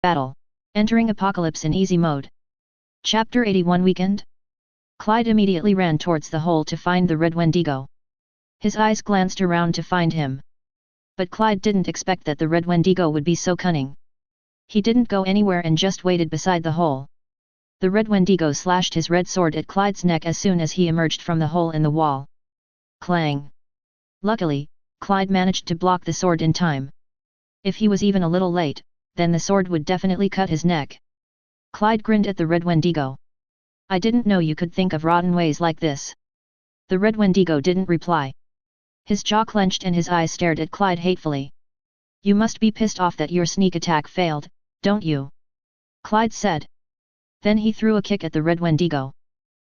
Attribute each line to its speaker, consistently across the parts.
Speaker 1: Battle. Entering Apocalypse in easy mode. Chapter 81 Weekend? Clyde immediately ran towards the hole to find the red Wendigo. His eyes glanced around to find him. But Clyde didn't expect that the red Wendigo would be so cunning. He didn't go anywhere and just waited beside the hole. The red Wendigo slashed his red sword at Clyde's neck as soon as he emerged from the hole in the wall. Clang! Luckily, Clyde managed to block the sword in time. If he was even a little late, then the sword would definitely cut his neck. Clyde grinned at the red Wendigo. "I didn't know you could think of rotten ways like this." The red Wendigo didn't reply. His jaw clenched and his eyes stared at Clyde hatefully. "You must be pissed off that your sneak attack failed, don't you?" Clyde said. Then he threw a kick at the red Wendigo.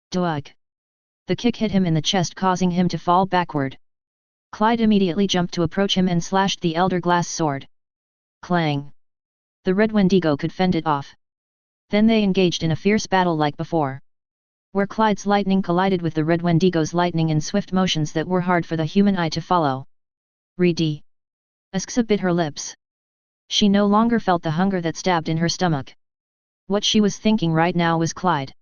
Speaker 1: Dug! The kick hit him in the chest, causing him to fall backward. Clyde immediately jumped to approach him and slashed the elder glass sword. Clang! The red Wendigo could fend it off. Then they engaged in a fierce battle like before, where Clyde's lightning collided with the red Wendigo's lightning in swift motions that were hard for the human eye to follow. Reedy. Asksa bit her lips. She no longer felt the hunger that stabbed in her stomach. What she was thinking right now was Clyde.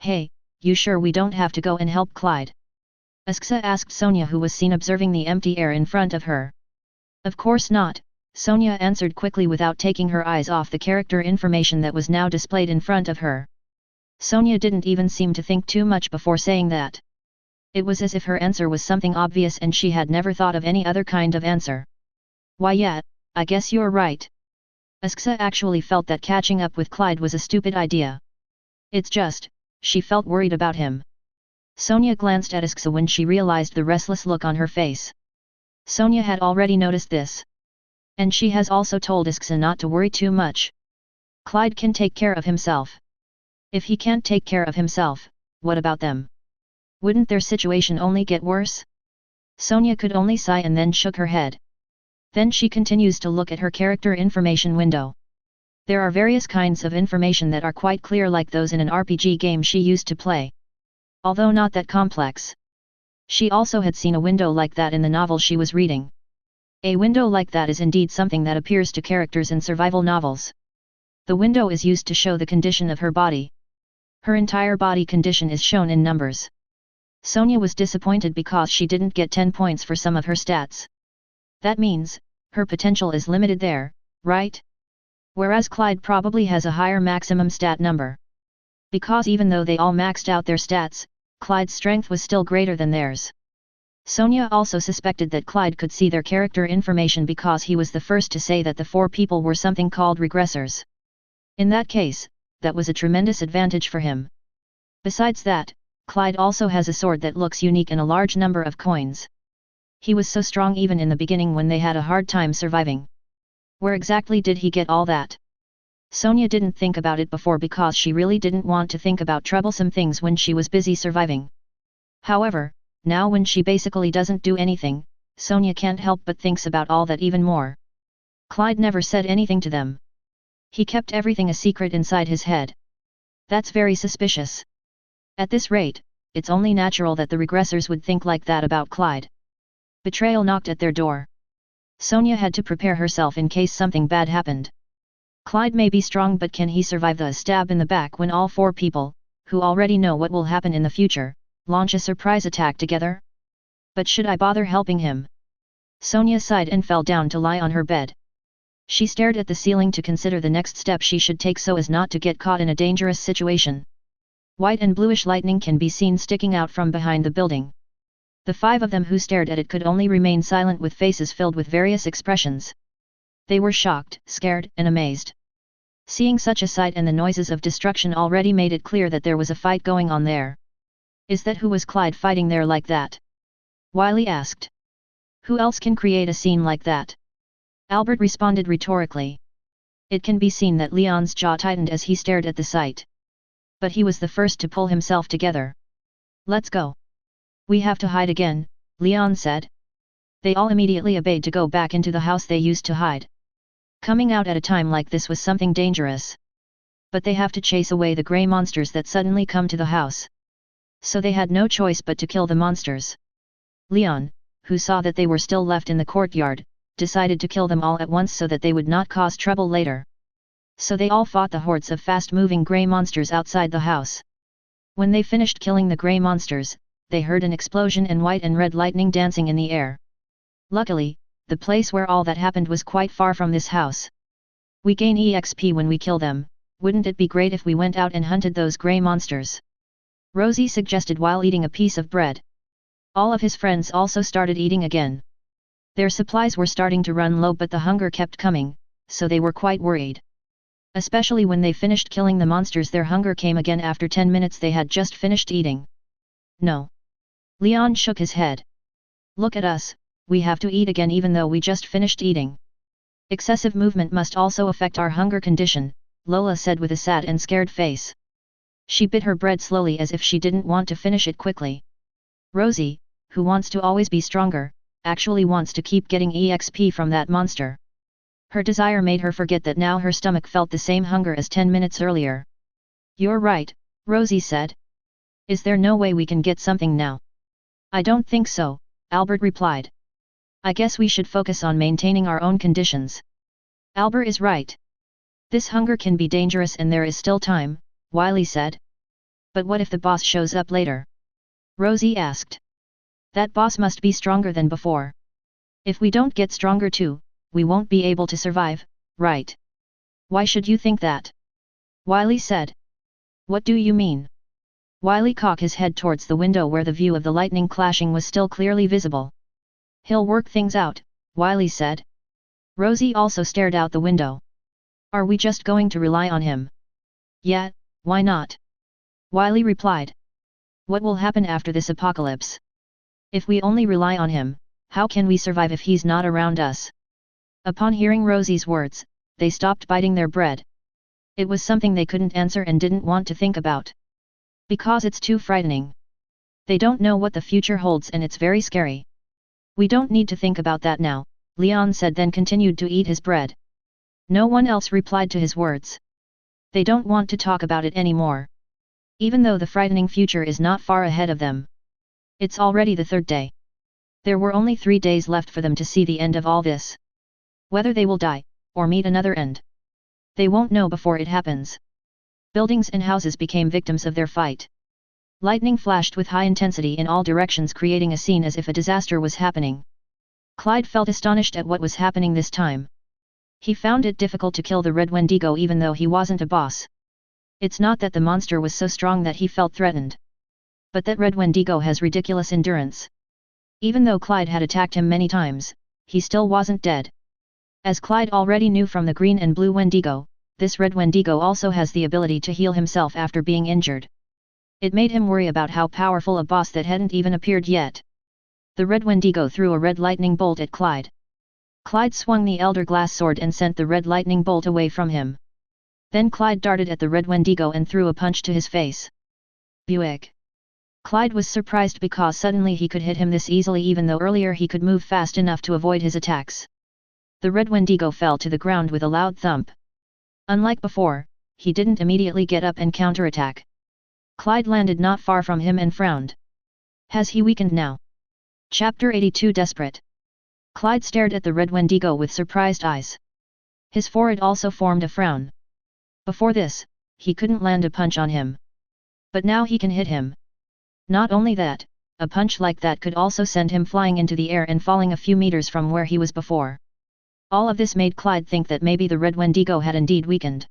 Speaker 1: "Hey, you sure we don't have to go and help Clyde?" Asksa asked Sonia, who was seen observing the empty air in front of her. "Of course not," Sonia answered quickly without taking her eyes off the character information that was now displayed in front of her. Sonia didn't even seem to think too much before saying that. It was as if her answer was something obvious and she had never thought of any other kind of answer. "Why yeah, I guess you're right." Asksa actually felt that catching up with Clyde was a stupid idea. It's just, she felt worried about him. Sonia glanced at Asksa when she realized the restless look on her face. Sonia had already noticed this. And she has also told Asksa not to worry too much. Clyde can take care of himself. If he can't take care of himself, what about them? Wouldn't their situation only get worse? Sonia could only sigh and then shook her head. Then she continues to look at her character information window. There are various kinds of information that are quite clear, like those in an RPG game she used to play. Although not that complex. She also had seen a window like that in the novel she was reading. A window like that is indeed something that appears to characters in survival novels. The window is used to show the condition of her body. Her entire body condition is shown in numbers. Sonia was disappointed because she didn't get 10 points for some of her stats. That means, her potential is limited there, right? Whereas Clyde probably has a higher maximum stat number. Because even though they all maxed out their stats, Clyde's strength was still greater than theirs. Sonia also suspected that Clyde could see their character information because he was the first to say that the 4 people were something called regressors. In that case, that was a tremendous advantage for him. Besides that, Clyde also has a sword that looks unique and a large number of coins. He was so strong even in the beginning when they had a hard time surviving. Where exactly did he get all that? Sonia didn't think about it before because she really didn't want to think about troublesome things when she was busy surviving. However, now when she basically doesn't do anything, Sonia can't help but thinks about all that even more. Clyde never said anything to them. He kept everything a secret inside his head. That's very suspicious. At this rate, it's only natural that the regressors would think like that about Clyde. Betrayal knocked at their door. Sonia had to prepare herself in case something bad happened. Clyde may be strong, but can he survive the stab in the back when all 4 people, who already know what will happen in the future, launch a surprise attack together? But should I bother helping him? Sonia sighed and fell down to lie on her bed. She stared at the ceiling to consider the next step she should take so as not to get caught in a dangerous situation. White and bluish lightning can be seen sticking out from behind the building. The 5 of them who stared at it could only remain silent with faces filled with various expressions. They were shocked, scared, and amazed. Seeing such a sight and the noises of destruction already made it clear that there was a fight going on there. Is that who was Clyde fighting there like that? Wiley asked. Who else can create a scene like that? Albert responded rhetorically. It can be seen that Leon's jaw tightened as he stared at the sight. But he was the first to pull himself together. Let's go. We have to hide again, Leon said. They all immediately obeyed to go back into the house they used to hide. Coming out at a time like this was something dangerous. But they have to chase away the grey monsters that suddenly come to the house. So they had no choice but to kill the monsters. Leon, who saw that they were still left in the courtyard, decided to kill them all at once so that they would not cause trouble later. So they all fought the hordes of fast-moving grey monsters outside the house. When they finished killing the grey monsters, they heard an explosion and white and red lightning dancing in the air. Luckily, the place where all that happened was quite far from this house. We gain EXP when we kill them, wouldn't it be great if we went out and hunted those grey monsters? Rosie suggested while eating a piece of bread. All of his friends also started eating again. Their supplies were starting to run low, but the hunger kept coming, so they were quite worried. Especially when they finished killing the monsters, their hunger came again after 10 minutes they had just finished eating. No. Leon shook his head. Look at us, we have to eat again even though we just finished eating. Excessive movement must also affect our hunger condition, Lola said with a sad and scared face. She bit her bread slowly as if she didn't want to finish it quickly. Rosie, who wants to always be stronger, actually wants to keep getting EXP from that monster. Her desire made her forget that now her stomach felt the same hunger as 10 minutes earlier. You're right, Rosie said. Is there no way we can get something now? I don't think so, Albert replied. I guess we should focus on maintaining our own conditions. Albert is right. This hunger can be dangerous and there is still time, Wiley said. But what if the boss shows up later? Rosie asked. That boss must be stronger than before. If we don't get stronger too, we won't be able to survive, right? Why should you think that? Wiley said. What do you mean? Wiley cocked his head towards the window where the view of the lightning clashing was still clearly visible. He'll work things out, Wiley said. Rosie also stared out the window. Are we just going to rely on him? Yeah, why not? Wiley replied. What will happen after this apocalypse? If we only rely on him, how can we survive if he's not around us? Upon hearing Rosie's words, they stopped biting their bread. It was something they couldn't answer and didn't want to think about. Because it's too frightening. They don't know what the future holds and it's very scary. We don't need to think about that now, Leon said, then continued to eat his bread. No one else replied to his words. They don't want to talk about it anymore. Even though the frightening future is not far ahead of them. It's already the third day. There were only 3 days left for them to see the end of all this. Whether they will die, or meet another end. They won't know before it happens. Buildings and houses became victims of their fight. Lightning flashed with high intensity in all directions, creating a scene as if a disaster was happening. Clyde felt astonished at what was happening this time. He found it difficult to kill the Red Wendigo even though he wasn't a boss. It's not that the monster was so strong that he felt threatened. But that Red Wendigo has ridiculous endurance. Even though Clyde had attacked him many times, he still wasn't dead. As Clyde already knew from the Green and Blue Wendigo, this Red Wendigo also has the ability to heal himself after being injured. It made him worry about how powerful a boss that hadn't even appeared yet. The Red Wendigo threw a red lightning bolt at Clyde. Clyde swung the Elder Glass sword and sent the red lightning bolt away from him. Then Clyde darted at the Red Wendigo and threw a punch to his face. Buick. Clyde was surprised because suddenly he could hit him this easily even though earlier he could move fast enough to avoid his attacks. The Red Wendigo fell to the ground with a loud thump. Unlike before, he didn't immediately get up and counterattack. Clyde landed not far from him and frowned. Has he weakened now? Chapter 82 Desperate. Clyde stared at the Red Wendigo with surprised eyes. His forehead also formed a frown. Before this, he couldn't land a punch on him. But now he can hit him. Not only that, a punch like that could also send him flying into the air and falling a few meters from where he was before. All of this made Clyde think that maybe the Red Wendigo had indeed weakened.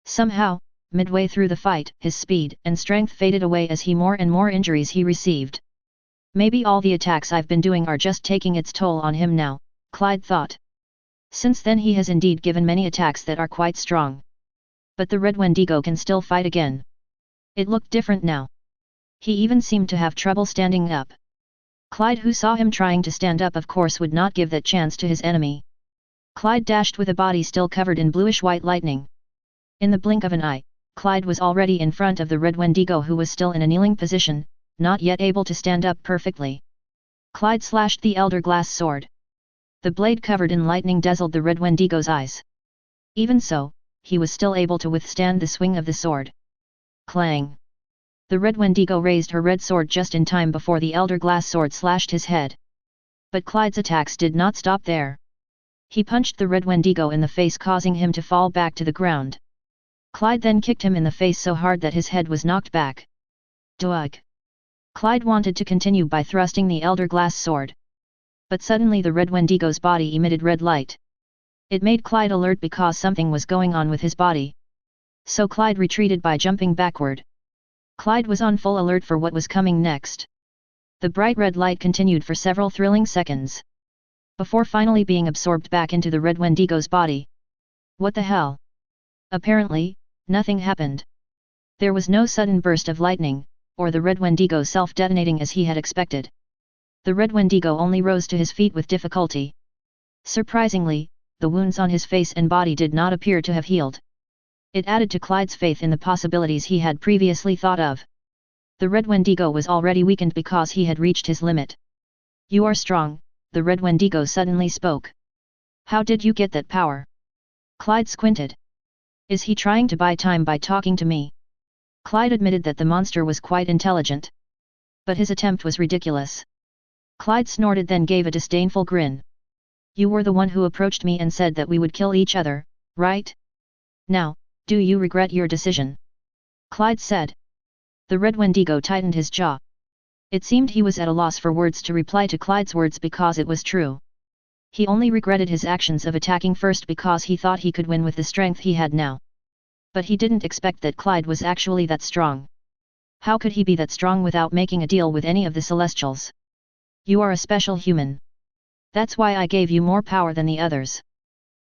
Speaker 1: Somehow, midway through the fight, his speed and strength faded away as more and more injuries he received. Maybe all the attacks I've been doing are just taking its toll on him now, Clyde thought. Since then he has indeed given many attacks that are quite strong. But the Red Wendigo can still fight again. It looked different now. He even seemed to have trouble standing up. Clyde, who saw him trying to stand up, of course would not give that chance to his enemy. Clyde dashed with a body still covered in bluish-white lightning. In the blink of an eye, Clyde was already in front of the Red Wendigo, who was still in a kneeling position, not yet able to stand up perfectly. Clyde slashed the Elder Glass sword. The blade covered in lightning dazzled the Red Wendigo's eyes. Even so, he was still able to withstand the swing of the sword. Clang! The Red Wendigo raised her red sword just in time before the Elder Glass sword slashed his head. But Clyde's attacks did not stop there. He punched the Red Wendigo in the face, causing him to fall back to the ground. Clyde then kicked him in the face so hard that his head was knocked back. Doug! Clyde wanted to continue by thrusting the elder glass sword. But suddenly the Red Wendigo's body emitted red light. It made Clyde alert because something was going on with his body. So Clyde retreated by jumping backward. Clyde was on full alert for what was coming next. The bright red light continued for several thrilling seconds, before finally being absorbed back into the Red Wendigo's body. What the hell? Apparently, nothing happened. There was no sudden burst of lightning, or the Red Wendigo self-detonating as he had expected. The Red Wendigo only rose to his feet with difficulty. Surprisingly, the wounds on his face and body did not appear to have healed. It added to Clyde's faith in the possibilities he had previously thought of. The Red Wendigo was already weakened because he had reached his limit. "You are strong," the Red Wendigo suddenly spoke. "How did you get that power?" Clyde squinted. "Is he trying to buy time by talking to me?" Clyde admitted that the monster was quite intelligent. But his attempt was ridiculous. Clyde snorted, then gave a disdainful grin. "You were the one who approached me and said that we would kill each other, right? Now, do you regret your decision?" Clyde said. The Red Wendigo tightened his jaw. It seemed he was at a loss for words to reply to Clyde's words because it was true. He only regretted his actions of attacking first because he thought he could win with the strength he had now. But he didn't expect that Clyde was actually that strong. How could he be that strong without making a deal with any of the Celestials? "You are a special human. That's why I gave you more power than the others."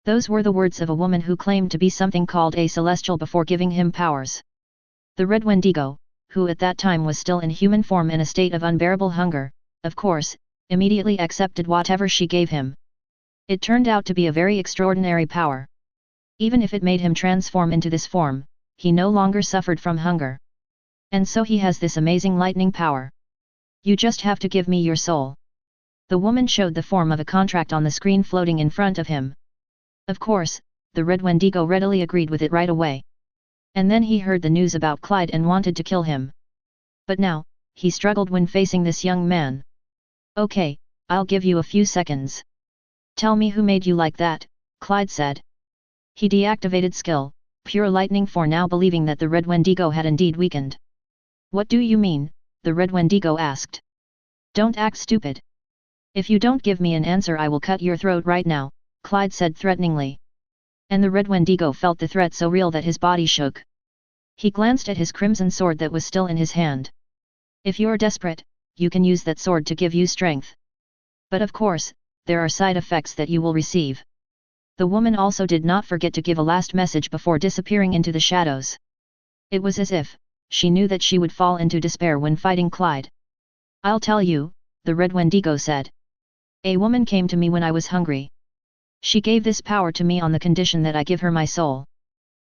Speaker 1: Those were the words of a woman who claimed to be something called a Celestial before giving him powers. The Red Wendigo, who at that time was still in human form in a state of unbearable hunger, of course, immediately accepted whatever she gave him. It turned out to be a very extraordinary power. Even if it made him transform into this form, he no longer suffered from hunger. And so he has this amazing lightning power. "You just have to give me your soul." The woman showed the form of a contract on the screen floating in front of him. Of course, the Red Wendigo readily agreed with it right away. And then he heard the news about Clyde and wanted to kill him. But now, he struggled when facing this young man. "Okay, I'll give you a few seconds. Tell me who made you like that," Clyde said. He deactivated skill, Pure Lightning, for now, believing that the Red Wendigo had indeed weakened. "What do you mean?" the Red Wendigo asked. "Don't act stupid. If you don't give me an answer, I will cut your throat right now," Clyde said threateningly. And the Red Wendigo felt the threat so real that his body shook. He glanced at his crimson sword that was still in his hand. "If you're desperate, you can use that sword to give you strength. But of course, there are side effects that you will receive." The woman also did not forget to give a last message before disappearing into the shadows. It was as if she knew that she would fall into despair when fighting Clyde. "I'll tell you," the Red Wendigo said. "A woman came to me when I was hungry. She gave this power to me on the condition that I give her my soul."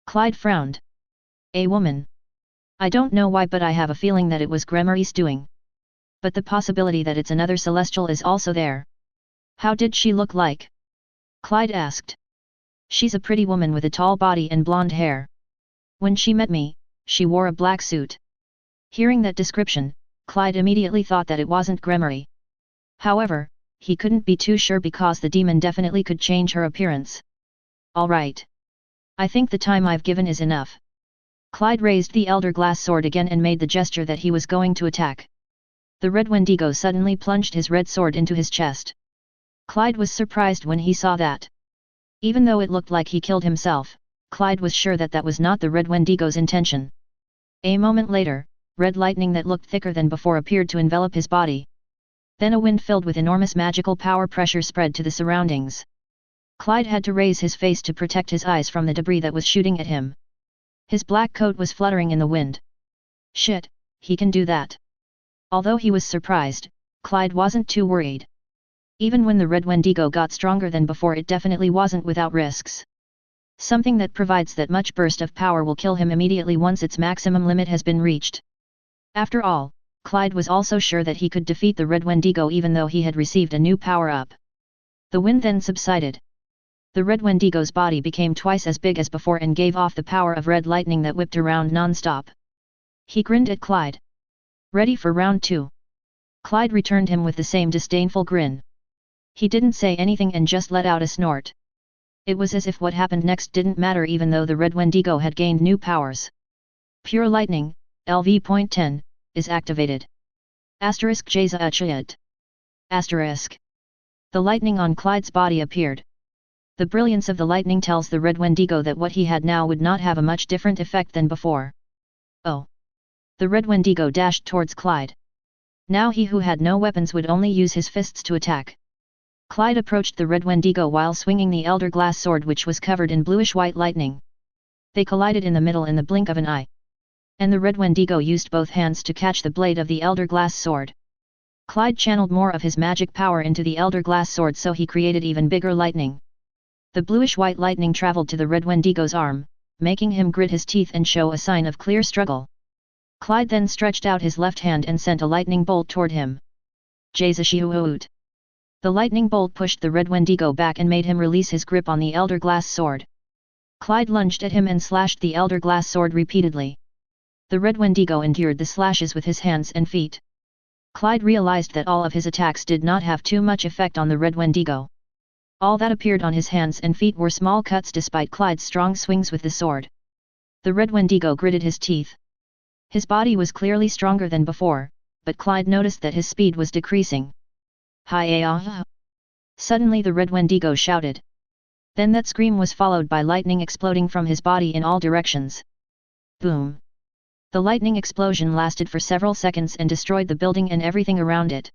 Speaker 1: Clyde frowned. "A woman? I don't know why, but I have a feeling that it was Gremory's doing. But the possibility that it's another Celestial is also there." "How did she look like?" Clyde asked. "She's a pretty woman with a tall body and blonde hair. When she met me, she wore a black suit." Hearing that description, Clyde immediately thought that it wasn't Gremory. However, he couldn't be too sure because the demon definitely could change her appearance. "All right. I think the time I've given is enough." Clyde raised the Elder Glass sword again and made the gesture that he was going to attack. The Red Wendigo suddenly plunged his red sword into his chest. Clyde was surprised when he saw that. Even though it looked like he killed himself, Clyde was sure that that was not the Red Wendigo's intention. A moment later, red lightning that looked thicker than before appeared to envelop his body. Then a wind filled with enormous magical power pressure spread to the surroundings. Clyde had to raise his face to protect his eyes from the debris that was shooting at him. His black coat was fluttering in the wind. "Shit, he can do that." Although he was surprised, Clyde wasn't too worried. Even when the Red Wendigo got stronger than before, it definitely wasn't without risks. Something that provides that much burst of power will kill him immediately once its maximum limit has been reached. After all, Clyde was also sure that he could defeat the Red Wendigo even though he had received a new power-up. The wind then subsided. The Red Wendigo's body became twice as big as before and gave off the power of red lightning that whipped around non-stop. He grinned at Clyde. "Ready for round 2?" Clyde returned him with the same disdainful grin. He didn't say anything and just let out a snort. It was as if what happened next didn't matter even though the Red Wendigo had gained new powers. Pure Lightning, LV.10, is activated. Jaza Achayat. Asterisk. The lightning on Clyde's body appeared. The brilliance of the lightning tells the Red Wendigo that what he had now would not have a much different effect than before. Oh! The Red Wendigo dashed towards Clyde. Now he who had no weapons would only use his fists to attack. Clyde approached the Red Wendigo while swinging the elder glass sword which was covered in bluish-white lightning. They collided in the middle in the blink of an eye. And the Red Wendigo used both hands to catch the blade of the elder glass sword. Clyde channeled more of his magic power into the elder glass sword so he created even bigger lightning. The bluish-white lightning traveled to the Red Wendigo's arm, making him grit his teeth and show a sign of clear struggle. Clyde then stretched out his left hand and sent a lightning bolt toward him. Jazashiuhoot. The lightning bolt pushed the Red Wendigo back and made him release his grip on the elder glass sword. Clyde lunged at him and slashed the elder glass sword repeatedly. The Red Wendigo endured the slashes with his hands and feet. Clyde realized that all of his attacks did not have too much effect on the Red Wendigo. All that appeared on his hands and feet were small cuts despite Clyde's strong swings with the sword. The Red Wendigo gritted his teeth. His body was clearly stronger than before, but Clyde noticed that his speed was decreasing. Hi-ya! Suddenly the Red Wendigo shouted. Then that scream was followed by lightning exploding from his body in all directions. Boom! The lightning explosion lasted for several seconds and destroyed the building and everything around it.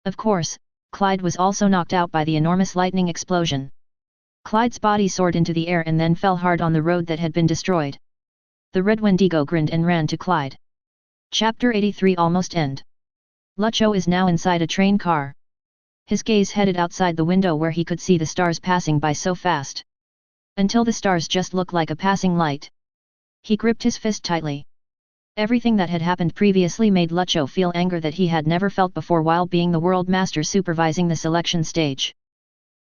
Speaker 1: Of course, Clyde was also knocked out by the enormous lightning explosion. Clyde's body soared into the air and then fell hard on the road that had been destroyed. The Red Wendigo grinned and ran to Clyde. Chapter 83 almost end. Lucho is now inside a train car. His gaze headed outside the window where he could see the stars passing by so fast. Until the stars just looked like a passing light. He gripped his fist tightly. Everything that had happened previously made Lucho feel anger that he had never felt before while being the world master supervising the selection stage.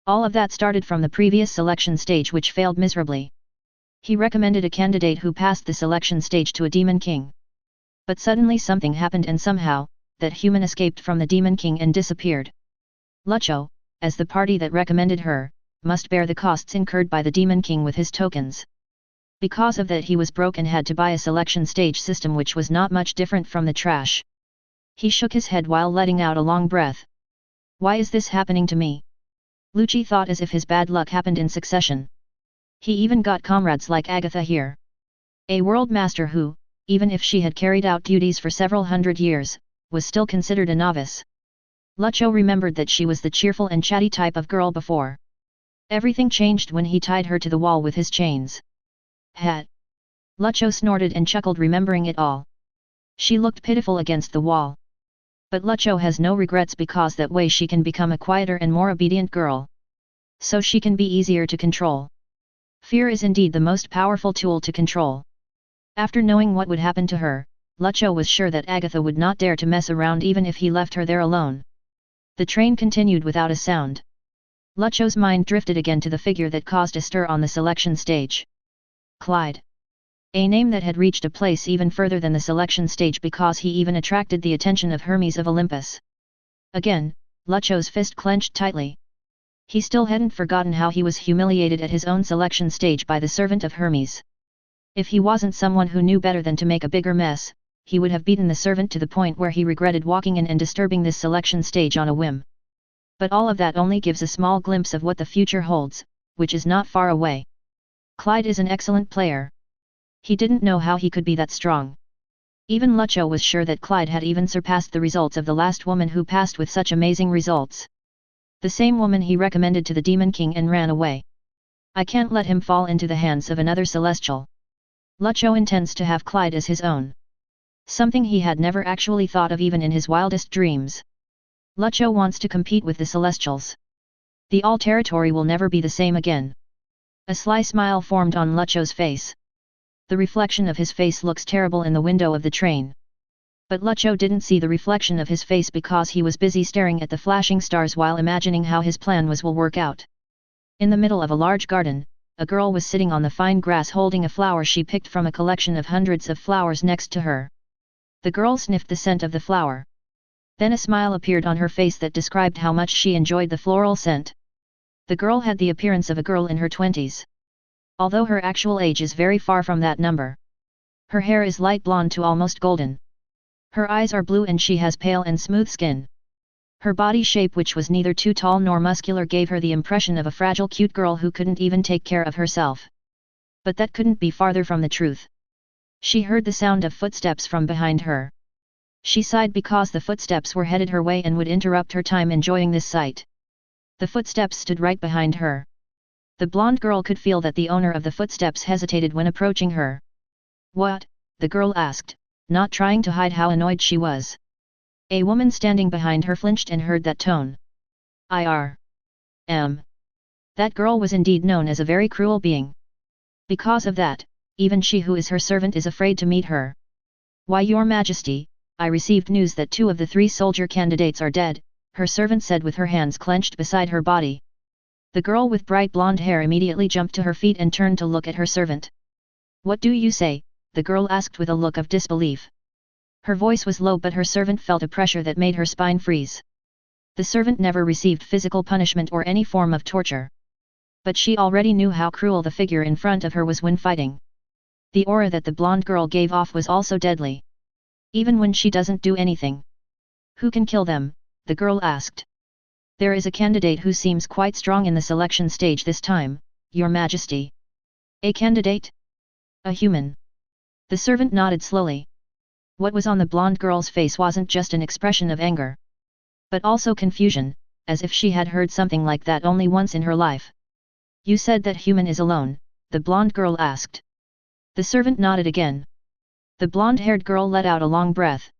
Speaker 1: All of that started from the previous selection stage which failed miserably. He recommended a candidate who passed the selection stage to a demon king. But suddenly something happened and somehow, that human escaped from the demon king and disappeared. Lucho, as the party that recommended her, must bear the costs incurred by the demon king with his tokens. Because of that he was broke and had to buy a selection stage system which was not much different from the trash. He shook his head while letting out a long breath. Why is this happening to me? Lucci thought as if his bad luck happened in succession. He even got comrades like Agatha here. A world master who, even if she had carried out duties for several hundred years, was still considered a novice. Lucho remembered that she was the cheerful and chatty type of girl before. Everything changed when he tied her to the wall with his chains. Hat. Lucho snorted and chuckled remembering it all. She looked pitiful against the wall. But Lucho has no regrets because that way she can become a quieter and more obedient girl. So she can be easier to control. Fear is indeed the most powerful tool to control. After knowing what would happen to her, Lucho was sure that Agatha would not dare to mess around even if he left her there alone. The train continued without a sound. Lucho's mind drifted again to the figure that caused a stir on the selection stage. Clyde. A name that had reached a place even further than the selection stage because he even attracted the attention of Hermes of Olympus. Again, Lucho's fist clenched tightly. He still hadn't forgotten how he was humiliated at his own selection stage by the servant of Hermes. If he wasn't someone who knew better than to make a bigger mess, he would have beaten the servant to the point where he regretted walking in and disturbing this selection stage on a whim. But all of that only gives a small glimpse of what the future holds, which is not far away. Clyde is an excellent player. He didn't know how he could be that strong. Even Lucho was sure that Clyde had even surpassed the results of the last woman who passed with such amazing results. The same woman he recommended to the Demon King and ran away. I can't let him fall into the hands of another celestial. Lucho intends to have Clyde as his own. Something he had never actually thought of even in his wildest dreams. Lucho wants to compete with the Celestials. The All territory will never be the same again. A sly smile formed on Lucho's face. The reflection of his face looks terrible in the window of the train. But Lucho didn't see the reflection of his face because he was busy staring at the flashing stars while imagining how his plan will work out. In the middle of a large garden, a girl was sitting on the fine grass holding a flower she picked from a collection of hundreds of flowers next to her. The girl sniffed the scent of the flower. Then a smile appeared on her face that described how much she enjoyed the floral scent. The girl had the appearance of a girl in her 20s. Although her actual age is very far from that number. Her hair is light blonde to almost golden. Her eyes are blue and she has pale and smooth skin. Her body shape, which was neither too tall nor muscular, gave her the impression of a fragile cute girl who couldn't even take care of herself. But that couldn't be farther from the truth. She heard the sound of footsteps from behind her. She sighed because the footsteps were headed her way and would interrupt her time enjoying this sight. The footsteps stood right behind her. The blonde girl could feel that the owner of the footsteps hesitated when approaching her. "What?" the girl asked, not trying to hide how annoyed she was. A woman standing behind her flinched and heard that tone. "I-R-M." That girl was indeed known as a very cruel being. Because of that, even she who is her servant is afraid to meet her. "Why, your majesty, I received news that 2 of the 3 soldier candidates are dead," her servant said with her hands clenched beside her body. The girl with bright blonde hair immediately jumped to her feet and turned to look at her servant. "What do you say?" the girl asked with a look of disbelief. Her voice was low, but her servant felt a pressure that made her spine freeze. The servant never received physical punishment or any form of torture. But she already knew how cruel the figure in front of her was when fighting. The aura that the blonde girl gave off was also deadly. Even when she doesn't do anything. "Who can kill them?" the girl asked. "There is a candidate who seems quite strong in the selection stage this time, your majesty." "A candidate? A human?" The servant nodded slowly. What was on the blonde girl's face wasn't just an expression of anger, but also confusion, as if she had heard something like that only once in her life. "You said that human is alone?" the blonde girl asked. The servant nodded again. The blonde-haired girl let out a long breath.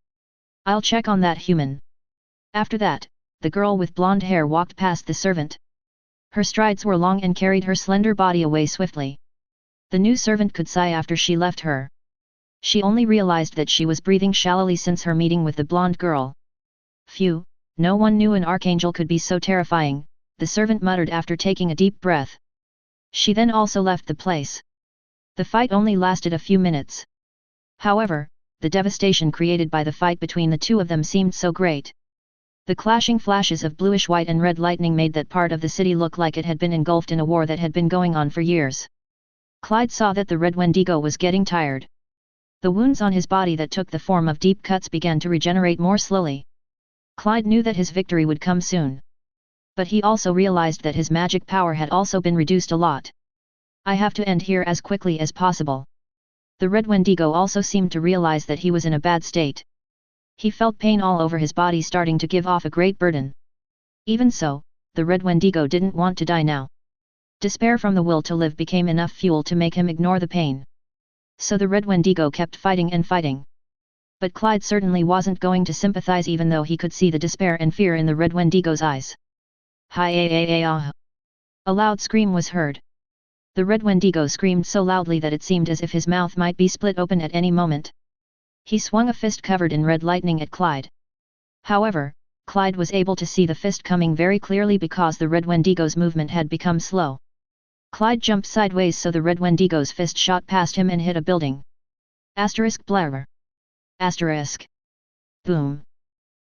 Speaker 1: "I'll check on that human." After that, the girl with blonde hair walked past the servant. Her strides were long and carried her slender body away swiftly. The new servant could sigh after she left her. She only realized that she was breathing shallowly since her meeting with the blonde girl. "Phew, no one knew an archangel could be so terrifying," the servant muttered after taking a deep breath. She then also left the place. The fight only lasted a few minutes. However, the devastation created by the fight between the 2 of them seemed so great. The clashing flashes of bluish-white and red lightning made that part of the city look like it had been engulfed in a war that had been going on for years. Clyde saw that the Red Wendigo was getting tired. The wounds on his body that took the form of deep cuts began to regenerate more slowly. Clyde knew that his victory would come soon. But he also realized that his magic power had also been reduced a lot. "I have to end here as quickly as possible." The Red Wendigo also seemed to realize that he was in a bad state. He felt pain all over his body starting to give off a great burden. Even so, the Red Wendigo didn't want to die now. Despair from the will to live became enough fuel to make him ignore the pain. So the Red Wendigo kept fighting and fighting. But Clyde certainly wasn't going to sympathize even though he could see the despair and fear in the Red Wendigo's eyes. "Hi-ya-ya-ya!" A loud scream was heard. The Red Wendigo screamed so loudly that it seemed as if his mouth might be split open at any moment. He swung a fist covered in red lightning at Clyde. However, Clyde was able to see the fist coming very clearly because the Red Wendigo's movement had become slow. Clyde jumped sideways so the Red Wendigo's fist shot past him and hit a building. *blar. Boom.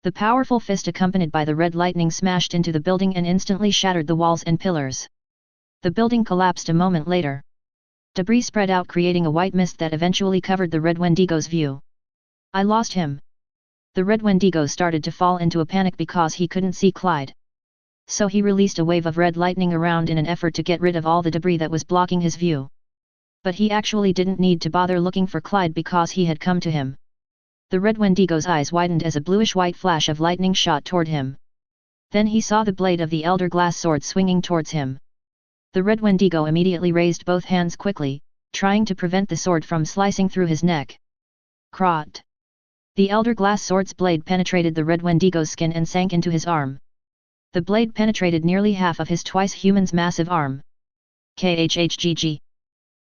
Speaker 1: The powerful fist accompanied by the red lightning smashed into the building and instantly shattered the walls and pillars. The building collapsed a moment later. Debris spread out creating a white mist that eventually covered the Red Wendigo's view. "I lost him." The Red Wendigo started to fall into a panic because he couldn't see Clyde. So he released a wave of red lightning around in an effort to get rid of all the debris that was blocking his view. But he actually didn't need to bother looking for Clyde because he had come to him. The Red Wendigo's eyes widened as a bluish-white flash of lightning shot toward him. Then he saw the blade of the Elder Glass sword swinging towards him. The Red Wendigo immediately raised both hands quickly, trying to prevent the sword from slicing through his neck. Crot! The Elder Glass sword's blade penetrated the Red Wendigo's skin and sank into his arm. The blade penetrated nearly half of his twice-human's massive arm. KHHGG.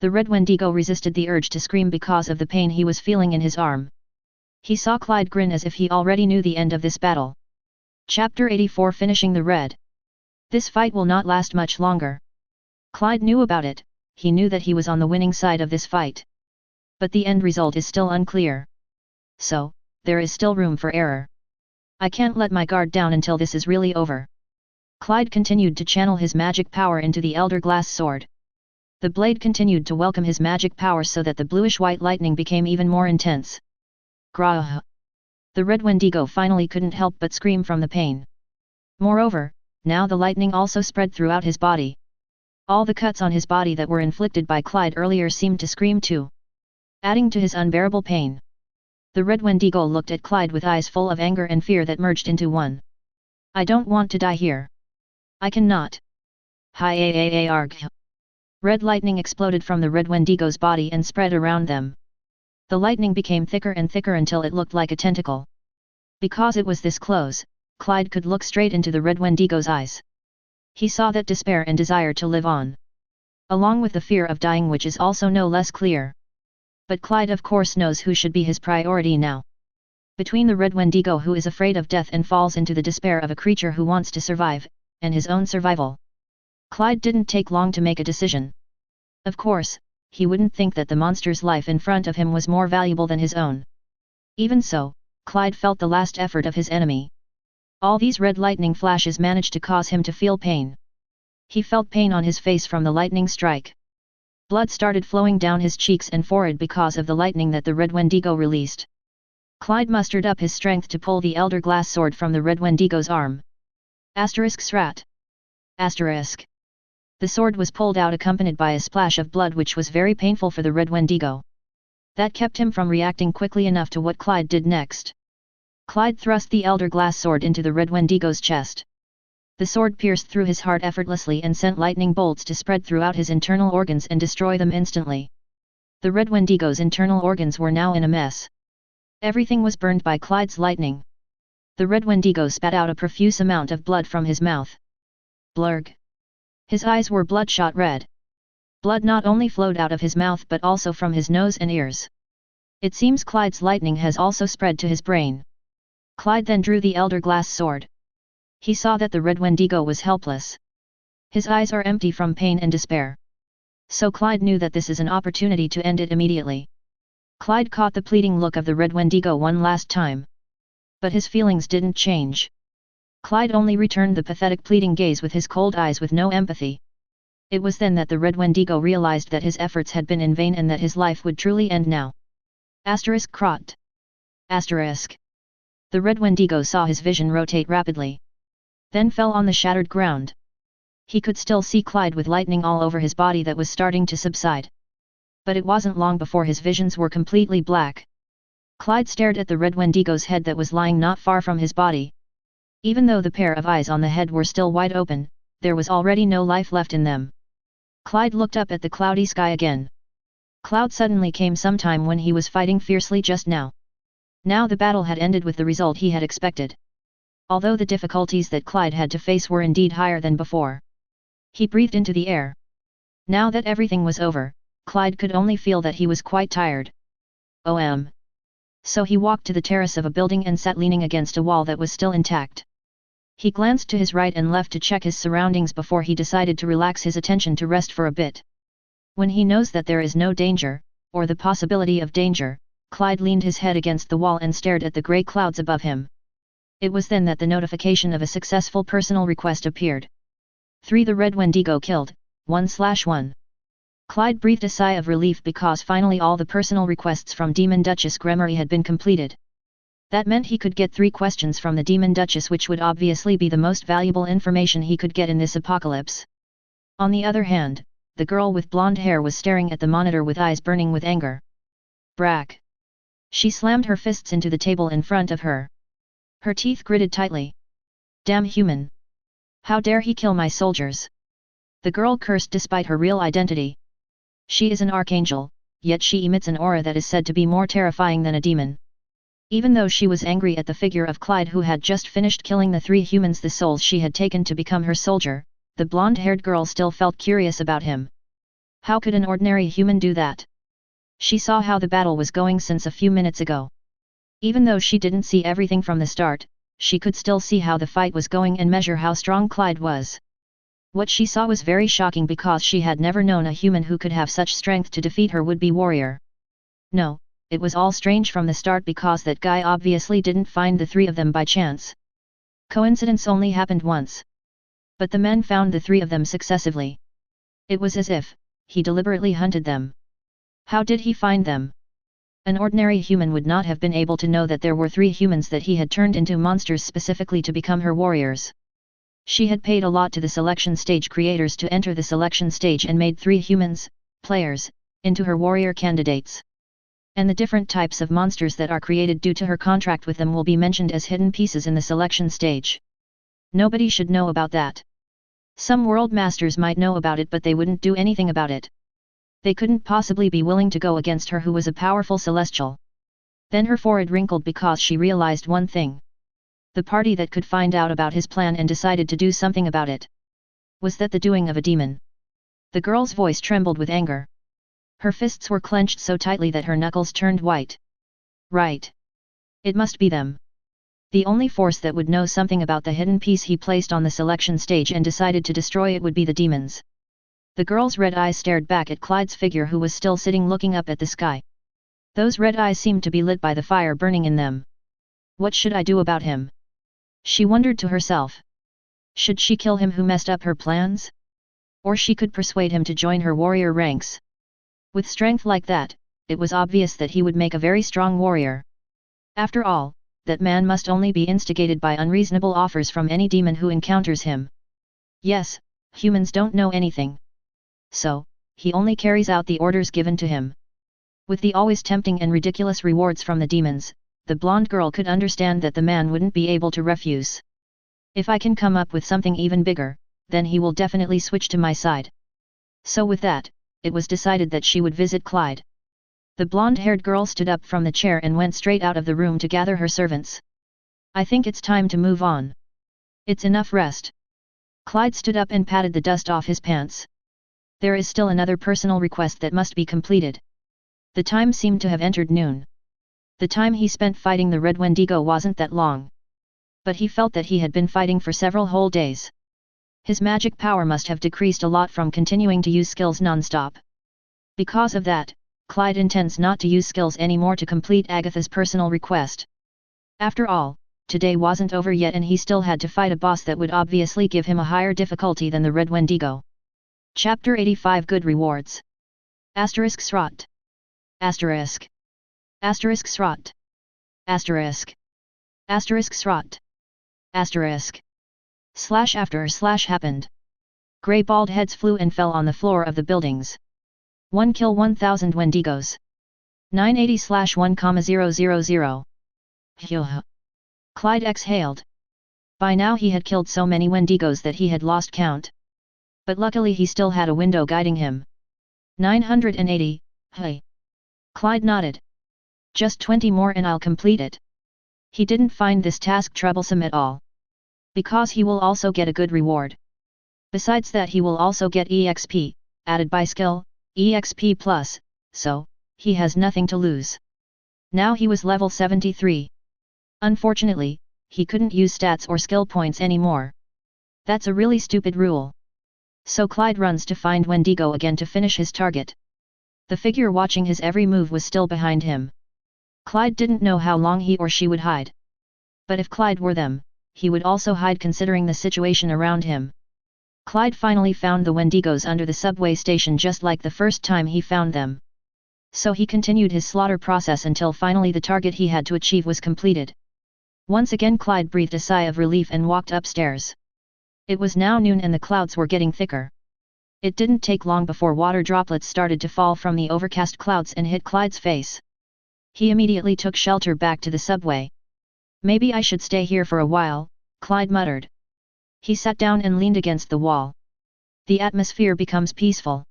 Speaker 1: The Red Wendigo resisted the urge to scream because of the pain he was feeling in his arm. He saw Clyde grin as if he already knew the end of this battle. Chapter 84 Finishing the Red. This fight will not last much longer. Clyde knew about it, he knew that he was on the winning side of this fight. But the end result is still unclear. So, there is still room for error. I can't let my guard down until this is really over. Clyde continued to channel his magic power into the elder glass sword. The blade continued to welcome his magic power so that the bluish-white lightning became even more intense. Grah! The red Wendigo finally couldn't help but scream from the pain. Moreover, now the lightning also spread throughout his body. All the cuts on his body that were inflicted by Clyde earlier seemed to scream too, adding to his unbearable pain. The red Wendigo looked at Clyde with eyes full of anger and fear that merged into one. I don't want to die here. I cannot. Hi arg. Red lightning exploded from the red Wendigo's body and spread around them. The lightning became thicker and thicker until it looked like a tentacle. Because it was this close, Clyde could look straight into the red Wendigo's eyes. He saw that despair and desire to live on, along with the fear of dying, which is also no less clear. But Clyde of course knows who should be his priority now. Between the red Wendigo who is afraid of death and falls into the despair of a creature who wants to survive, and his own survival, Clyde didn't take long to make a decision. Of course, he wouldn't think that the monster's life in front of him was more valuable than his own. Even so, Clyde felt the last effort of his enemy. All these red lightning flashes managed to cause him to feel pain. He felt pain on his face from the lightning strike. Blood started flowing down his cheeks and forehead because of the lightning that the red Wendigo released. Clyde mustered up his strength to pull the elder glass sword from the red Wendigo's arm. **Srat. **. The sword was pulled out accompanied by a splash of blood, which was very painful for the red Wendigo. That kept him from reacting quickly enough to what Clyde did next. Clyde thrust the elder glass sword into the red Wendigo's chest. The sword pierced through his heart effortlessly and sent lightning bolts to spread throughout his internal organs and destroy them instantly. The red Wendigo's internal organs were now in a mess. Everything was burned by Clyde's lightning. The red Wendigo spat out a profuse amount of blood from his mouth. Blurg! His eyes were bloodshot red. Blood not only flowed out of his mouth but also from his nose and ears. It seems Clyde's lightning has also spread to his brain. Clyde then drew the elder glass sword. He saw that the red Wendigo was helpless. His eyes are empty from pain and despair. So Clyde knew that this is an opportunity to end it immediately. Clyde caught the pleading look of the red Wendigo one last time. But his feelings didn't change. Clyde only returned the pathetic pleading gaze with his cold eyes with no empathy. It was then that the red Wendigo realized that his efforts had been in vain and that his life would truly end now. **Crot. The red Wendigo saw his vision rotate rapidly. Then fell on the shattered ground. He could still see Clyde with lightning all over his body that was starting to subside. But it wasn't long before his visions were completely black. Clyde stared at the red Wendigo's head that was lying not far from his body. Even though the pair of eyes on the head were still wide open, there was already no life left in them. Clyde looked up at the cloudy sky again. Cloud suddenly came sometime when he was fighting fiercely just now. Now the battle had ended with the result he had expected. Although the difficulties that Clyde had to face were indeed higher than before. He breathed into the air. Now that everything was over, Clyde could only feel that he was quite tired. So he walked to the terrace of a building and sat leaning against a wall that was still intact. He glanced to his right and left to check his surroundings before he decided to relax his attention to rest for a bit. When he knows that there is no danger, or the possibility of danger, Clyde leaned his head against the wall and stared at the grey clouds above him. It was then that the notification of a successful personal request appeared. 3. The red Wendigo killed, 1/1. Clyde breathed a sigh of relief because finally all the personal requests from Demon Duchess Gremory had been completed. That meant he could get 3 questions from the Demon Duchess, which would obviously be the most valuable information he could get in this apocalypse. On the other hand, the girl with blonde hair was staring at the monitor with eyes burning with anger. Brack! She slammed her fists into the table in front of her. Her teeth gritted tightly. Damn human! How dare he kill my soldiers! The girl cursed despite her real identity. She is an archangel, yet she emits an aura that is said to be more terrifying than a demon. Even though she was angry at the figure of Clyde who had just finished killing the 3 humans, the souls she had taken to become her soldier, the blonde-haired girl still felt curious about him. How could an ordinary human do that? She saw how the battle was going since a few minutes ago. Even though she didn't see everything from the start, she could still see how the fight was going and measure how strong Clyde was. What she saw was very shocking because she had never known a human who could have such strength to defeat her would-be warrior. No, it was all strange from the start because that guy obviously didn't find the 3 of them by chance. Coincidence only happened once. But the men found the three of them successively. It was as if he deliberately hunted them. How did he find them? An ordinary human would not have been able to know that there were three humans that he had turned into monsters specifically to become her warriors. She had paid a lot to the selection stage creators to enter the selection stage and made three humans, players, into her warrior candidates. And the different types of monsters that are created due to her contract with them will be mentioned as hidden pieces in the selection stage. Nobody should know about that. Some world masters might know about it, but they wouldn't do anything about it. They couldn't possibly be willing to go against her who was a powerful celestial. Then her forehead wrinkled because she realized one thing. The party that could find out about his plan and decided to do something about it. Was that the doing of a demon? The girl's voice trembled with anger. Her fists were clenched so tightly that her knuckles turned white. Right. It must be them. The only force that would know something about the hidden piece he placed on the selection stage and decided to destroy it would be the demons. The girl's red eyes stared back at Clyde's figure, who was still sitting looking up at the sky. Those red eyes seemed to be lit by the fire burning in them. What should I do about him? She wondered to herself. Should she kill him who messed up her plans? Or she could persuade him to join her warrior ranks. With strength like that, it was obvious that he would make a very strong warrior. After all, that man must only be instigated by unreasonable offers from any demon who encounters him. Yes, humans don't know anything. So, he only carries out the orders given to him. With the always tempting and ridiculous rewards from the demons, the blonde girl could understand that the man wouldn't be able to refuse. If I can come up with something even bigger, then he will definitely switch to my side. So with that, it was decided that she would visit Clyde. The blonde-haired girl stood up from the chair and went straight out of the room to gather her servants. I think it's time to move on. It's enough rest. Clyde stood up and patted the dust off his pants. There is still another personal request that must be completed. The time seemed to have entered noon. The time he spent fighting the Red Wendigo wasn't that long. But he felt that he had been fighting for several whole days. His magic power must have decreased a lot from continuing to use skills non-stop. Because of that, Clyde intends not to use skills anymore to complete Agatha's personal request. After all, today wasn't over yet and he still had to fight a boss that would obviously give him a higher difficulty than the Red Wendigo. Chapter 85 Good Rewards. Asterisk Srot. Asterisk. Asterisk Srot. Asterisk. Asterisk Srot. Asterisk. Slash after slash happened. Grey bald heads flew and fell on the floor of the buildings. 1 kill 1000 Wendigos. 980/1,000. Phew. Clyde exhaled. By now he had killed so many Wendigos that he had lost count. But luckily he still had a window guiding him. 980, hey. Clyde nodded. Just 20 more and I'll complete it. He didn't find this task troublesome at all. Because he will also get a good reward. Besides that he will also get EXP, added by skill, EXP plus, so, he has nothing to lose. Now he was level 73. Unfortunately, he couldn't use stats or skill points anymore. That's a really stupid rule. So Clyde runs to find Wendigo again to finish his target. The figure watching his every move was still behind him. Clyde didn't know how long he or she would hide. But if Clyde were them, he would also hide considering the situation around him. Clyde finally found the Wendigos under the subway station just like the first time he found them. So he continued his slaughter process until finally the target he had to achieve was completed. Once again Clyde breathed a sigh of relief and walked upstairs. It was now noon and the clouds were getting thicker. It didn't take long before water droplets started to fall from the overcast clouds and hit Clyde's face. He immediately took shelter back to the subway. Maybe I should stay here for a while, Clyde muttered. He sat down and leaned against the wall. The atmosphere becomes peaceful.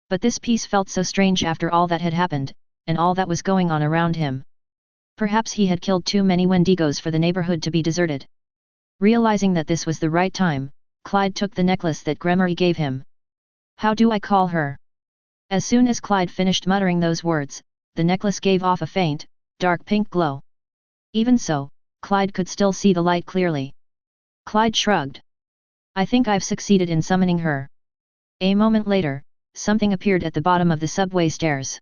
Speaker 1: But this peace felt so strange after all that had happened, and all that was going on around him. Perhaps he had killed too many Wendigos for the neighborhood to be deserted. Realizing that this was the right time, Clyde took the necklace that Gremory gave him. How do I call her? As soon as Clyde finished muttering those words, the necklace gave off a faint, dark pink glow. Even so, Clyde could still see the light clearly. Clyde shrugged. I think I've succeeded in summoning her. A moment later, something appeared at the bottom of the subway stairs.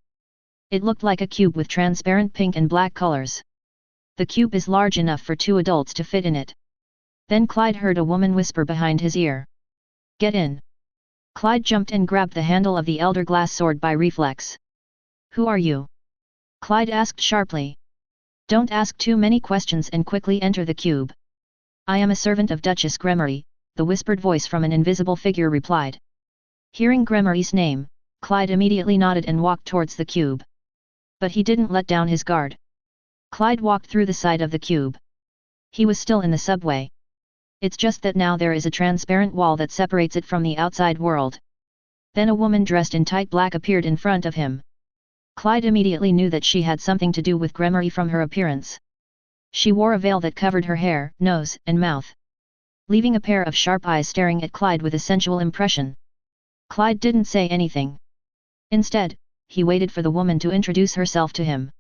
Speaker 1: It looked like a cube with transparent pink and black colors. The cube is large enough for 2 adults to fit in it. Then Clyde heard a woman whisper behind his ear. Get in. Clyde jumped and grabbed the handle of the elder glass sword by reflex. Who are you? Clyde asked sharply. Don't ask too many questions and quickly enter the cube. I am a servant of Duchess Gremory, the whispered voice from an invisible figure replied. Hearing Gremory's name, Clyde immediately nodded and walked towards the cube. But he didn't let down his guard. Clyde walked through the side of the cube. He was still in the subway. It's just that now there is a transparent wall that separates it from the outside world. Then a woman dressed in tight black appeared in front of him. Clyde immediately knew that she had something to do with Gremory from her appearance. She wore a veil that covered her hair, nose, and mouth, leaving a pair of sharp eyes staring at Clyde with a sensual impression. Clyde didn't say anything. Instead, he waited for the woman to introduce herself to him.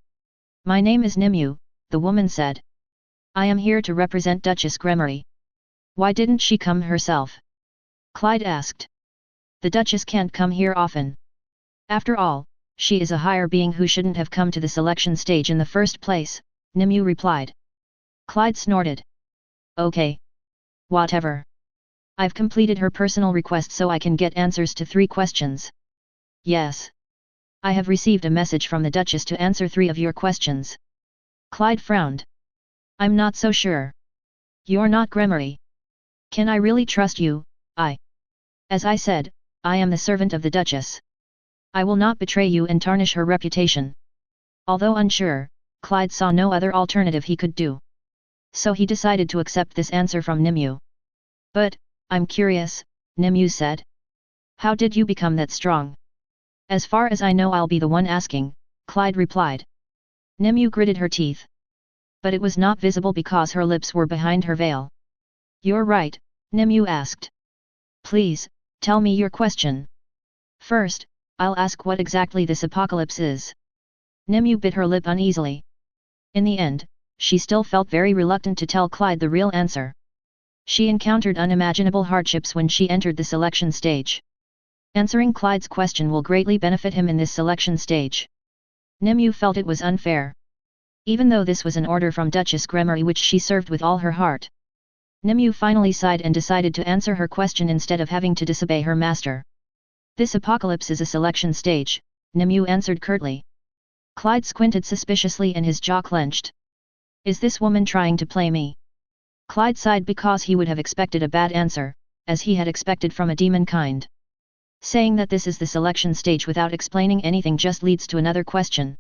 Speaker 1: My name is Nimue, the woman said. I am here to represent Duchess Gremory. Why didn't she come herself? Clyde asked. The Duchess can't come here often. After all, she is a higher being who shouldn't have come to the selection stage in the first place, Nimue replied. Clyde snorted. Okay. Whatever. I've completed her personal request so I can get answers to 3 questions. Yes. I have received a message from the Duchess to answer 3 of your questions. Clyde frowned. I'm not so sure. You're not Gremory. Can I really trust you? As I said, I am the servant of the Duchess. I will not betray you and tarnish her reputation. Although unsure, Clyde saw no other alternative he could do. So he decided to accept this answer from Nimue. But, I'm curious, Nimue said. How did you become that strong? As far as I know I'll be the one asking, Clyde replied. Nimue gritted her teeth. But it was not visible because her lips were behind her veil. You're right, Nimue asked. Please, tell me your question. First, I'll ask what exactly this apocalypse is. Nimue bit her lip uneasily. In the end, she still felt very reluctant to tell Clyde the real answer. She encountered unimaginable hardships when she entered the selection stage. Answering Clyde's question will greatly benefit him in this selection stage. Nimue felt it was unfair. Even though this was an order from Duchess Gremory which she served with all her heart. Nimue finally sighed and decided to answer her question instead of having to disobey her master. This apocalypse is a selection stage, Nimue answered curtly. Clyde squinted suspiciously and his jaw clenched. Is this woman trying to play me? Clyde sighed because he would have expected a bad answer, as he had expected from a demon kind. Saying that this is the selection stage without explaining anything just leads to another question,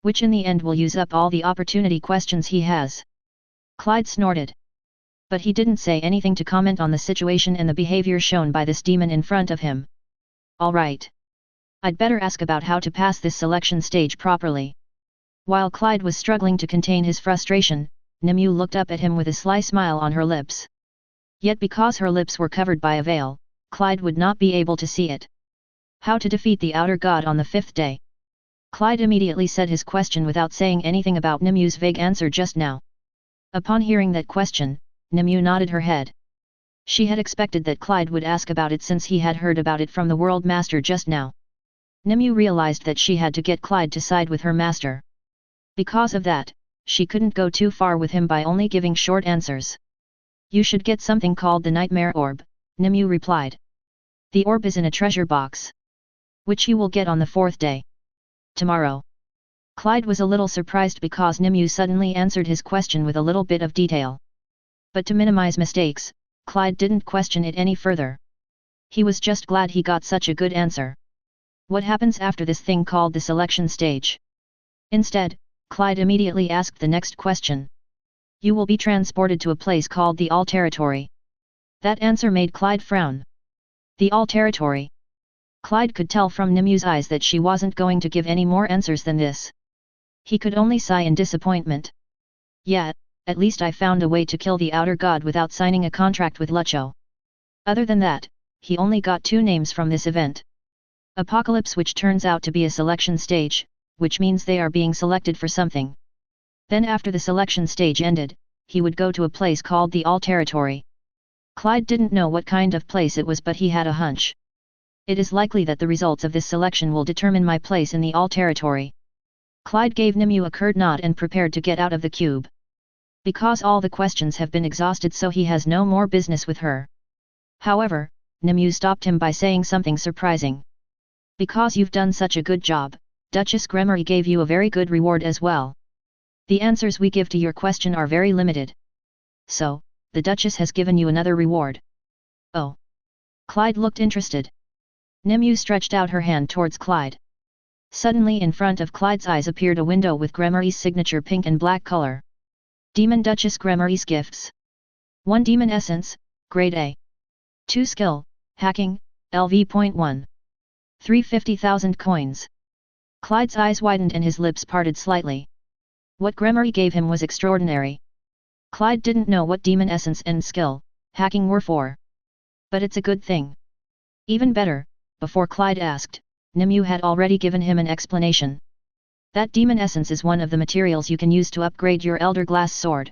Speaker 1: which in the end will use up all the opportunity questions he has. Clyde snorted. But he didn't say anything to comment on the situation and the behavior shown by this demon in front of him. Alright. I'd better ask about how to pass this selection stage properly. While Clyde was struggling to contain his frustration, Nimue looked up at him with a sly smile on her lips. Yet because her lips were covered by a veil, Clyde would not be able to see it. How to defeat the outer god on the 5th day? Clyde immediately said his question without saying anything about Nimue's vague answer just now. Upon hearing that question, Nimue nodded her head. She had expected that Clyde would ask about it since he had heard about it from the World Master just now. Nimue realized that she had to get Clyde to side with her master. Because of that, she couldn't go too far with him by only giving short answers. You should get something called the Nightmare Orb, Nimue replied. The orb is in a treasure box, which you will get on the 4th day. Tomorrow. Clyde was a little surprised because Nimue suddenly answered his question with a little bit of detail. But to minimize mistakes, Clyde didn't question it any further. He was just glad he got such a good answer. What happens after this thing called the selection stage? Instead, Clyde immediately asked the next question. You will be transported to a place called the All Territory. That answer made Clyde frown. The All Territory. Clyde could tell from Nimue's eyes that she wasn't going to give any more answers than this. He could only sigh in disappointment. Yeah, at least I found a way to kill the outer god without signing a contract with Lucho. Other than that, he only got 2 names from this event. Apocalypse, which turns out to be a selection stage, which means they are being selected for something. Then after the selection stage ended, he would go to a place called the All Territory. Clyde didn't know what kind of place it was, but he had a hunch. It is likely that the results of this selection will determine my place in the All Territory. Clyde gave Nimue a curt nod and prepared to get out of the cube. Because all the questions have been exhausted, so he has no more business with her. However, Nimue stopped him by saying something surprising. Because you've done such a good job, Duchess Gremory gave you a very good reward as well. The answers we give to your question are very limited. So, the Duchess has given you another reward. Oh. Clyde looked interested. Nimue stretched out her hand towards Clyde. Suddenly in front of Clyde's eyes appeared a window with Gremory's signature pink and black color. Demon Duchess Gremory's gifts. 1 Demon Essence, Grade A. 2 Skill, Hacking, LV.1. 350,000 coins. Clyde's eyes widened and his lips parted slightly. What Gremory gave him was extraordinary. Clyde didn't know what Demon Essence and Skill, Hacking were for. But it's a good thing. Even better, before Clyde asked, Nimue had already given him an explanation. That Demon Essence is one of the materials you can use to upgrade your Elder Glass Sword.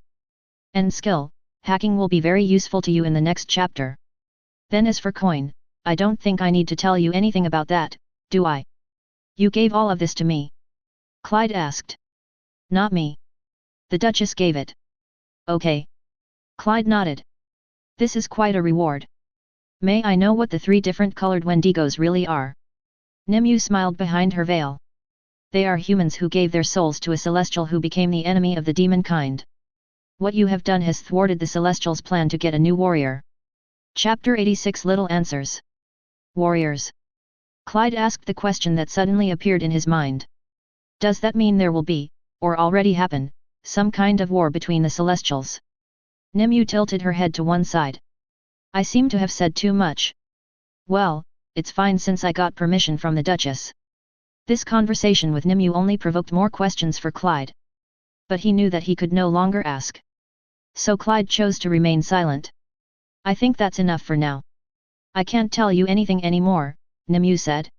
Speaker 1: And Skill, Hacking will be very useful to you in the next chapter. Then as for coin, I don't think I need to tell you anything about that, do I? You gave all of this to me? Clyde asked. Not me. The Duchess gave it. Okay. Clyde nodded. This is quite a reward. May I know what the 3 different colored Wendigos really are? Nimue smiled behind her veil. They are humans who gave their souls to a celestial who became the enemy of the demon kind. What you have done has thwarted the celestial's plan to get a new warrior. Chapter 86 Little Answers. Warriors. Clyde asked the question that suddenly appeared in his mind. Does that mean there will be, or already happen, some kind of war between the celestials? Nimue tilted her head to one side. I seem to have said too much. Well, it's fine since I got permission from the Duchess. This conversation with Nimue only provoked more questions for Clyde. But he knew that he could no longer ask. So Clyde chose to remain silent. I think that's enough for now. I can't tell you anything anymore, Nimue said.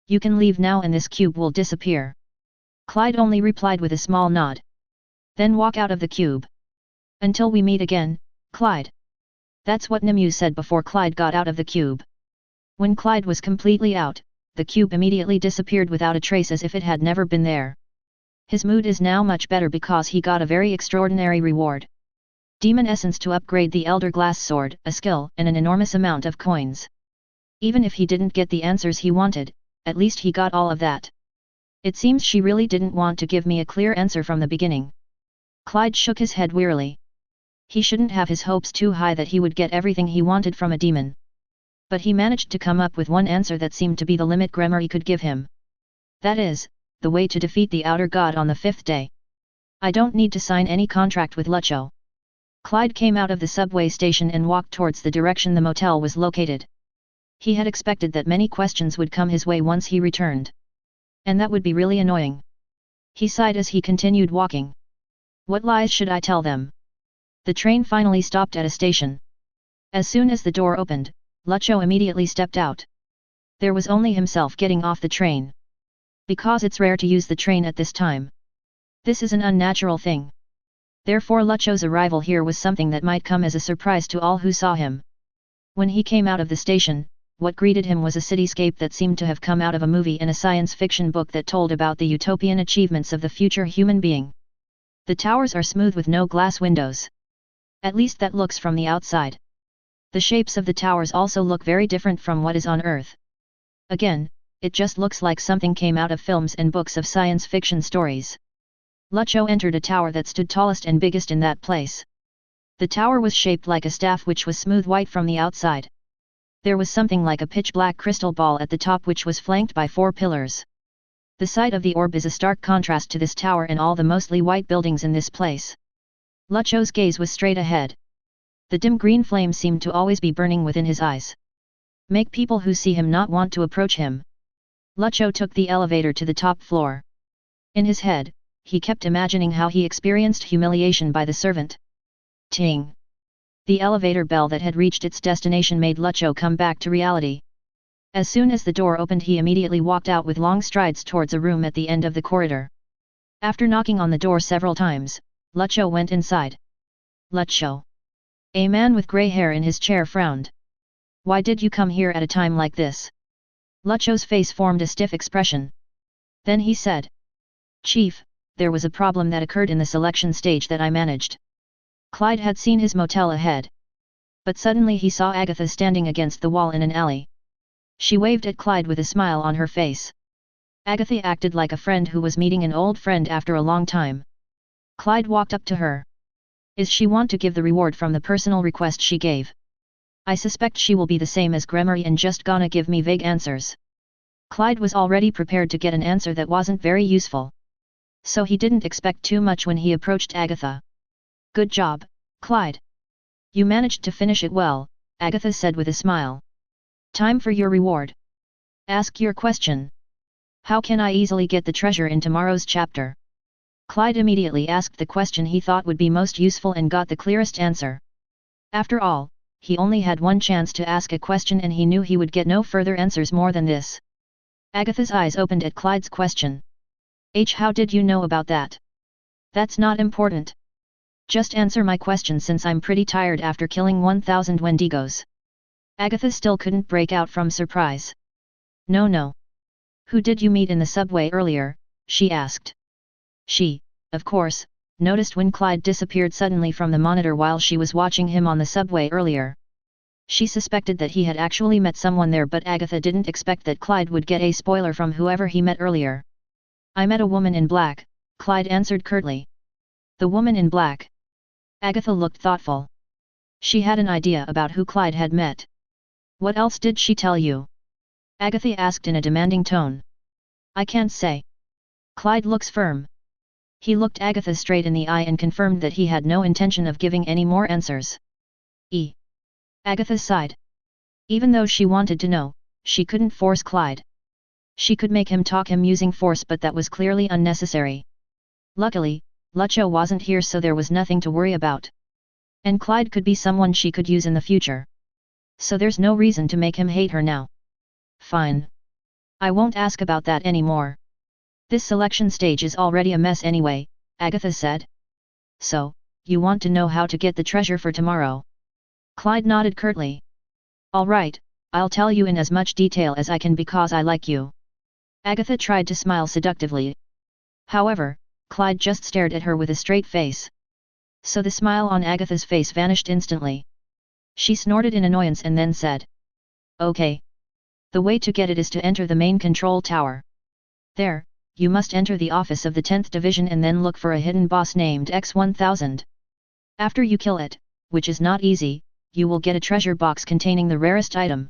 Speaker 1: You can leave now and this cube will disappear. Clyde only replied with a small nod. Then walk out of the cube. Until we meet again, Clyde. That's what Nimue said before Clyde got out of the cube. When Clyde was completely out, the cube immediately disappeared without a trace as if it had never been there. His mood is now much better because he got a very extraordinary reward. Demon Essence to upgrade the Elder Glass Sword, a skill, and an enormous amount of coins. Even if he didn't get the answers he wanted, at least he got all of that. It seems she really didn't want to give me a clear answer from the beginning. Clyde shook his head wearily. He shouldn't have his hopes too high that he would get everything he wanted from a demon. But he managed to come up with one answer that seemed to be the limit Gremory could give him. That is, the way to defeat the outer god on the 5th day. I don't need to sign any contract with Lucho. Clyde came out of the subway station and walked towards the direction the motel was located. He had expected that many questions would come his way once he returned. And that would be really annoying. He sighed as he continued walking. What lies should I tell them? The train finally stopped at a station. As soon as the door opened, Lucho immediately stepped out. There was only himself getting off the train. Because it's rare to use the train at this time. This is an unnatural thing. Therefore Lucho's arrival here was something that might come as a surprise to all who saw him. When he came out of the station, what greeted him was a cityscape that seemed to have come out of a movie and a science fiction book that told about the utopian achievements of the future human being. The towers are smooth with no glass windows. At least that looks from the outside. The shapes of the towers also look very different from what is on Earth. Again, it just looks like something came out of films and books of science fiction stories. Lucho entered a tower that stood tallest and biggest in that place. The tower was shaped like a staff which was smooth white from the outside. There was something like a pitch-black crystal ball at the top which was flanked by 4 pillars. The site of the orb is a stark contrast to this tower and all the mostly white buildings in this place. Lucho's gaze was straight ahead. The dim green flame seemed to always be burning within his eyes. Make people who see him not want to approach him. Lucho took the elevator to the top floor. In his head, he kept imagining how he experienced humiliation by the servant. Ting! The elevator bell that had reached its destination made Lucho come back to reality. As soon as the door opened he immediately walked out with long strides towards a room at the end of the corridor. After knocking on the door several times, Lucho went inside. Lucho! A man with grey hair in his chair frowned. Why did you come here at a time like this? Lucho's face formed a stiff expression. Then he said. Chief, there was a problem that occurred in the selection stage that I managed. Clyde had seen his motel ahead. But suddenly he saw Agatha standing against the wall in an alley. She waved at Clyde with a smile on her face. Agatha acted like a friend who was meeting an old friend after a long time. Clyde walked up to her. Is she want to give the reward from the personal request she gave? I suspect she will be the same as Gremory and just gonna give me vague answers. Clyde was already prepared to get an answer that wasn't very useful. So he didn't expect too much when he approached Agatha. Good job, Clyde. You managed to finish it well, Agatha said with a smile. Time for your reward. Ask your question. How can I easily get the treasure in tomorrow's chapter? Clyde immediately asked the question he thought would be most useful and got the clearest answer. After all, he only had one chance to ask a question and he knew he would get no further answers more than this. Agatha's eyes opened at Clyde's question. How did you know about that? That's not important. Just answer my question since I'm pretty tired after killing 1,000 Wendigos. Agatha still couldn't break out from surprise. No. Who did you meet in the subway earlier? She asked. She, of course, noticed when Clyde disappeared suddenly from the monitor while she was watching him on the subway earlier. She suspected that he had actually met someone there, but Agatha didn't expect that Clyde would get a spoiler from whoever he met earlier. I met a woman in black, Clyde answered curtly. The woman in black. Agatha looked thoughtful. She had an idea about who Clyde had met. What else did she tell you? Agatha asked in a demanding tone. I can't say. Clyde looks firm. He looked Agatha straight in the eye and confirmed that he had no intention of giving any more answers. Agatha sighed. Even though she wanted to know, she couldn't force Clyde. She could make him talk him using force, but that was clearly unnecessary. Luckily, Lucho wasn't here, so there was nothing to worry about. And Clyde could be someone she could use in the future. So there's no reason to make him hate her now. Fine. I won't ask about that anymore. This selection stage is already a mess anyway, Agatha said. So, you want to know how to get the treasure for tomorrow? Clyde nodded curtly. All right, I'll tell you in as much detail as I can because I like you. Agatha tried to smile seductively. However, Clyde just stared at her with a straight face. So the smile on Agatha's face vanished instantly. She snorted in annoyance and then said. Okay. The way to get it is to enter the main control tower. There, you must enter the office of the 10th Division and then look for a hidden boss named X-1000. After you kill it, which is not easy, you will get a treasure box containing the rarest item.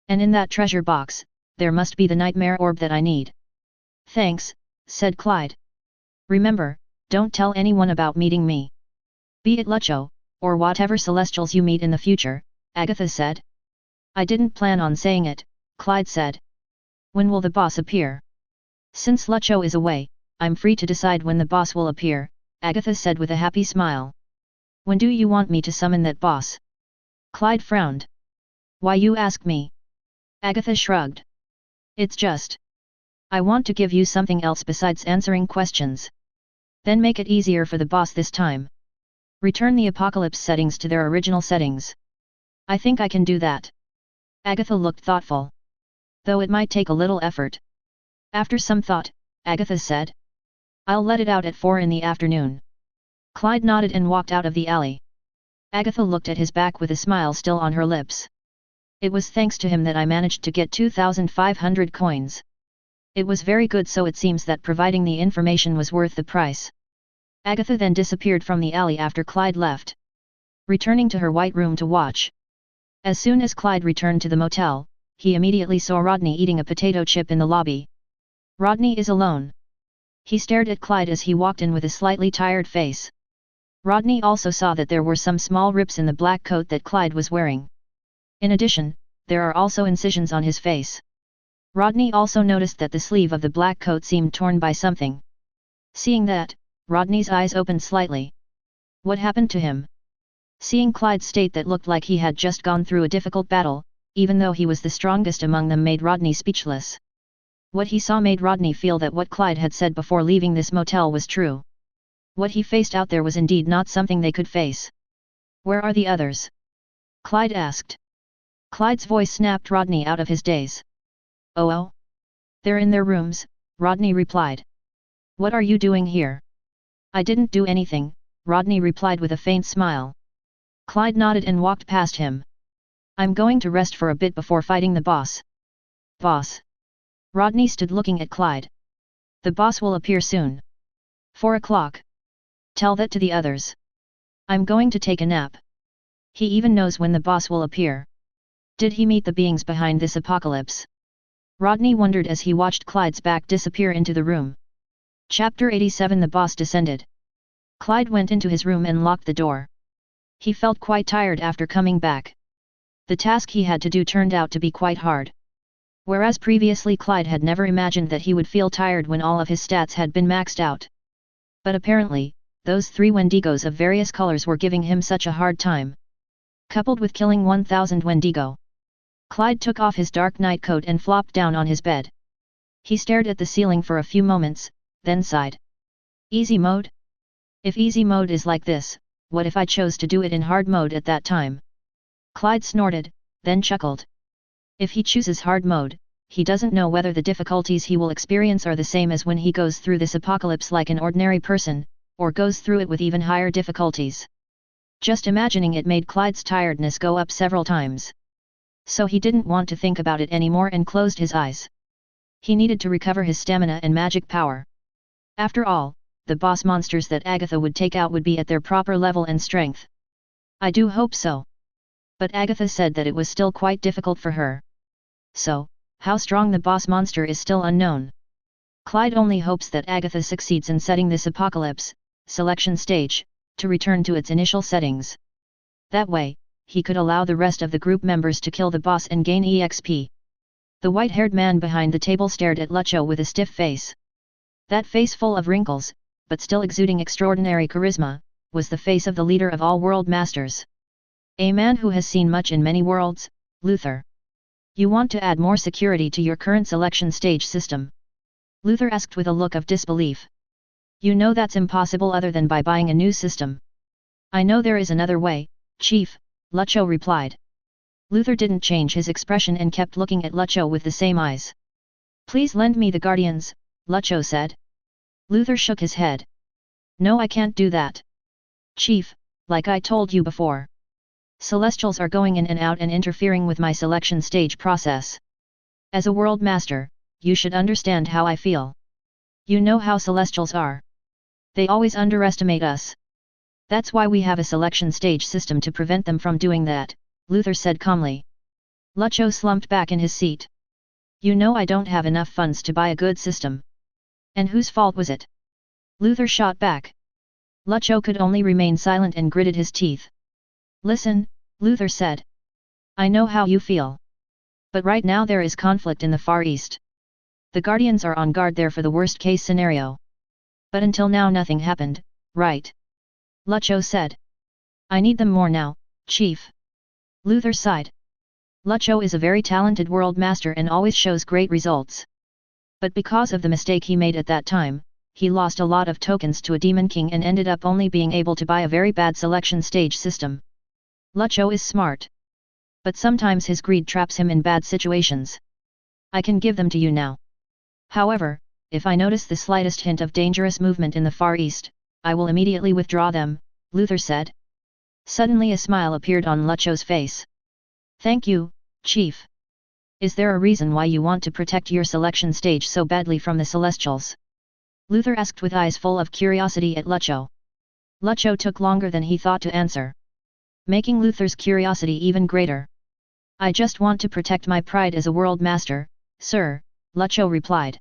Speaker 1: And in that treasure box, there must be the nightmare orb that I need. Thanks, said Clyde. Remember, don't tell anyone about meeting me. Be it Lucho, or whatever celestials you meet in the future, Agatha said. I didn't plan on saying it, Clyde said. When will the boss appear? Since Lucho is away, I'm free to decide when the boss will appear, Agatha said with a happy smile. When do you want me to summon that boss? Clyde frowned. Why you ask me? Agatha shrugged. It's just. I want to give you something else besides answering questions. Then make it easier for the boss this time. Return the apocalypse settings to their original settings. I think I can do that. Agatha looked thoughtful. Though it might take a little effort. After some thought, Agatha said. I'll let it out at 4 in the afternoon. Clyde nodded and walked out of the alley. Agatha looked at his back with a smile still on her lips. It was thanks to him that I managed to get 2,500 coins. It was very good, so it seems that providing the information was worth the price. Agatha then disappeared from the alley after Clyde left. Returning to her white room to watch. As soon as Clyde returned to the motel, he immediately saw Rodney eating a potato chip in the lobby. Rodney is alone. He stared at Clyde as he walked in with a slightly tired face. Rodney also saw that there were some small rips in the black coat that Clyde was wearing. In addition, there are also incisions on his face. Rodney also noticed that the sleeve of the black coat seemed torn by something. Seeing that, Rodney's eyes opened slightly. What happened to him? Seeing Clyde's state that looked like he had just gone through a difficult battle, even though he was the strongest among them, made Rodney speechless. What he saw made Rodney feel that what Clyde had said before leaving this motel was true. What he faced out there was indeed not something they could face. Where are the others? Clyde asked. Clyde's voice snapped Rodney out of his daze. Oh? They're in their rooms, Rodney replied. What are you doing here? I didn't do anything, Rodney replied with a faint smile. Clyde nodded and walked past him. I'm going to rest for a bit before fighting the boss. Boss. Rodney stood looking at Clyde. The boss will appear soon. 4 o'clock. Tell that to the others. I'm going to take a nap. He even knows when the boss will appear. Did he meet the beings behind this apocalypse? Rodney wondered as he watched Clyde's back disappear into the room. Chapter 87. The boss descended. Clyde went into his room and locked the door. He felt quite tired after coming back. The task he had to do turned out to be quite hard. Whereas previously Clyde had never imagined that he would feel tired when all of his stats had been maxed out. But apparently, those 3 Wendigos of various colors were giving him such a hard time. Coupled with killing 1000 Wendigo. Clyde took off his dark night coat and flopped down on his bed. He stared at the ceiling for a few moments, then sighed. Easy mode? If easy mode is like this, what if I chose to do it in hard mode at that time? Clyde snorted, then chuckled. If he chooses hard mode, he doesn't know whether the difficulties he will experience are the same as when he goes through this apocalypse like an ordinary person, or goes through it with even higher difficulties. Just imagining it made Clyde's tiredness go up several times. So he didn't want to think about it anymore and closed his eyes. He needed to recover his stamina and magic power. After all, the boss monsters that Agatha would take out would be at their proper level and strength. I do hope so. But Agatha said that it was still quite difficult for her. So, how strong the boss monster is still unknown. Clyde only hopes that Agatha succeeds in setting this apocalypse selection stage to return to its initial settings. That way, he could allow the rest of the group members to kill the boss and gain EXP. The white-haired man behind the table stared at Lucho with a stiff face. That face full of wrinkles, but still exuding extraordinary charisma, was the face of the leader of all world masters. A man who has seen much in many worlds, Luther. You want to add more security to your current selection stage system? Luther asked with a look of disbelief. You know that's impossible other than by buying a new system. I know there is another way, Chief, Lucho replied. Luther didn't change his expression and kept looking at Lucho with the same eyes. Please lend me the Guardians, Lucho said. Luther shook his head. No, I can't do that. Chief, like I told you before. Celestials are going in and out and interfering with my selection stage process. As a world master, you should understand how I feel. You know how Celestials are. They always underestimate us. That's why we have a selection stage system to prevent them from doing that, Luther said calmly. Lucho slumped back in his seat. You know I don't have enough funds to buy a good system. And whose fault was it? Luther shot back. Lucho could only remain silent and gritted his teeth. Listen, Luther said. I know how you feel. But right now there is conflict in the Far East. The Guardians are on guard there for the worst-case scenario. But until now nothing happened, right? Lucho said. I need them more now, Chief. Luther sighed. Lucho is a very talented world master and always shows great results. But because of the mistake he made at that time, he lost a lot of tokens to a Demon King and ended up only being able to buy a very bad selection stage system. Lucho is smart. But sometimes his greed traps him in bad situations. I can give them to you now. However, if I notice the slightest hint of dangerous movement in the Far East, I will immediately withdraw them, Luther said. Suddenly a smile appeared on Lucho's face. Thank you, Chief. Is there a reason why you want to protect your selection stage so badly from the Celestials? Luther asked with eyes full of curiosity at Lucho. Lucho took longer than he thought to answer, making Luther's curiosity even greater. I just want to protect my pride as a world master, sir, Lucho replied.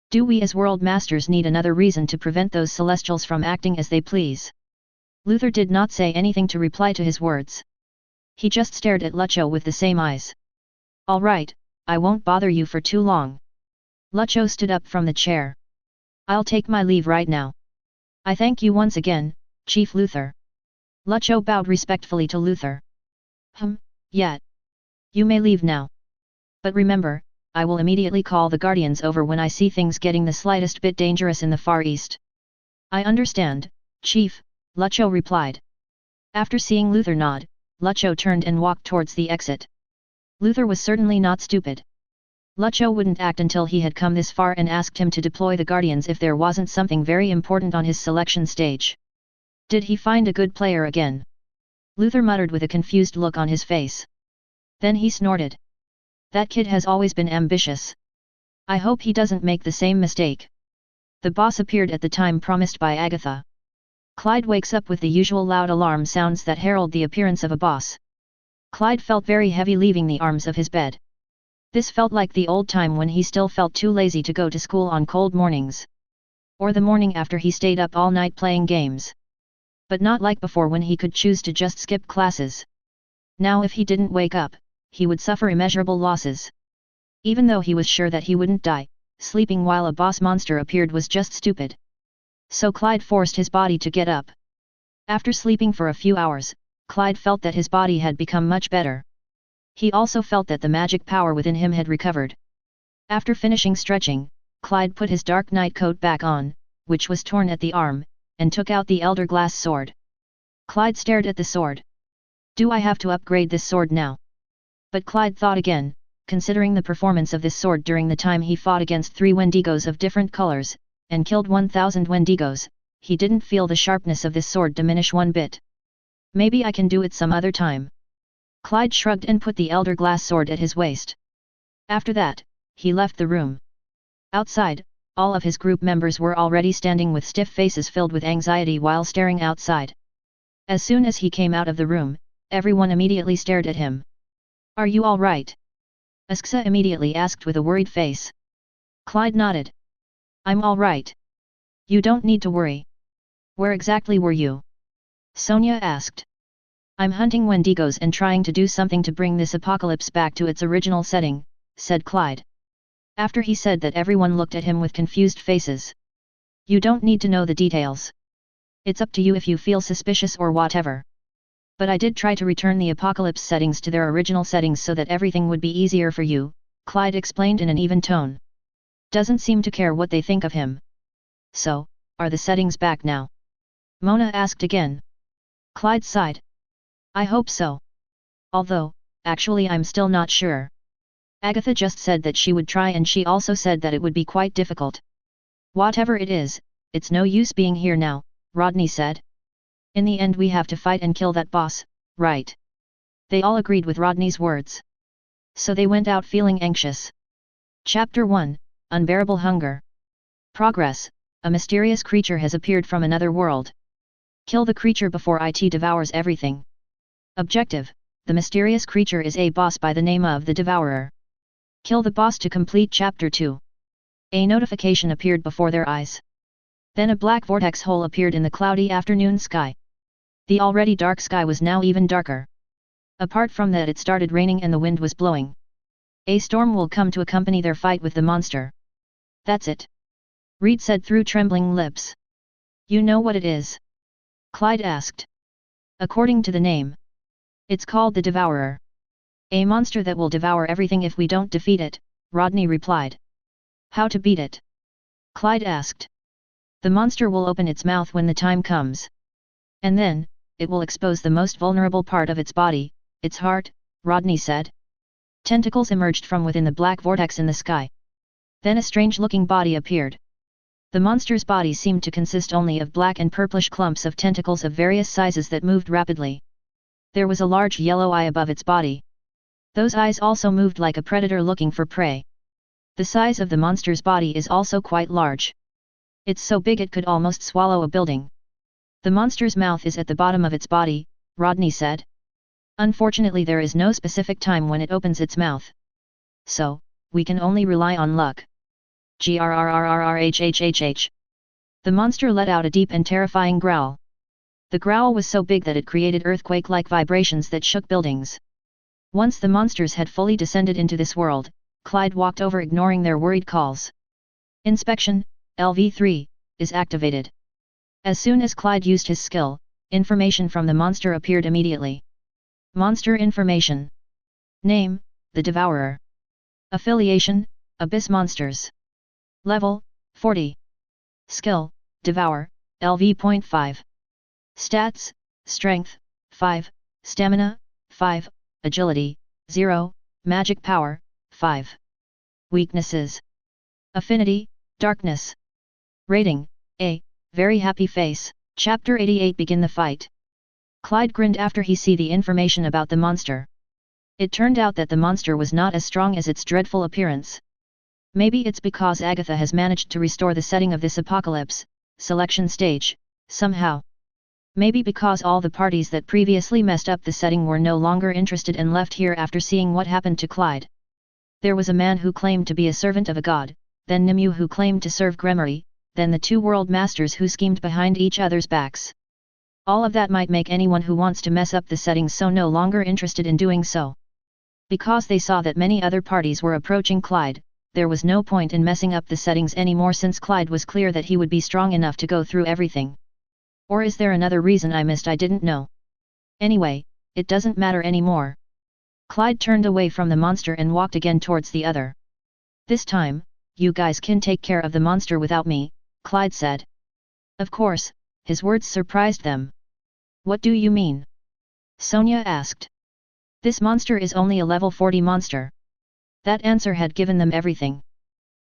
Speaker 1: Do we as world masters need another reason to prevent those Celestials from acting as they please? Luther did not say anything to reply to his words. He just stared at Lucho with the same eyes. All right, I won't bother you for too long. Lucho stood up from the chair. I'll take my leave right now. I thank you once again, Chief Luther. Lucho bowed respectfully to Luther. Yeah. You may leave now. But remember, I will immediately call the Guardians over when I see things getting the slightest bit dangerous in the Far East. I understand, Chief, Lucho replied. After seeing Luther nod, Lucho turned and walked towards the exit. Luther was certainly not stupid. Lucho wouldn't act until he had come this far and asked him to deploy the Guardians if there wasn't something very important on his selection stage. Did he find a good player again? Luther muttered with a confused look on his face. Then he snorted. That kid has always been ambitious. I hope he doesn't make the same mistake. The boss appeared at the time promised by Agatha. Clyde wakes up with the usual loud alarm sounds that herald the appearance of a boss. Clyde felt very heavy leaving the arms of his bed. This felt like the old time when he still felt too lazy to go to school on cold mornings. Or the morning after he stayed up all night playing games. But not like before when he could choose to just skip classes. Now if he didn't wake up, he would suffer immeasurable losses. Even though he was sure that he wouldn't die, sleeping while a boss monster appeared was just stupid. So Clyde forced his body to get up. After sleeping for a few hours, Clyde felt that his body had become much better. He also felt that the magic power within him had recovered. After finishing stretching, Clyde put his dark night coat back on, which was torn at the arm, and took out the elder glass sword. Clyde stared at the sword. Do I have to upgrade this sword now? But Clyde thought again, considering the performance of this sword during the time he fought against 3 Wendigos of different colors, and killed 1,000 Wendigos, he didn't feel the sharpness of this sword diminish one bit. Maybe I can do it some other time. Clyde shrugged and put the elder glass sword at his waist. After that, he left the room. Outside, all of his group members were already standing with stiff faces filled with anxiety while staring outside. As soon as he came out of the room, everyone immediately stared at him. Are you all right? Asksa immediately asked with a worried face. Clyde nodded. I'm all right. You don't need to worry. Where exactly were you? Sonia asked. I'm hunting Wendigos and trying to do something to bring this apocalypse back to its original setting, said Clyde. After he said that, everyone looked at him with confused faces. You don't need to know the details. It's up to you if you feel suspicious or whatever. But I did try to return the apocalypse settings to their original settings so that everything would be easier for you, Clyde explained in an even tone. Doesn't seem to care what they think of him. So, are the settings back now? Mona asked again. Clyde sighed. I hope so. Although, actually I'm still not sure. Agatha just said that she would try, and she also said that it would be quite difficult. Whatever it is, it's no use being here now, Rodney said. In the end we have to fight and kill that boss, right? They all agreed with Rodney's words. So they went out feeling anxious. Chapter 1, Unbearable Hunger. Progress, a mysterious creature has appeared from another world. Kill the creature before it devours everything. Objective, the mysterious creature is a boss by the name of the Devourer. Kill the boss to complete Chapter 2. A notification appeared before their eyes. Then a black vortex hole appeared in the cloudy afternoon sky. The already dark sky was now even darker. Apart from that, it started raining and the wind was blowing. A storm will come to accompany their fight with the monster. That's it. Reed said through trembling lips. You know what it is? Clyde asked. According to the name. It's called the Devourer. A monster that will devour everything if we don't defeat it, Rodney replied. How to beat it? Clyde asked. The monster will open its mouth when the time comes. And then, it will expose the most vulnerable part of its body, its heart, Rodney said. Tentacles emerged from within the black vortex in the sky. Then a strange-looking body appeared. The monster's body seemed to consist only of black and purplish clumps of tentacles of various sizes that moved rapidly. There was a large yellow eye above its body. Those eyes also moved like a predator looking for prey. The size of the monster's body is also quite large. It's so big it could almost swallow a building. The monster's mouth is at the bottom of its body, Rodney said. Unfortunately, there is no specific time when it opens its mouth. So, we can only rely on luck. Grrrrrrhhhh. The monster let out a deep and terrifying growl. The growl was so big that it created earthquake-like vibrations that shook buildings. Once the monsters had fully descended into this world, Clyde walked over, ignoring their worried calls. Inspection, LV3, is activated. As soon as Clyde used his skill, information from the monster appeared immediately. Monster information. Name, the Devourer. Affiliation, Abyss Monsters. Level, 40. Skill, Devour, LV.5. Stats, Strength, 5, Stamina, 5, Agility, 0, Magic Power, 5. Weaknesses. Affinity, Darkness. Rating, A, Very Happy Face. Chapter 88. Begin the fight. Clyde grinned after he see the information about the monster. It turned out that the monster was not as strong as its dreadful appearance. Maybe it's because Agatha has managed to restore the setting of this apocalypse, selection stage, somehow. Maybe because all the parties that previously messed up the setting were no longer interested and left here after seeing what happened to Clyde. There was a man who claimed to be a servant of a god, then Nimue who claimed to serve Gremory, then the two world masters who schemed behind each other's backs. All of that might make anyone who wants to mess up the settings so no longer interested in doing so. Because they saw that many other parties were approaching Clyde, there was no point in messing up the settings anymore since Clyde was clear that he would be strong enough to go through everything. Or is there another reason I missed I didn't know? Anyway, it doesn't matter anymore. Clyde turned away from the monster and walked again towards the other. This time, you guys can take care of the monster without me, Clyde said. Of course, his words surprised them. What do you mean? Sonia asked. This monster is only a level 40 monster. That answer had given them everything.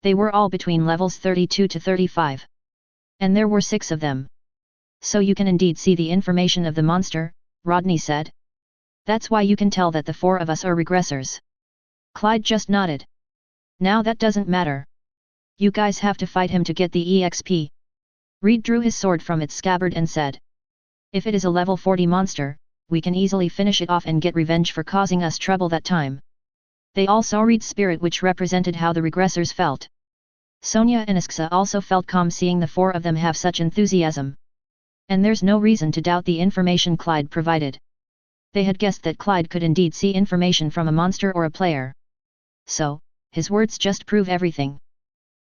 Speaker 1: They were all between levels 32 to 35. And there were 6 of them. So you can indeed see the information of the monster, Rodney said. That's why you can tell that the 4 of us are regressors. Clyde just nodded. Now that doesn't matter. You guys have to fight him to get the EXP. Reed drew his sword from its scabbard and said. If it is a level 40 monster, we can easily finish it off and get revenge for causing us trouble that time. They all saw Reed's spirit which represented how the regressors felt. Sonia and Isksa also felt calm seeing the 4 of them have such enthusiasm. And there's no reason to doubt the information Clyde provided. They had guessed that Clyde could indeed see information from a monster or a player. So, his words just prove everything.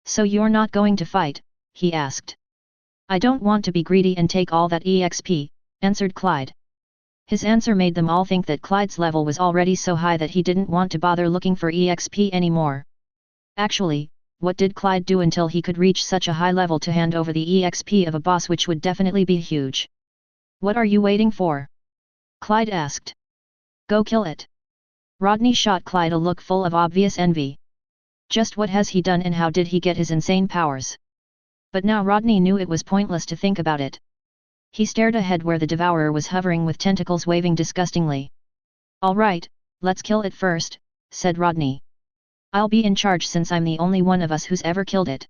Speaker 1: So you're not going to fight? He asked. I don't want to be greedy and take all that EXP, answered Clyde. His answer made them all think that Clyde's level was already so high that he didn't want to bother looking for EXP anymore. Actually, what did Clyde do until he could reach such a high level to hand over the EXP of a boss which would definitely be huge? What are you waiting for? Clyde asked. Go kill it. Rodney shot Clyde a look full of obvious envy. Just what has he done and how did he get his insane powers? But now Rodney knew it was pointless to think about it. He stared ahead where the devourer was hovering with tentacles waving disgustingly. All right, let's kill it first, said Rodney. I'll be in charge since I'm the only one of us who's ever killed it.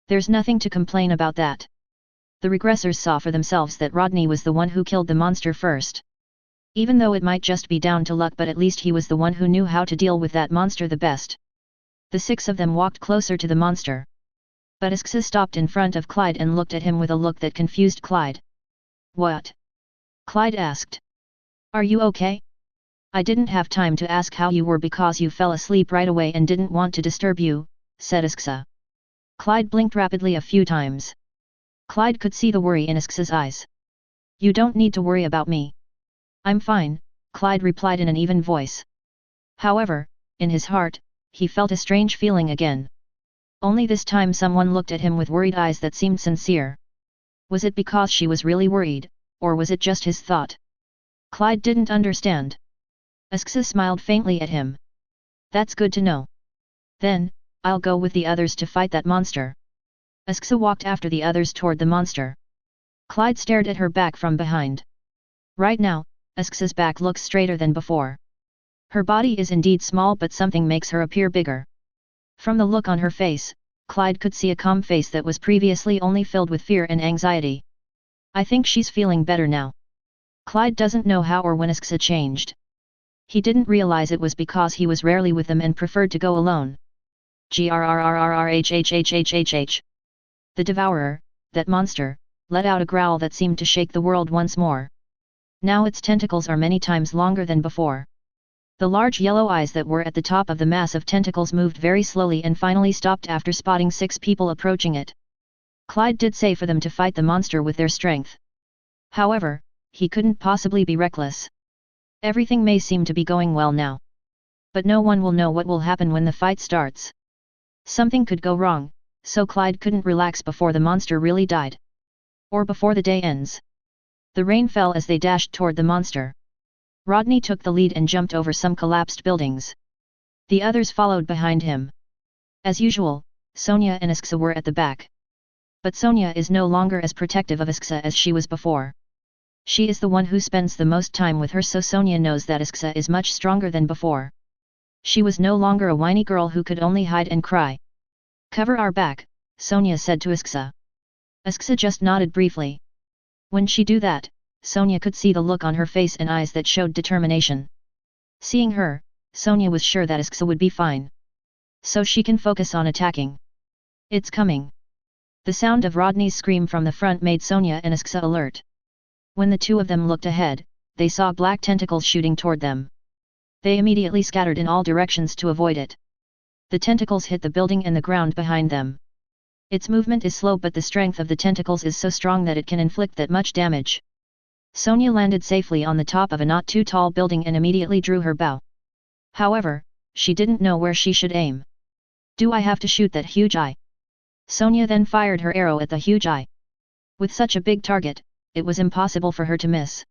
Speaker 1: There's nothing to complain about that. The regressors saw for themselves that Rodney was the one who killed the monster first. Even though it might just be down to luck, but at least he was the one who knew how to deal with that monster the best. The 6 of them walked closer to the monster. But Isksa stopped in front of Clyde and looked at him with a look that confused Clyde. What? Clyde asked. Are you okay? I didn't have time to ask how you were because you fell asleep right away and didn't want to disturb you, said Isksa. Clyde blinked rapidly a few times. Clyde could see the worry in Isksa's eyes. You don't need to worry about me. I'm fine, Clyde replied in an even voice. However, in his heart, he felt a strange feeling again. Only this time someone looked at him with worried eyes that seemed sincere. Was it because she was really worried, or was it just his thought? Clyde didn't understand. Isksa smiled faintly at him. That's good to know. Then, I'll go with the others to fight that monster. Isksa walked after the others toward the monster. Clyde stared at her back from behind. Right now, Isksa's back looks straighter than before. Her body is indeed small but something makes her appear bigger. From the look on her face, Clyde could see a calm face that was previously only filled with fear and anxiety. I think she's feeling better now. Clyde doesn't know how or when Isksa changed. He didn't realize it was because he was rarely with them and preferred to go alone. Grrrrrrhhhhhh. The devourer, that monster, let out a growl that seemed to shake the world once more. Now its tentacles are many times longer than before. The large yellow eyes that were at the top of the mass of tentacles moved very slowly and finally stopped after spotting 6 people approaching it. Clyde did say for them to fight the monster with their strength. However, he couldn't possibly be reckless. Everything may seem to be going well now. But no one will know what will happen when the fight starts. Something could go wrong, so Clyde couldn't relax before the monster really died. Or before the day ends. The rain fell as they dashed toward the monster. Rodney took the lead and jumped over some collapsed buildings. The others followed behind him. As usual, Sonia and Isksa were at the back. But Sonia is no longer as protective of Isksa as she was before. She is the one who spends the most time with her, so Sonia knows that Isksa is much stronger than before. She was no longer a whiny girl who could only hide and cry. Cover our back, Sonia said to Isksa. Isksa just nodded briefly. When she do that, Sonia could see the look on her face and eyes that showed determination. Seeing her, Sonia was sure that Isksa would be fine. So she can focus on attacking. It's coming. The sound of Rodney's scream from the front made Sonia and Isksa alert. When the two of them looked ahead, they saw black tentacles shooting toward them. They immediately scattered in all directions to avoid it. The tentacles hit the building and the ground behind them. Its movement is slow, but the strength of the tentacles is so strong that it can inflict that much damage. Sonia landed safely on the top of a not too tall building and immediately drew her bow. However, she didn't know where she should aim. Do I have to shoot that huge eye? Sonia then fired her arrow at the huge eye. With such a big target, it was impossible for her to miss.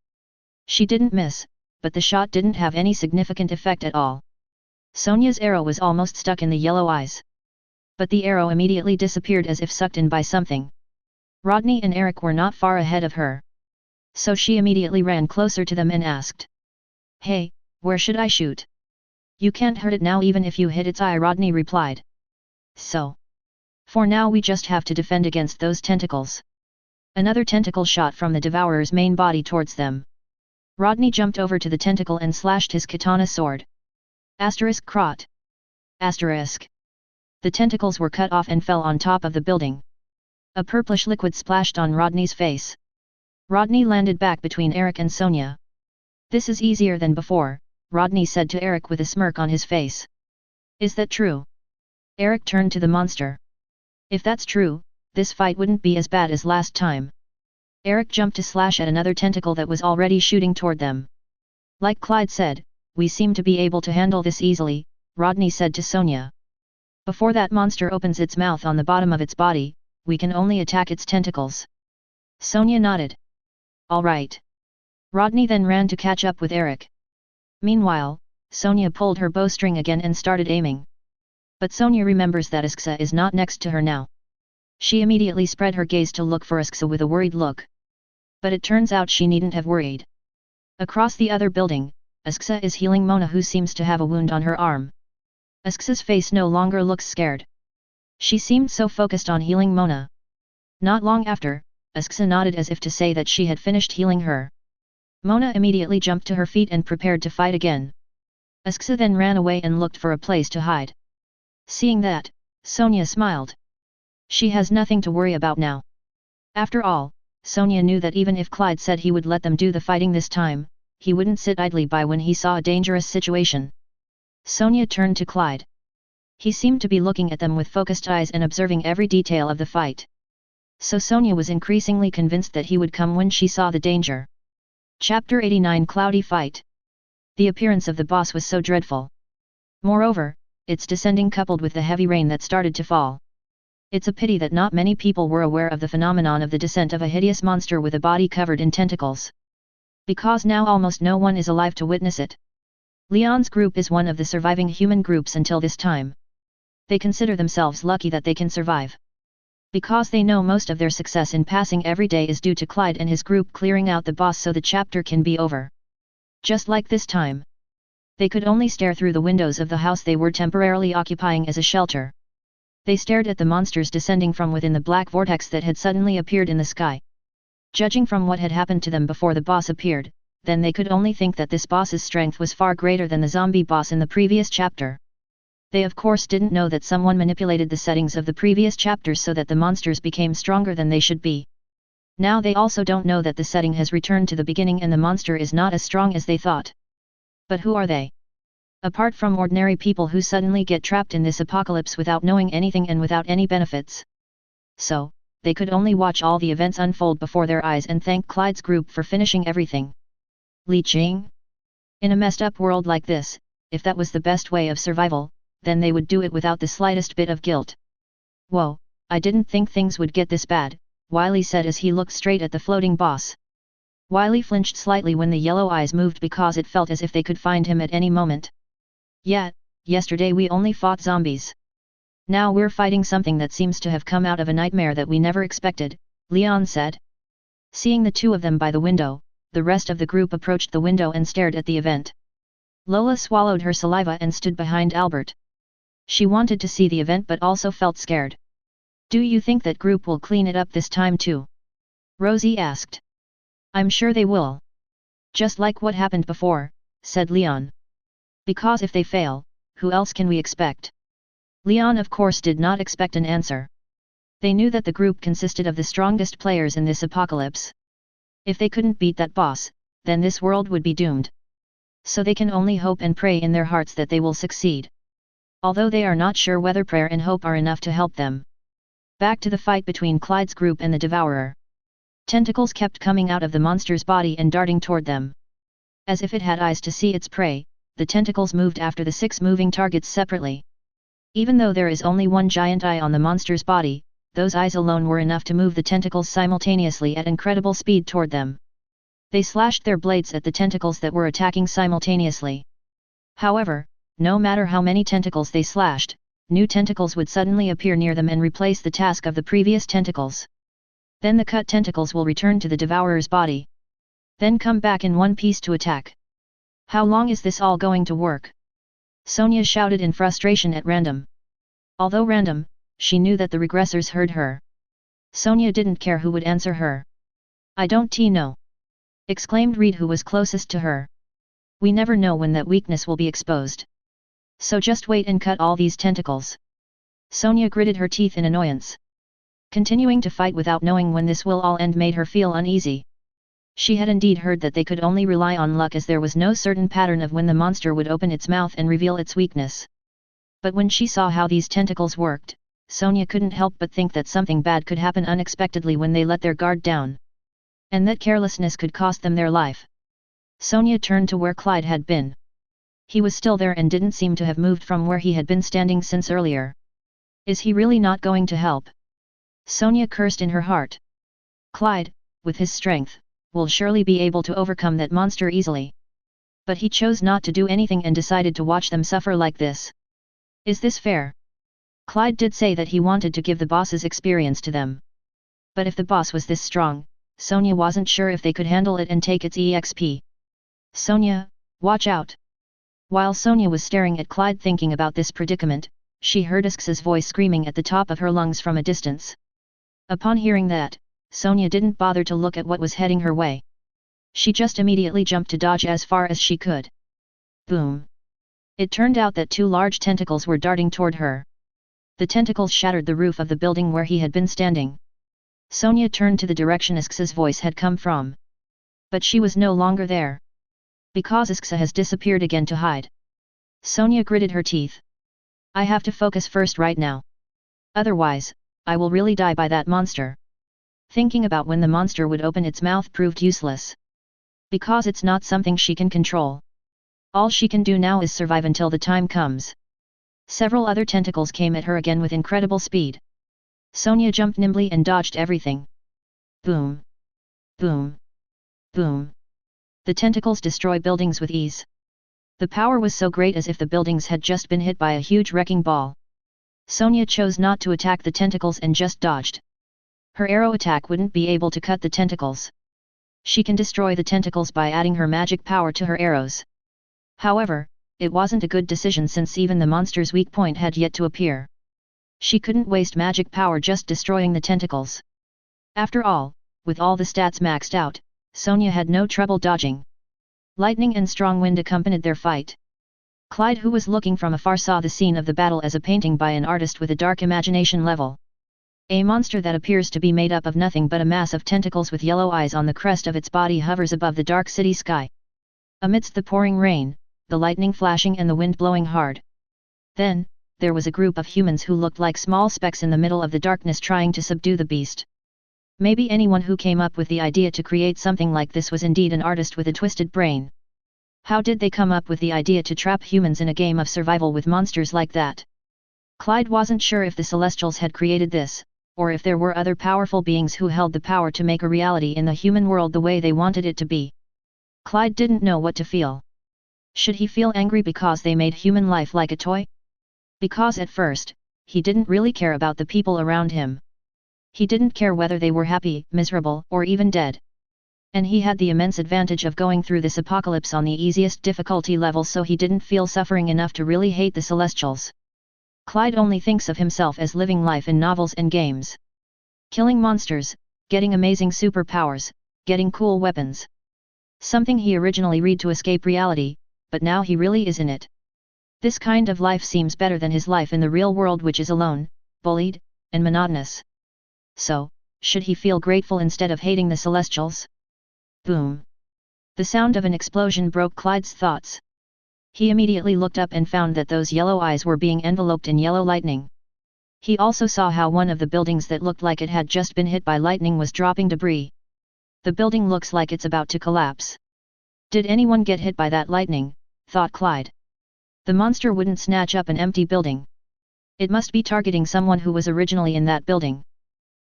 Speaker 1: She didn't miss, but the shot didn't have any significant effect at all. Sonia's arrow was almost stuck in the yellow eyes. But the arrow immediately disappeared as if sucked in by something. Rodney and Eric were not far ahead of her. So she immediately ran closer to them and asked. Hey, where should I shoot? You can't hurt it now even if you hit its eye, Rodney replied. So. For now we just have to defend against those tentacles. Another tentacle shot from the Devourer's main body towards them. Rodney jumped over to the tentacle and slashed his katana sword. Asterisk crot. Asterisk. The tentacles were cut off and fell on top of the building. A purplish liquid splashed on Rodney's face. Rodney landed back between Eric and Sonia. This is easier than before, Rodney said to Eric with a smirk on his face. Is that true? Eric turned to the monster. If that's true, this fight wouldn't be as bad as last time. Eric jumped to slash at another tentacle that was already shooting toward them. Like Clyde said, we seem to be able to handle this easily, Rodney said to Sonia. Before that monster opens its mouth on the bottom of its body, we can only attack its tentacles. Sonia nodded. All right. Rodney then ran to catch up with Eric. Meanwhile, Sonia pulled her bowstring again and started aiming. But Sonia remembers that Isksa is not next to her now. She immediately spread her gaze to look for Isksa with a worried look. But it turns out she needn't have worried. Across the other building, Isksa is healing Mona, who seems to have a wound on her arm. Isksa's face no longer looks scared. She seemed so focused on healing Mona. Not long after, Isksa nodded as if to say that she had finished healing her. Mona immediately jumped to her feet and prepared to fight again. Isksa then ran away and looked for a place to hide. Seeing that, Sonia smiled. She has nothing to worry about now. After all, Sonia knew that even if Clyde said he would let them do the fighting this time, he wouldn't sit idly by when he saw a dangerous situation. Sonia turned to Clyde. He seemed to be looking at them with focused eyes and observing every detail of the fight. So Sonia was increasingly convinced that he would come when she saw the danger. Chapter 89 Cloudy Fight. The appearance of the boss was so dreadful. Moreover, its descending coupled with the heavy rain that started to fall. It's a pity that not many people were aware of the phenomenon of the descent of a hideous monster with a body covered in tentacles. Because now almost no one is alive to witness it. Leon's group is one of the surviving human groups until this time. They consider themselves lucky that they can survive. Because they know most of their success in passing every day is due to Clyde and his group clearing out the boss so the chapter can be over. Just like this time. They could only stare through the windows of the house they were temporarily occupying as a shelter. They stared at the monsters descending from within the black vortex that had suddenly appeared in the sky. Judging from what had happened to them before the boss appeared, then they could only think that this boss's strength was far greater than the zombie boss in the previous chapter. They of course didn't know that someone manipulated the settings of the previous chapters so that the monsters became stronger than they should be. Now they also don't know that the setting has returned to the beginning and the monster is not as strong as they thought. But who are they? Apart from ordinary people who suddenly get trapped in this apocalypse without knowing anything and without any benefits. So, they could only watch all the events unfold before their eyes and thank Clyde's group for finishing everything. Li Qing? In a messed up world like this, if that was the best way of survival, then they would do it without the slightest bit of guilt. Whoa, I didn't think things would get this bad, Wiley said as he looked straight at the floating boss. Wiley flinched slightly when the yellow eyes moved because it felt as if they could find him at any moment. Yeah, yesterday we only fought zombies. Now we're fighting something that seems to have come out of a nightmare that we never expected, Leon said. Seeing the two of them by the window, the rest of the group approached the window and stared at the event. Lola swallowed her saliva and stood behind Albert. She wanted to see the event but also felt scared. "Do you think that group will clean it up this time too?" Rosie asked. "I'm sure they will. Just like what happened before," said Leon. "Because if they fail, who else can we expect?" Leon of course did not expect an answer. They knew that the group consisted of the strongest players in this apocalypse. If they couldn't beat that boss, then this world would be doomed. So they can only hope and pray in their hearts that they will succeed. Although they are not sure whether prayer and hope are enough to help them. Back to the fight between Clyde's group and the Devourer. Tentacles kept coming out of the monster's body and darting toward them. As if it had eyes to see its prey, the tentacles moved after the 6 moving targets separately. Even though there is only one giant eye on the monster's body, those eyes alone were enough to move the tentacles simultaneously at incredible speed toward them. They slashed their blades at the tentacles that were attacking simultaneously. However, no matter how many tentacles they slashed, new tentacles would suddenly appear near them and replace the task of the previous tentacles. Then the cut tentacles will return to the Devourer's body. Then come back in one piece to attack. How long is this all going to work? Sonia shouted in frustration at Random. Although random, she knew that the regressors heard her. Sonia didn't care who would answer her. "I don't know," exclaimed Reed, who was closest to her. "We never know when that weakness will be exposed. So just wait and cut all these tentacles." Sonia gritted her teeth in annoyance. Continuing to fight without knowing when this will all end made her feel uneasy. She had indeed heard that they could only rely on luck, as there was no certain pattern of when the monster would open its mouth and reveal its weakness. But when she saw how these tentacles worked, Sonia couldn't help but think that something bad could happen unexpectedly when they let their guard down. And that carelessness could cost them their life. Sonia turned to where Clyde had been. He was still there and didn't seem to have moved from where he had been standing since earlier. Is he really not going to help? Sonia cursed in her heart. Clyde, with his strength, will surely be able to overcome that monster easily. But he chose not to do anything and decided to watch them suffer like this. Is this fair? Clyde did say that he wanted to give the boss's experience to them. But if the boss was this strong, Sonia wasn't sure if they could handle it and take its EXP. "Sonia, watch out!" While Sonia was staring at Clyde thinking about this predicament, she heard Isk's voice screaming at the top of her lungs from a distance. Upon hearing that, Sonia didn't bother to look at what was heading her way. She just immediately jumped to dodge as far as she could. Boom! It turned out that 2 large tentacles were darting toward her. The tentacles shattered the roof of the building where he had been standing. Sonia turned to the direction Isk's voice had come from. But she was no longer there. Because Isksa has disappeared again to hide. Sonia gritted her teeth. "I have to focus first right now. Otherwise, I will really die by that monster." Thinking about when the monster would open its mouth proved useless. Because it's not something she can control. All she can do now is survive until the time comes. Several other tentacles came at her again with incredible speed. Sonia jumped nimbly and dodged everything. Boom! Boom! Boom! The tentacles destroy buildings with ease. The power was so great as if the buildings had just been hit by a huge wrecking ball. Sonia chose not to attack the tentacles and just dodged. Her arrow attack wouldn't be able to cut the tentacles. She can destroy the tentacles by adding her magic power to her arrows. However, it wasn't a good decision since even the monster's weak point had yet to appear. She couldn't waste magic power just destroying the tentacles. After all, with all the stats maxed out, Sonia had no trouble dodging. Lightning and strong wind accompanied their fight. Clyde, who was looking from afar, saw the scene of the battle as a painting by an artist with a dark imagination level. A monster that appears to be made up of nothing but a mass of tentacles with yellow eyes on the crest of its body hovers above the dark city sky. Amidst the pouring rain, the lightning flashing and the wind blowing hard. Then, there was a group of humans who looked like small specks in the middle of the darkness trying to subdue the beast. Maybe anyone who came up with the idea to create something like this was indeed an artist with a twisted brain. How did they come up with the idea to trap humans in a game of survival with monsters like that? Clyde wasn't sure if the Celestials had created this, or if there were other powerful beings who held the power to make a reality in the human world the way they wanted it to be. Clyde didn't know what to feel. Should he feel angry because they made human life like a toy? Because at first, he didn't really care about the people around him. He didn't care whether they were happy, miserable, or even dead. And he had the immense advantage of going through this apocalypse on the easiest difficulty level, so he didn't feel suffering enough to really hate the Celestials. Clyde only thinks of himself as living life in novels and games. Killing monsters, getting amazing superpowers, getting cool weapons. Something he originally read to escape reality, but now he really is in it. This kind of life seems better than his life in the real world, which is alone, bullied, and monotonous. So, should he feel grateful instead of hating the Celestials? Boom! The sound of an explosion broke Clyde's thoughts. He immediately looked up and found that those yellow eyes were being enveloped in yellow lightning. He also saw how one of the buildings that looked like it had just been hit by lightning was dropping debris. The building looks like it's about to collapse. Did anyone get hit by that lightning? Thought Clyde. The monster wouldn't snatch up an empty building. It must be targeting someone who was originally in that building.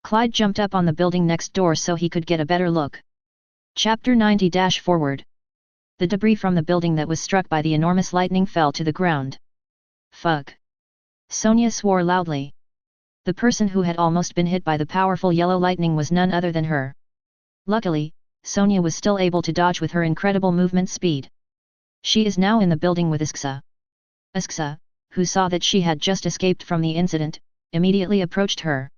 Speaker 1: Clyde jumped up on the building next door so he could get a better look. Chapter 90-Forward. The debris from the building that was struck by the enormous lightning fell to the ground. Fuck! Sonia swore loudly. The person who had almost been hit by the powerful yellow lightning was none other than her. Luckily, Sonia was still able to dodge with her incredible movement speed. She is now in the building with Isksa. Isksa, who saw that she had just escaped from the incident, immediately approached her.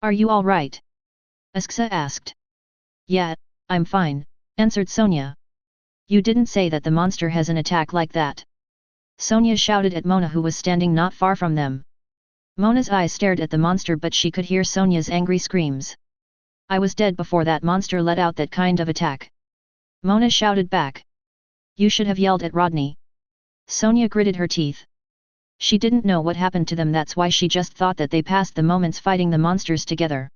Speaker 1: Are you all right? Isksa asked. Yeah, I'm fine, answered Sonia. You didn't say that the monster has an attack like that. Sonia shouted at Mona, who was standing not far from them. Mona's eyes stared at the monster, but she could hear Sonia's angry screams. I was dead before that monster let out that kind of attack. Mona shouted back. You should have yelled at Rodney. Sonia gritted her teeth. She didn't know what happened to them, that's why she just thought that they passed the moments fighting the monsters together.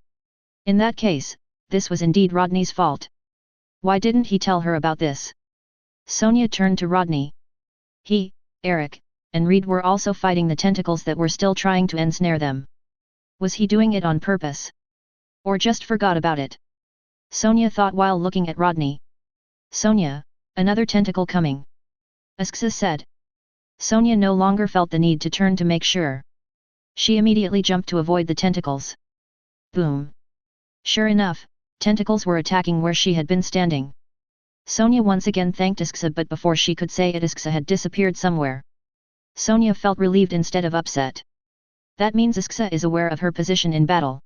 Speaker 1: In that case, this was indeed Rodney's fault. Why didn't he tell her about this? Sonia turned to Rodney. He, Eric, and Reed were also fighting the tentacles that were still trying to ensnare them. Was he doing it on purpose? Or just forgot about it? Sonia thought while looking at Rodney. Sonia, another tentacle coming. Isksa said. Sonia no longer felt the need to turn to make sure. She immediately jumped to avoid the tentacles. Boom! Sure enough, tentacles were attacking where she had been standing. Sonia once again thanked Isksa, but before she could say it, Isksa had disappeared somewhere. Sonia felt relieved instead of upset. That means Isksa is aware of her position in battle.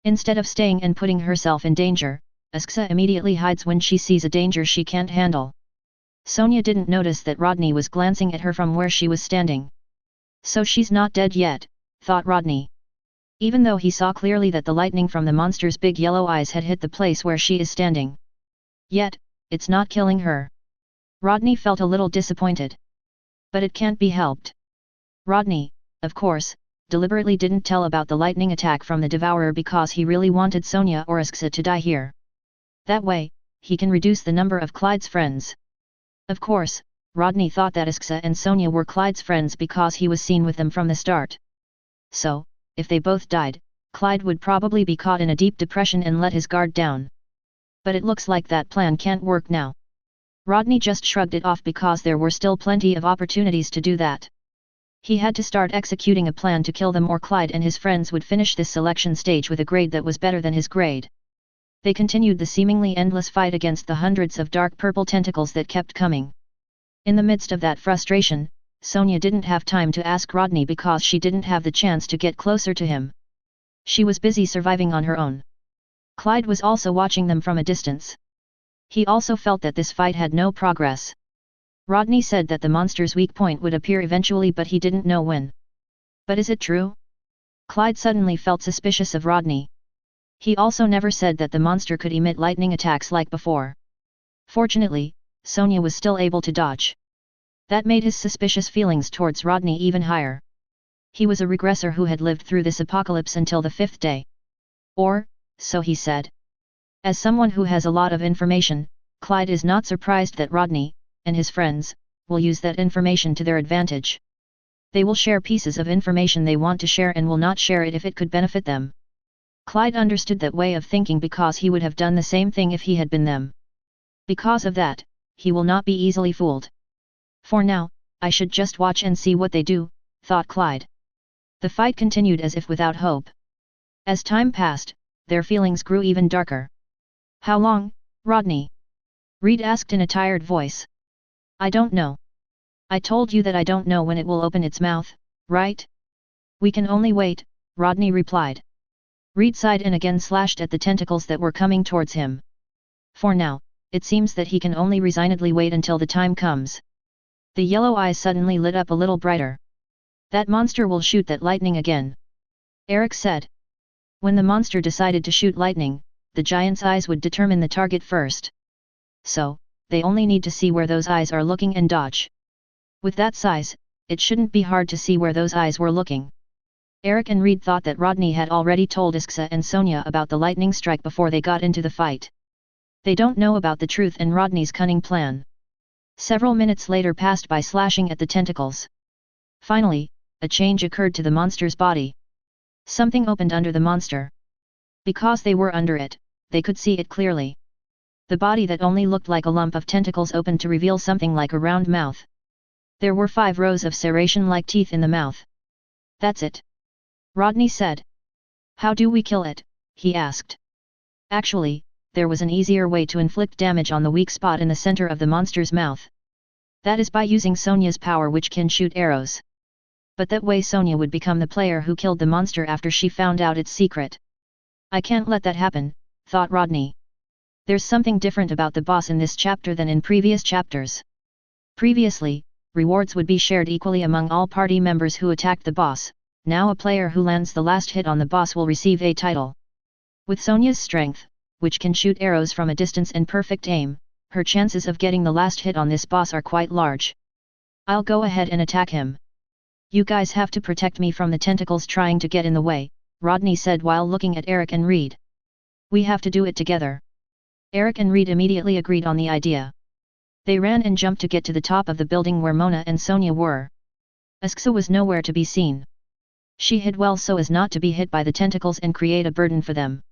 Speaker 1: Instead of staying and putting herself in danger, Isksa immediately hides when she sees a danger she can't handle. Sonia didn't notice that Rodney was glancing at her from where she was standing. So she's not dead yet, thought Rodney. Even though he saw clearly that the lightning from the monster's big yellow eyes had hit the place where she is standing. Yet, it's not killing her. Rodney felt a little disappointed. But it can't be helped. Rodney, of course, deliberately didn't tell about the lightning attack from the Devourer because he really wanted Sonia or Isksa to die here. That way, he can reduce the number of Clyde's friends. Of course, Rodney thought that Isksa and Sonia were Clyde's friends because he was seen with them from the start. So, if they both died, Clyde would probably be caught in a deep depression and let his guard down. But it looks like that plan can't work now. Rodney just shrugged it off because there were still plenty of opportunities to do that. He had to start executing a plan to kill them, or Clyde and his friends would finish this selection stage with a grade that was better than his grade. They continued the seemingly endless fight against the hundreds of dark purple tentacles that kept coming. In the midst of that frustration, Sonia didn't have time to ask Rodney because she didn't have the chance to get closer to him. She was busy surviving on her own. Clyde was also watching them from a distance. He also felt that this fight had no progress. Rodney said that the monster's weak point would appear eventually, but he didn't know when. But is it true? Clyde suddenly felt suspicious of Rodney. He also never said that the monster could emit lightning attacks like before. Fortunately, Sonia was still able to dodge. That made his suspicious feelings towards Rodney even higher. He was a regressor who had lived through this apocalypse until the 5th day. Or, so he said. As someone who has a lot of information, Clyde is not surprised that Rodney, and his friends, will use that information to their advantage. They will share pieces of information they want to share and will not share it if it could benefit them. Clyde understood that way of thinking because he would have done the same thing if he had been them. Because of that, he will not be easily fooled. For now, I should just watch and see what they do, thought Clyde. The fight continued as if without hope. As time passed, their feelings grew even darker. How long? Rodney? Reed asked in a tired voice. I don't know. I told you that I don't know when it will open its mouth, right? We can only wait, Rodney replied. Reed sighed and again slashed at the tentacles that were coming towards him. For now, it seems that he can only resignedly wait until the time comes. The yellow eyes suddenly lit up a little brighter. That monster will shoot that lightning again, Eric said. When the monster decided to shoot lightning, the giant's eyes would determine the target first. So, they only need to see where those eyes are looking and dodge. With that size, it shouldn't be hard to see where those eyes were looking. Eric and Reed thought that Rodney had already told Isksa and Sonia about the lightning strike before they got into the fight. They don't know about the truth and Rodney's cunning plan. Several minutes later passed by slashing at the tentacles. Finally, a change occurred to the monster's body. Something opened under the monster. Because they were under it, they could see it clearly. The body that only looked like a lump of tentacles opened to reveal something like a round mouth. There were 5 rows of serration-like teeth in the mouth. That's it, Rodney said. How do we kill it? He asked. Actually, there was an easier way to inflict damage on the weak spot in the center of the monster's mouth. That is by using Sonia's power, which can shoot arrows. But that way Sonia would become the player who killed the monster after she found out its secret. I can't let that happen, thought Rodney. There's something different about the boss in this chapter than in previous chapters. Previously, rewards would be shared equally among all party members who attacked the boss. Now a player who lands the last hit on the boss will receive a title. With Sonia's strength, which can shoot arrows from a distance and perfect aim, her chances of getting the last hit on this boss are quite large. I'll go ahead and attack him. You guys have to protect me from the tentacles trying to get in the way, Rodney said while looking at Eric and Reed. We have to do it together. Eric and Reed immediately agreed on the idea. They ran and jumped to get to the top of the building where Mona and Sonia were. Isksa was nowhere to be seen. She hid well so as not to be hit by the tentacles and create a burden for them.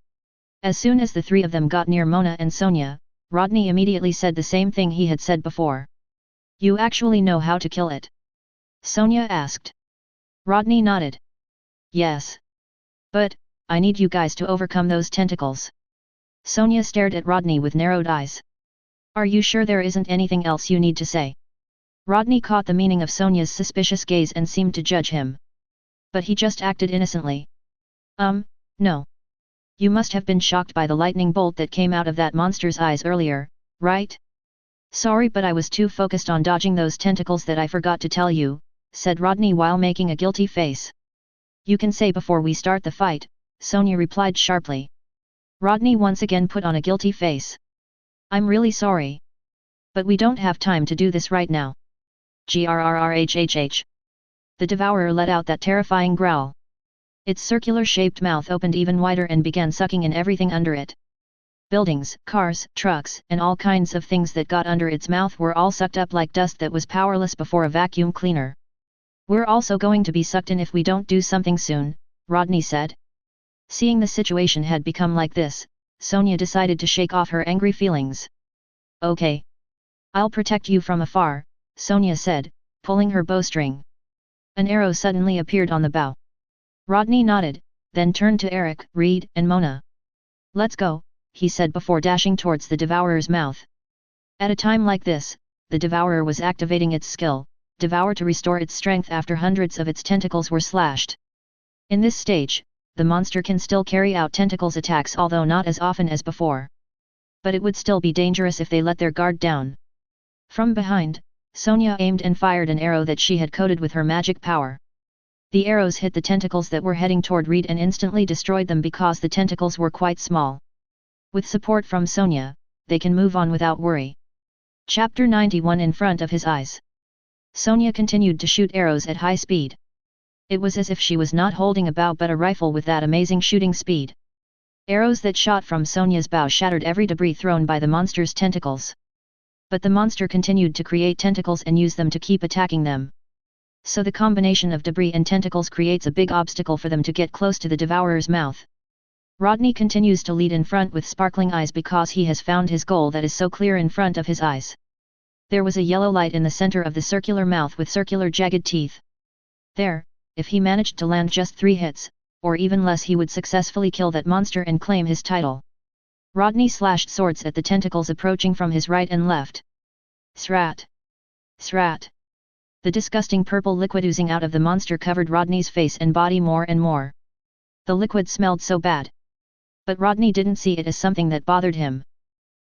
Speaker 1: As soon as the 3 of them got near Mona and Sonia, Rodney immediately said the same thing he had said before. You actually know how to kill it? Sonia asked. Rodney nodded. Yes. But, I need you guys to overcome those tentacles. Sonia stared at Rodney with narrowed eyes. Are you sure there isn't anything else you need to say? Rodney caught the meaning of Sonia's suspicious gaze and seemed to judge him. But he just acted innocently. No. You must have been shocked by the lightning bolt that came out of that monster's eyes earlier, right? Sorry, but I was too focused on dodging those tentacles that I forgot to tell you, said Rodney while making a guilty face. You can say before we start the fight, Sonia replied sharply. Rodney once again put on a guilty face. I'm really sorry. But we don't have time to do this right now. Grrrhhhh. The devourer let out that terrifying growl. Its circular-shaped mouth opened even wider and began sucking in everything under it. Buildings, cars, trucks, and all kinds of things that got under its mouth were all sucked up like dust that was powerless before a vacuum cleaner. We're also going to be sucked in if we don't do something soon, Rodney said. Seeing the situation had become like this, Sonia decided to shake off her angry feelings. Okay. I'll protect you from afar, Sonia said, pulling her bowstring. An arrow suddenly appeared on the bow. Rodney nodded, then turned to Eric, Reed, and Mona. Let's go, he said before dashing towards the devourer's mouth. At a time like this, the devourer was activating its skill, Devour, to restore its strength after hundreds of its tentacles were slashed. In this stage, the monster can still carry out tentacles attacks, although not as often as before. But it would still be dangerous if they let their guard down. From behind, Sonia aimed and fired an arrow that she had coated with her magic power. The arrows hit the tentacles that were heading toward Reed and instantly destroyed them because the tentacles were quite small. With support from Sonia, they can move on without worry. Chapter 91. In front of his eyes. Sonia continued to shoot arrows at high speed. It was as if she was not holding a bow but a rifle with that amazing shooting speed. Arrows that shot from Sonia's bow shattered every debris thrown by the monster's tentacles. But the monster continued to create tentacles and use them to keep attacking them. So the combination of debris and tentacles creates a big obstacle for them to get close to the devourer's mouth. Rodney continues to lead in front with sparkling eyes because he has found his goal that is so clear in front of his eyes. There was a yellow light in the center of the circular mouth with circular jagged teeth. There, if he managed to land just 3 hits, or even less, he would successfully kill that monster and claim his title. Rodney slashed swords at the tentacles approaching from his right and left. Srat! Srat! The disgusting purple liquid oozing out of the monster covered Rodney's face and body more and more. The liquid smelled so bad. But Rodney didn't see it as something that bothered him.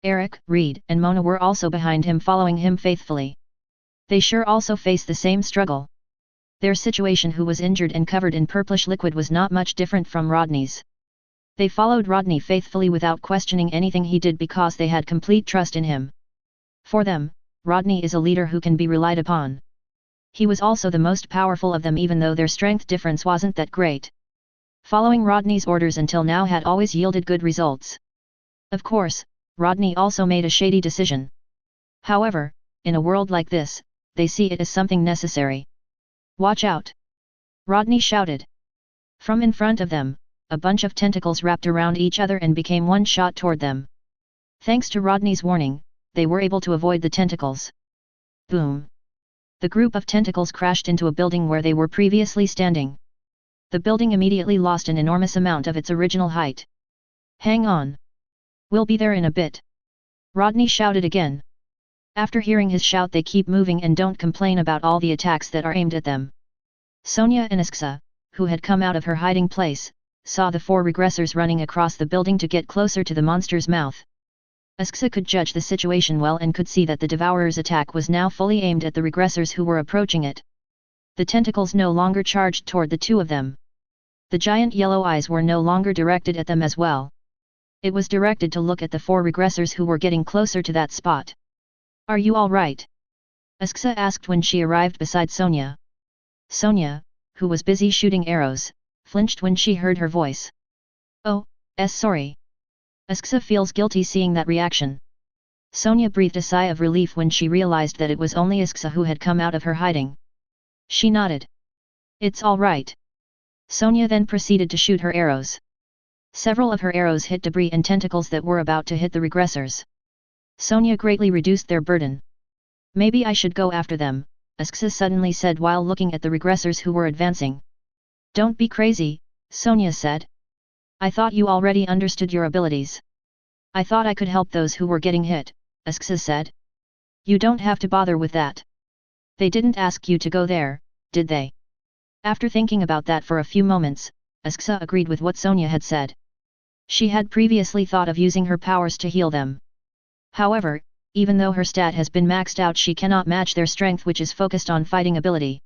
Speaker 1: Eric, Reed, and Mona were also behind him, following him faithfully. They sure also faced the same struggle. Their situation, who was injured and covered in purplish liquid, was not much different from Rodney's. They followed Rodney faithfully without questioning anything he did because they had complete trust in him. For them, Rodney is a leader who can be relied upon. He was also the most powerful of them, even though their strength difference wasn't that great. Following Rodney's orders until now had always yielded good results. Of course, Rodney also made a shady decision. However, in a world like this, they see it as something necessary. Watch out! Rodney shouted. From in front of them, a bunch of tentacles wrapped around each other and became one shot toward them. Thanks to Rodney's warning, they were able to avoid the tentacles. Boom! The group of tentacles crashed into a building where they were previously standing. The building immediately lost an enormous amount of its original height. Hang on! We'll be there in a bit. Rodney shouted again. After hearing his shout, they keep moving and don't complain about all the attacks that are aimed at them. Sonia and Isksa, who had come out of her hiding place, saw the four regressors running across the building to get closer to the monster's mouth. Isksa could judge the situation well and could see that the Devourer's attack was now fully aimed at the regressors who were approaching it. The tentacles no longer charged toward the two of them. The giant yellow eyes were no longer directed at them as well. It was directed to look at the four regressors who were getting closer to that spot. Are you all right? Isksa asked when she arrived beside Sonia. Sonia, who was busy shooting arrows, flinched when she heard her voice. Oh, sorry. Isksa feels guilty seeing that reaction. Sonia breathed a sigh of relief when she realized that it was only Isksa who had come out of her hiding. She nodded. It's all right. Sonia then proceeded to shoot her arrows. Several of her arrows hit debris and tentacles that were about to hit the regressors. Sonia greatly reduced their burden. Maybe I should go after them, Isksa suddenly said while looking at the regressors who were advancing. Don't be crazy, Sonia said. I thought you already understood your abilities. I thought I could help those who were getting hit, Isksa said. You don't have to bother with that. They didn't ask you to go there, did they? After thinking about that for a few moments, Isksa agreed with what Sonia had said. She had previously thought of using her powers to heal them. However, even though her stat has been maxed out, she cannot match their strength, which is focused on fighting ability.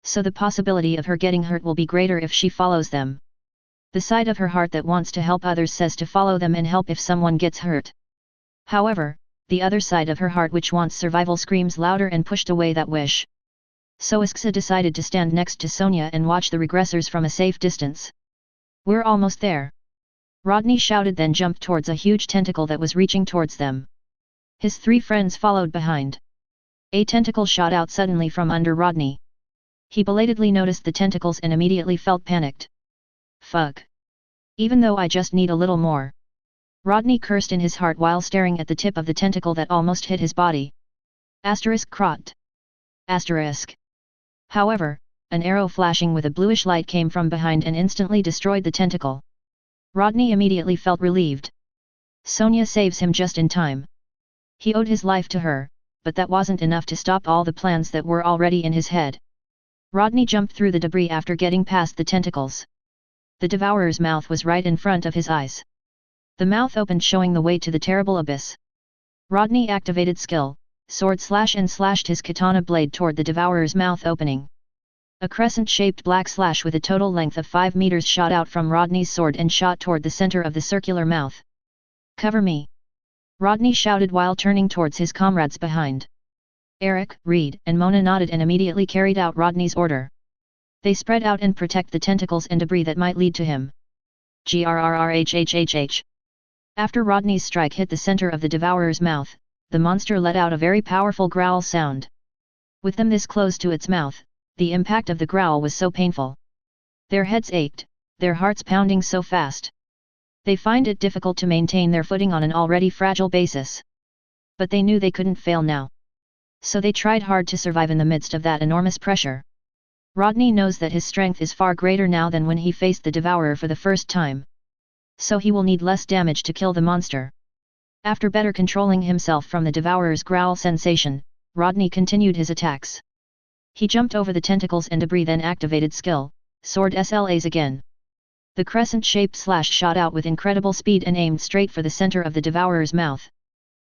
Speaker 1: So the possibility of her getting hurt will be greater if she follows them. The side of her heart that wants to help others says to follow them and help if someone gets hurt. However, the other side of her heart, which wants survival, screams louder and pushed away that wish. So Isksa decided to stand next to Sonia and watch the regressors from a safe distance. We're almost there. Rodney shouted, then jumped towards a huge tentacle that was reaching towards them. His three friends followed behind. A tentacle shot out suddenly from under Rodney. He belatedly noticed the tentacles and immediately felt panicked. Fuck. Even though I just need a little more. Rodney cursed in his heart while staring at the tip of the tentacle that almost hit his body. Asterisk crot. Asterisk. However, an arrow flashing with a bluish light came from behind and instantly destroyed the tentacle. Rodney immediately felt relieved. Sonia saves him just in time. He owed his life to her, but that wasn't enough to stop all the plans that were already in his head. Rodney jumped through the debris after getting past the tentacles. The Devourer's mouth was right in front of his eyes. The mouth opened, showing the way to the terrible abyss. Rodney activated skill, sword slash, and slashed his katana blade toward the Devourer's mouth opening. A crescent-shaped black slash with a total length of 5 meters shot out from Rodney's sword and shot toward the center of the circular mouth. Cover me! Rodney shouted while turning towards his comrades behind. Eric, Reed, and Mona nodded and immediately carried out Rodney's order. They spread out and protect the tentacles and debris that might lead to him. Grrrhhhhh. After Rodney's strike hit the center of the Devourer's mouth, the monster let out a very powerful growl sound. With them this close to its mouth, the impact of the growl was so painful. Their heads ached, their hearts pounding so fast. They find it difficult to maintain their footing on an already fragile basis. But they knew they couldn't fail now. So they tried hard to survive in the midst of that enormous pressure. Rodney knows that his strength is far greater now than when he faced the Devourer for the first time. so he will need less damage to kill the monster. After better controlling himself from the devourer's growl sensation, Rodney continued his attacks. He jumped over the tentacles and debris, then activated skill, sword SLAs again. The crescent-shaped slash shot out with incredible speed and aimed straight for the center of the devourer's mouth.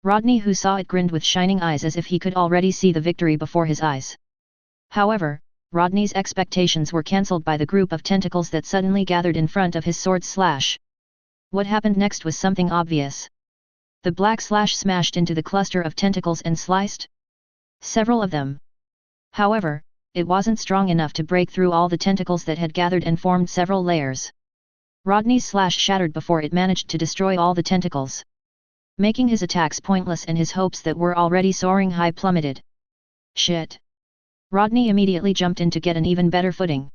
Speaker 1: Rodney, who saw it, grinned with shining eyes as if he could already see the victory before his eyes. However, Rodney's expectations were cancelled by the group of tentacles that suddenly gathered in front of his sword slash. What happened next was something obvious. The black slash smashed into the cluster of tentacles and sliced several of them. However, it wasn't strong enough to break through all the tentacles that had gathered and formed several layers. Rodney's slash shattered before it managed to destroy all the tentacles, making his attacks pointless and his hopes that were already soaring high plummeted. Shit! Rodney immediately jumped in to get an even better footing.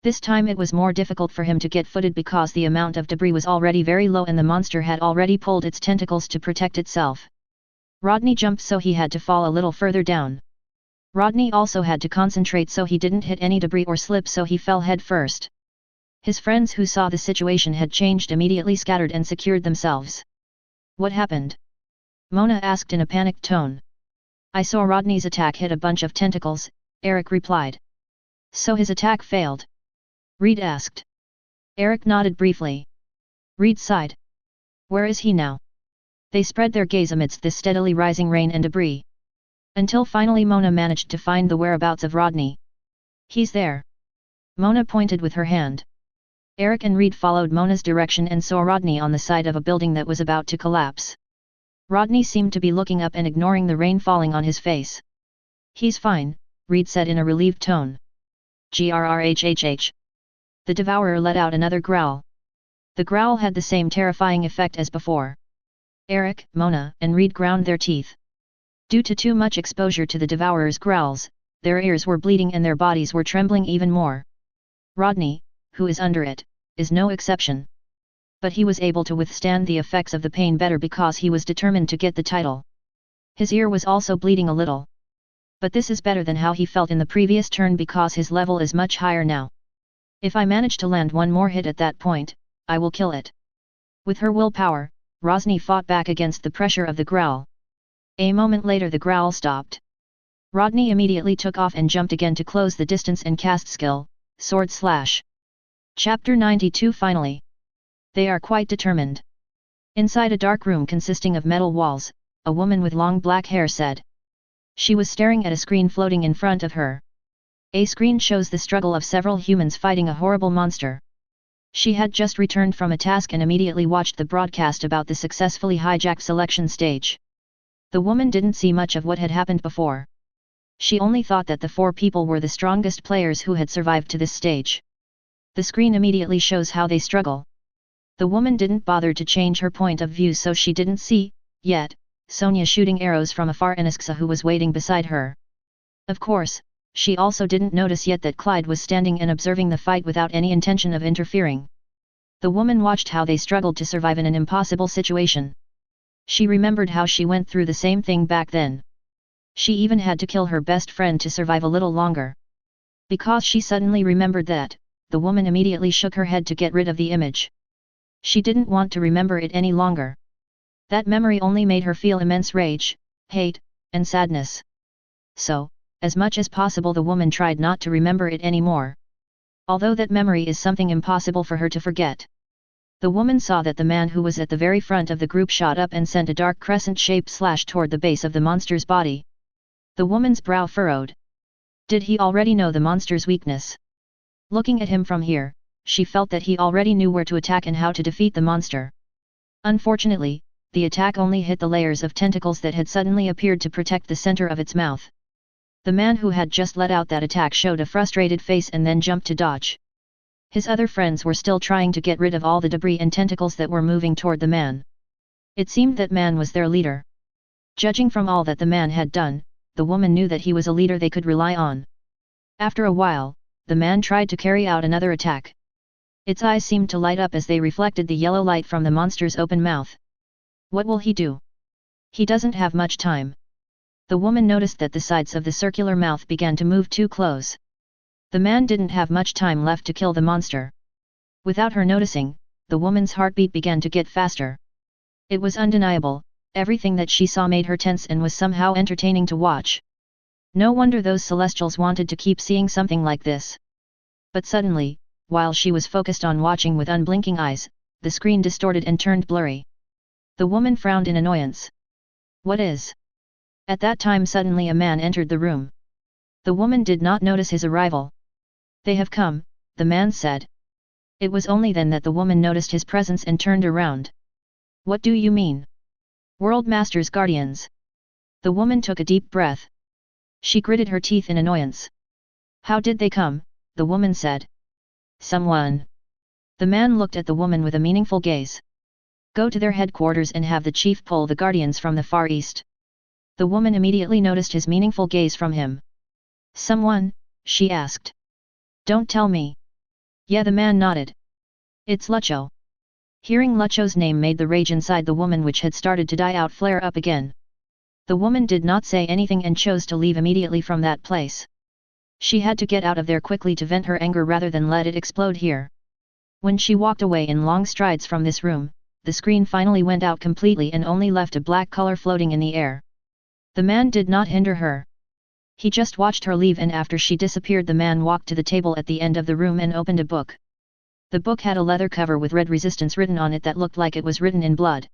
Speaker 1: This time it was more difficult for him to get footed because the amount of debris was already very low and the monster had already pulled its tentacles to protect itself. Rodney jumped, so he had to fall a little further down. Rodney also had to concentrate so he didn't hit any debris or slip, so he fell head first. His friends, who saw the situation had changed, immediately scattered and secured themselves. What happened? Mona asked in a panicked tone. I saw Rodney's attack hit a bunch of tentacles, Eric replied. So his attack failed? Reed asked. Eric nodded briefly. Reed sighed. Where is he now? They spread their gaze amidst the steadily rising rain and debris, until finally Mona managed to find the whereabouts of Rodney. He's there. Mona pointed with her hand. Eric and Reed followed Mona's direction and saw Rodney on the side of a building that was about to collapse. Rodney seemed to be looking up and ignoring the rain falling on his face. He's fine, Reed said in a relieved tone. Grrrhhh. The devourer let out another growl. The growl had the same terrifying effect as before. Eric, Mona, and Reed ground their teeth. Due to too much exposure to the devourer's growls, their ears were bleeding and their bodies were trembling even more. Rodney, who is under it, is no exception. But he was able to withstand the effects of the pain better because he was determined to get the title. His ear was also bleeding a little. But this is better than how he felt in the previous turn because his level is much higher now. If I manage to land one more hit at that point, I will kill it. With her willpower, Rosny fought back against the pressure of the growl. A moment later the growl stopped. Rodney immediately took off and jumped again to close the distance and cast skill, sword slash. Chapter 92. Finally. They are quite determined. Inside a dark room consisting of metal walls, a woman with long black hair said. She was staring at a screen floating in front of her. A screen shows the struggle of several humans fighting a horrible monster. She had just returned from a task and immediately watched the broadcast about the successfully hijacked selection stage. The woman didn't see much of what had happened before. She only thought that the 4 people were the strongest players who had survived to this stage. The screen immediately shows how they struggle. The woman didn't bother to change her point of view, so she didn't see, yet, Sonia shooting arrows from afar and Isksa, who was waiting beside her. Of course, she also didn't notice yet that Clyde was standing and observing the fight without any intention of interfering. The woman watched how they struggled to survive in an impossible situation. She remembered how she went through the same thing back then. She even had to kill her best friend to survive a little longer. Because she suddenly remembered that, the woman immediately shook her head to get rid of the image. She didn't want to remember it any longer. That memory only made her feel immense rage, hate, and sadness. So, as much as possible the woman tried not to remember it anymore. Although that memory is something impossible for her to forget. The woman saw that the man who was at the very front of the group shot up and sent a dark crescent-shaped slash toward the base of the monster's body. The woman's brow furrowed. Did he already know the monster's weakness? Looking at him from here, she felt that he already knew where to attack and how to defeat the monster. Unfortunately, the attack only hit the layers of tentacles that had suddenly appeared to protect the center of its mouth. The man who had just let out that attack showed a frustrated face and then jumped to dodge. His other friends were still trying to get rid of all the debris and tentacles that were moving toward the man. It seemed that man was their leader. Judging from all that the man had done, the woman knew that he was a leader they could rely on. After a while, the man tried to carry out another attack. Its eyes seemed to light up as they reflected the yellow light from the monster's open mouth. What will he do? He doesn't have much time. The woman noticed that the sides of the circular mouth began to move too close. The man didn't have much time left to kill the monster. Without her noticing, the woman's heartbeat began to get faster. It was undeniable, everything that she saw made her tense and was somehow entertaining to watch. No wonder those celestials wanted to keep seeing something like this. But suddenly, while she was focused on watching with unblinking eyes, the screen distorted and turned blurry. The woman frowned in annoyance. What is? At that time suddenly a man entered the room. The woman did not notice his arrival. They have come, the man said. It was only then that the woman noticed his presence and turned around. What do you mean? World Masters Guardians. The woman took a deep breath. She gritted her teeth in annoyance. How did they come? The woman said. Someone. The man looked at the woman with a meaningful gaze. Go to their headquarters and have the chief pull the Guardians from the Far East. The woman immediately noticed his meaningful gaze from him. Someone? She asked. Don't tell me. Yeah, the man nodded. It's Lucho. Hearing Lucho's name made the rage inside the woman which had started to die out flare up again. The woman did not say anything and chose to leave immediately from that place. She had to get out of there quickly to vent her anger rather than let it explode here. When she walked away in long strides from this room, the screen finally went out completely and only left a black color floating in the air. The man did not hinder her. He just watched her leave, and after she disappeared the man walked to the table at the end of the room and opened a book. The book had a leather cover with red resistance written on it that looked like it was written in blood.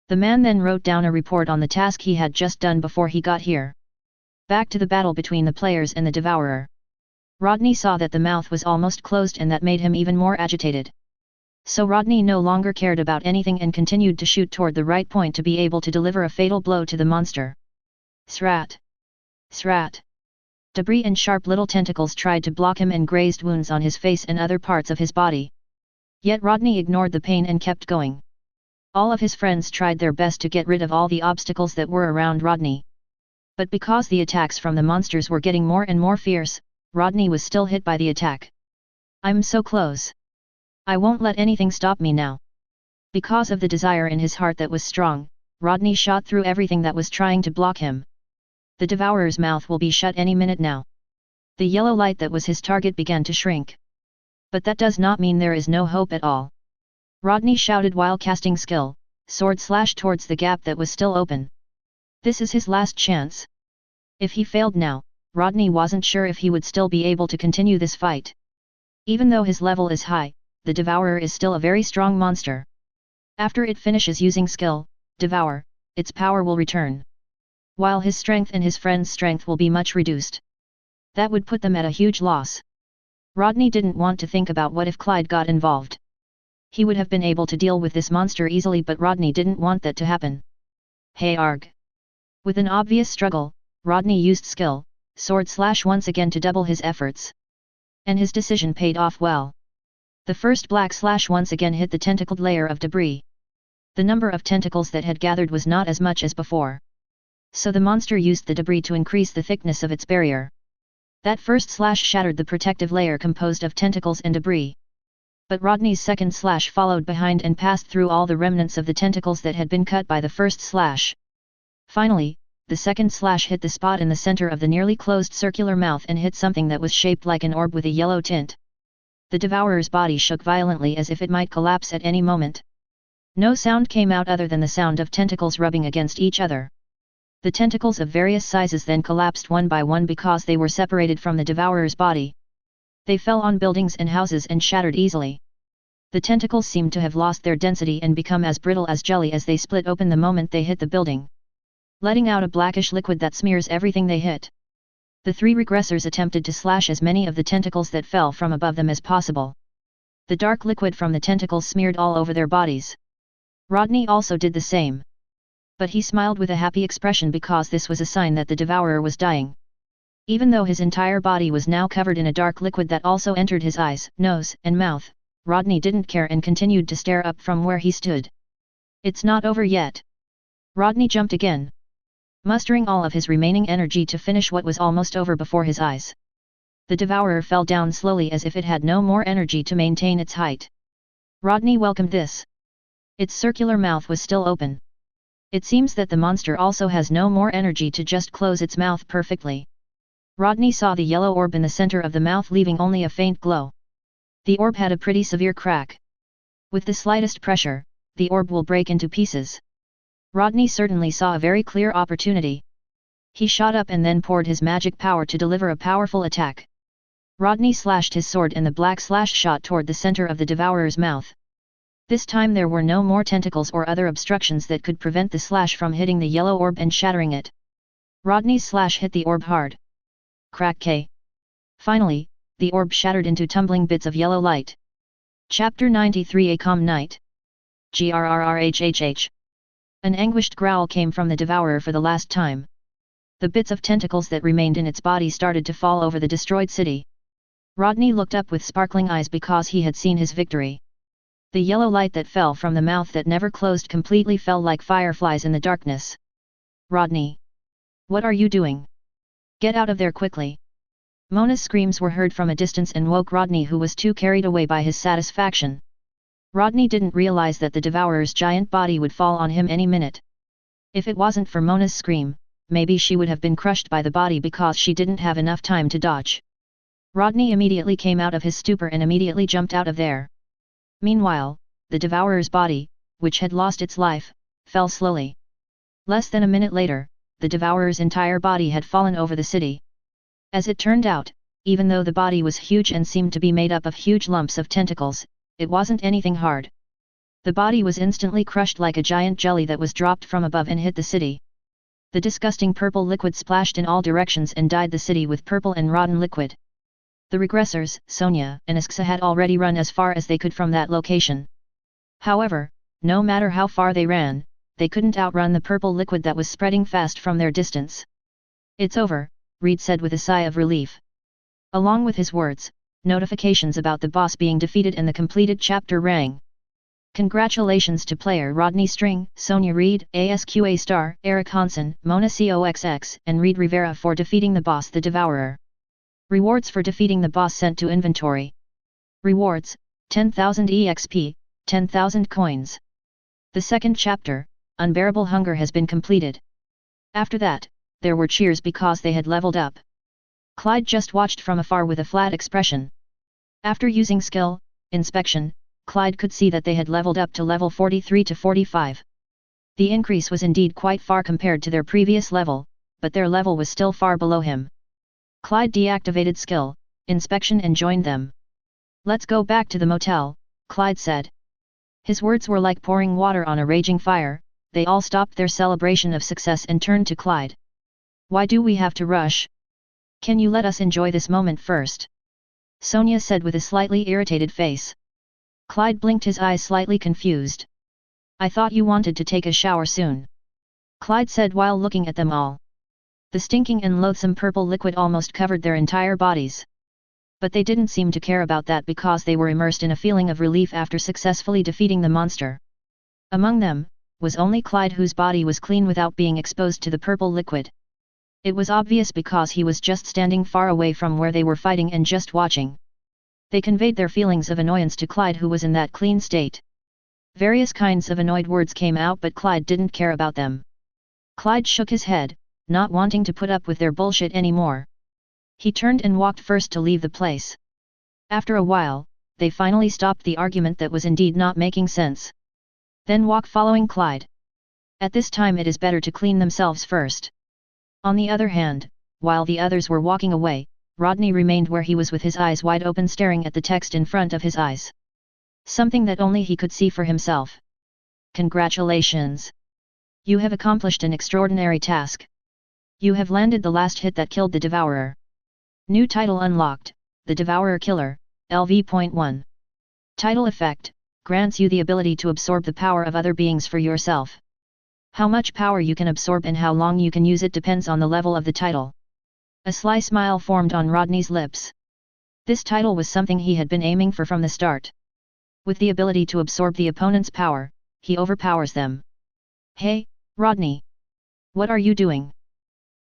Speaker 1: The man then wrote down a report on the task he had just done before he got here. Back to the battle between the players and the devourer. Rodney saw that the mouth was almost closed and that made him even more agitated. So Rodney no longer cared about anything and continued to shoot toward the right point to be able to deliver a fatal blow to the monster. Srat! Srat! Debris and sharp little tentacles tried to block him and grazed wounds on his face and other parts of his body. Yet Rodney ignored the pain and kept going. All of his friends tried their best to get rid of all the obstacles that were around Rodney. But because the attacks from the monsters were getting more and more fierce, Rodney was still hit by the attack. I'm so close. I won't let anything stop me now. Because of the desire in his heart that was strong, Rodney shot through everything that was trying to block him. The devourer's mouth will be shut any minute now. The yellow light that was his target began to shrink. But that does not mean there is no hope at all. Rodney shouted while casting skill, sword slash towards the gap that was still open. This is his last chance. If he failed now, Rodney wasn't sure if he would still be able to continue this fight. Even though his level is high, the devourer is still a very strong monster. After it finishes using skill, devour, its power will return. While his strength and his friend's strength will be much reduced. That would put them at a huge loss. Rodney didn't want to think about what if Clyde got involved. He would have been able to deal with this monster easily, but Rodney didn't want that to happen. Hey arg! With an obvious struggle, Rodney used skill, sword slash once again to double his efforts. And his decision paid off well. The first black slash once again hit the tentacled layer of debris. The number of tentacles that had gathered was not as much as before. So the monster used the debris to increase the thickness of its barrier. That first slash shattered the protective layer composed of tentacles and debris. But Rodney's second slash followed behind and passed through all the remnants of the tentacles that had been cut by the first slash. Finally, the second slash hit the spot in the center of the nearly closed circular mouth and hit something that was shaped like an orb with a yellow tint. The devourer's body shook violently as if it might collapse at any moment. No sound came out other than the sound of tentacles rubbing against each other. The tentacles of various sizes then collapsed one by one because they were separated from the devourer's body. They fell on buildings and houses and shattered easily. The tentacles seemed to have lost their density and become as brittle as jelly as they split open the moment they hit the building, letting out a blackish liquid that smears everything they hit. The three regressors attempted to slash as many of the tentacles that fell from above them as possible. The dark liquid from the tentacles smeared all over their bodies. Rodney also did the same. But he smiled with a happy expression because this was a sign that the devourer was dying. Even though his entire body was now covered in a dark liquid that also entered his eyes, nose, and mouth, Rodney didn't care and continued to stare up from where he stood. It's not over yet. Rodney jumped again, mustering all of his remaining energy to finish what was almost over before his eyes. The devourer fell down slowly as if it had no more energy to maintain its height. Rodney welcomed this. Its circular mouth was still open. It seems that the monster also has no more energy to just close its mouth perfectly. Rodney saw the yellow orb in the center of the mouth leaving only a faint glow. The orb had a pretty severe crack. With the slightest pressure, the orb will break into pieces. Rodney certainly saw a very clear opportunity. He shot up and then poured his magic power to deliver a powerful attack. Rodney slashed his sword and the black slash shot toward the center of the devourer's mouth. This time there were no more tentacles or other obstructions that could prevent the slash from hitting the yellow orb and shattering it. Rodney's slash hit the orb hard. Crack K. Finally, the orb shattered into tumbling bits of yellow light. Chapter 93 A Calm Night. Grrrhhh. An anguished growl came from the devourer for the last time. The bits of tentacles that remained in its body started to fall over the destroyed city. Rodney looked up with sparkling eyes because he had seen his victory. The yellow light that fell from the mouth that never closed completely fell like fireflies in the darkness. Rodney! What are you doing? Get out of there quickly! Mona's screams were heard from a distance and woke Rodney, who was too carried away by his satisfaction. Rodney didn't realize that the devourer's giant body would fall on him any minute. If it wasn't for Mona's scream, maybe she would have been crushed by the body because she didn't have enough time to dodge. Rodney immediately came out of his stupor and immediately jumped out of there. Meanwhile, the devourer's body, which had lost its life, fell slowly. Less than a minute later, the devourer's entire body had fallen over the city. As it turned out, even though the body was huge and seemed to be made up of huge lumps of tentacles, it wasn't anything hard. The body was instantly crushed like a giant jelly that was dropped from above and hit the city. The disgusting purple liquid splashed in all directions and dyed the city with purple and rotten liquid. The regressors, Sonia and Isksa, had already run as far as they could from that location. However, no matter how far they ran, they couldn't outrun the purple liquid that was spreading fast from their distance. It's over, Reed said with a sigh of relief. Along with his words, notifications about the boss being defeated and the completed chapter rang. Congratulations to player Rodney String, Sonia Reed, ASQA Star, Eric Hansen, Mona COXX, and Reed Rivera for defeating the boss the Devourer. Rewards for defeating the boss sent to inventory. Rewards, 10,000 EXP, 10,000 coins. The second chapter, Unbearable Hunger, has been completed. After that, there were cheers because they had leveled up. Clyde just watched from afar with a flat expression. After using skill, inspection, Clyde could see that they had leveled up to level 43 to 45. The increase was indeed quite far compared to their previous level, but their level was still far below him. Clyde deactivated skill, inspection and joined them. Let's go back to the motel, Clyde said. His words were like pouring water on a raging fire. They all stopped their celebration of success and turned to Clyde. Why do we have to rush? Can you let us enjoy this moment first? Sonia said with a slightly irritated face. Clyde blinked his eyes, slightly confused. I thought you wanted to take a shower soon. Clyde said while looking at them all. The stinking and loathsome purple liquid almost covered their entire bodies. But they didn't seem to care about that because they were immersed in a feeling of relief after successfully defeating the monster. Among them, was only Clyde, whose body was clean without being exposed to the purple liquid. It was obvious because he was just standing far away from where they were fighting and just watching. They conveyed their feelings of annoyance to Clyde, who was in that clean state. Various kinds of annoyed words came out, but Clyde didn't care about them. Clyde shook his head, not wanting to put up with their bullshit anymore. He turned and walked first to leave the place. After a while, they finally stopped the argument that was indeed not making sense. Then walk following Clyde. At this time it is better to clean themselves first. On the other hand, while the others were walking away, Rodney remained where he was with his eyes wide open, staring at the text in front of his eyes. Something that only he could see for himself. Congratulations! You have accomplished an extraordinary task. You have landed the last hit that killed the Devourer. New title unlocked, The Devourer Killer, LV.1. Title effect, grants you the ability to absorb the power of other beings for yourself. How much power you can absorb and how long you can use it depends on the level of the title. A sly smile formed on Rodney's lips. This title was something he had been aiming for from the start. With the ability to absorb the opponent's power, he overpowers them. Hey, Rodney! What are you doing?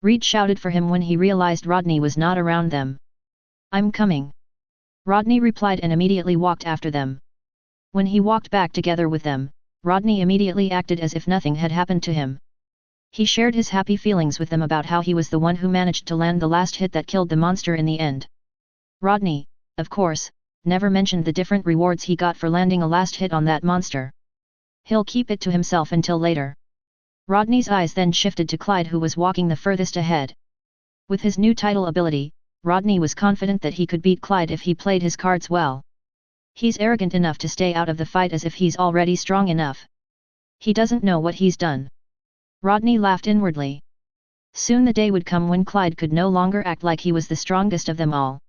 Speaker 1: Reed shouted for him when he realized Rodney was not around them. I'm coming. Rodney replied and immediately walked after them. When he walked back together with them, Rodney immediately acted as if nothing had happened to him. He shared his happy feelings with them about how he was the one who managed to land the last hit that killed the monster in the end. Rodney, of course, never mentioned the different rewards he got for landing a last hit on that monster. He'll keep it to himself until later. Rodney's eyes then shifted to Clyde, who was walking the furthest ahead. With his new title ability, Rodney was confident that he could beat Clyde if he played his cards well. He's arrogant enough to stay out of the fight as if he's already strong enough. He doesn't know what he's done. Rodney laughed inwardly. Soon the day would come when Clyde could no longer act like he was the strongest of them all.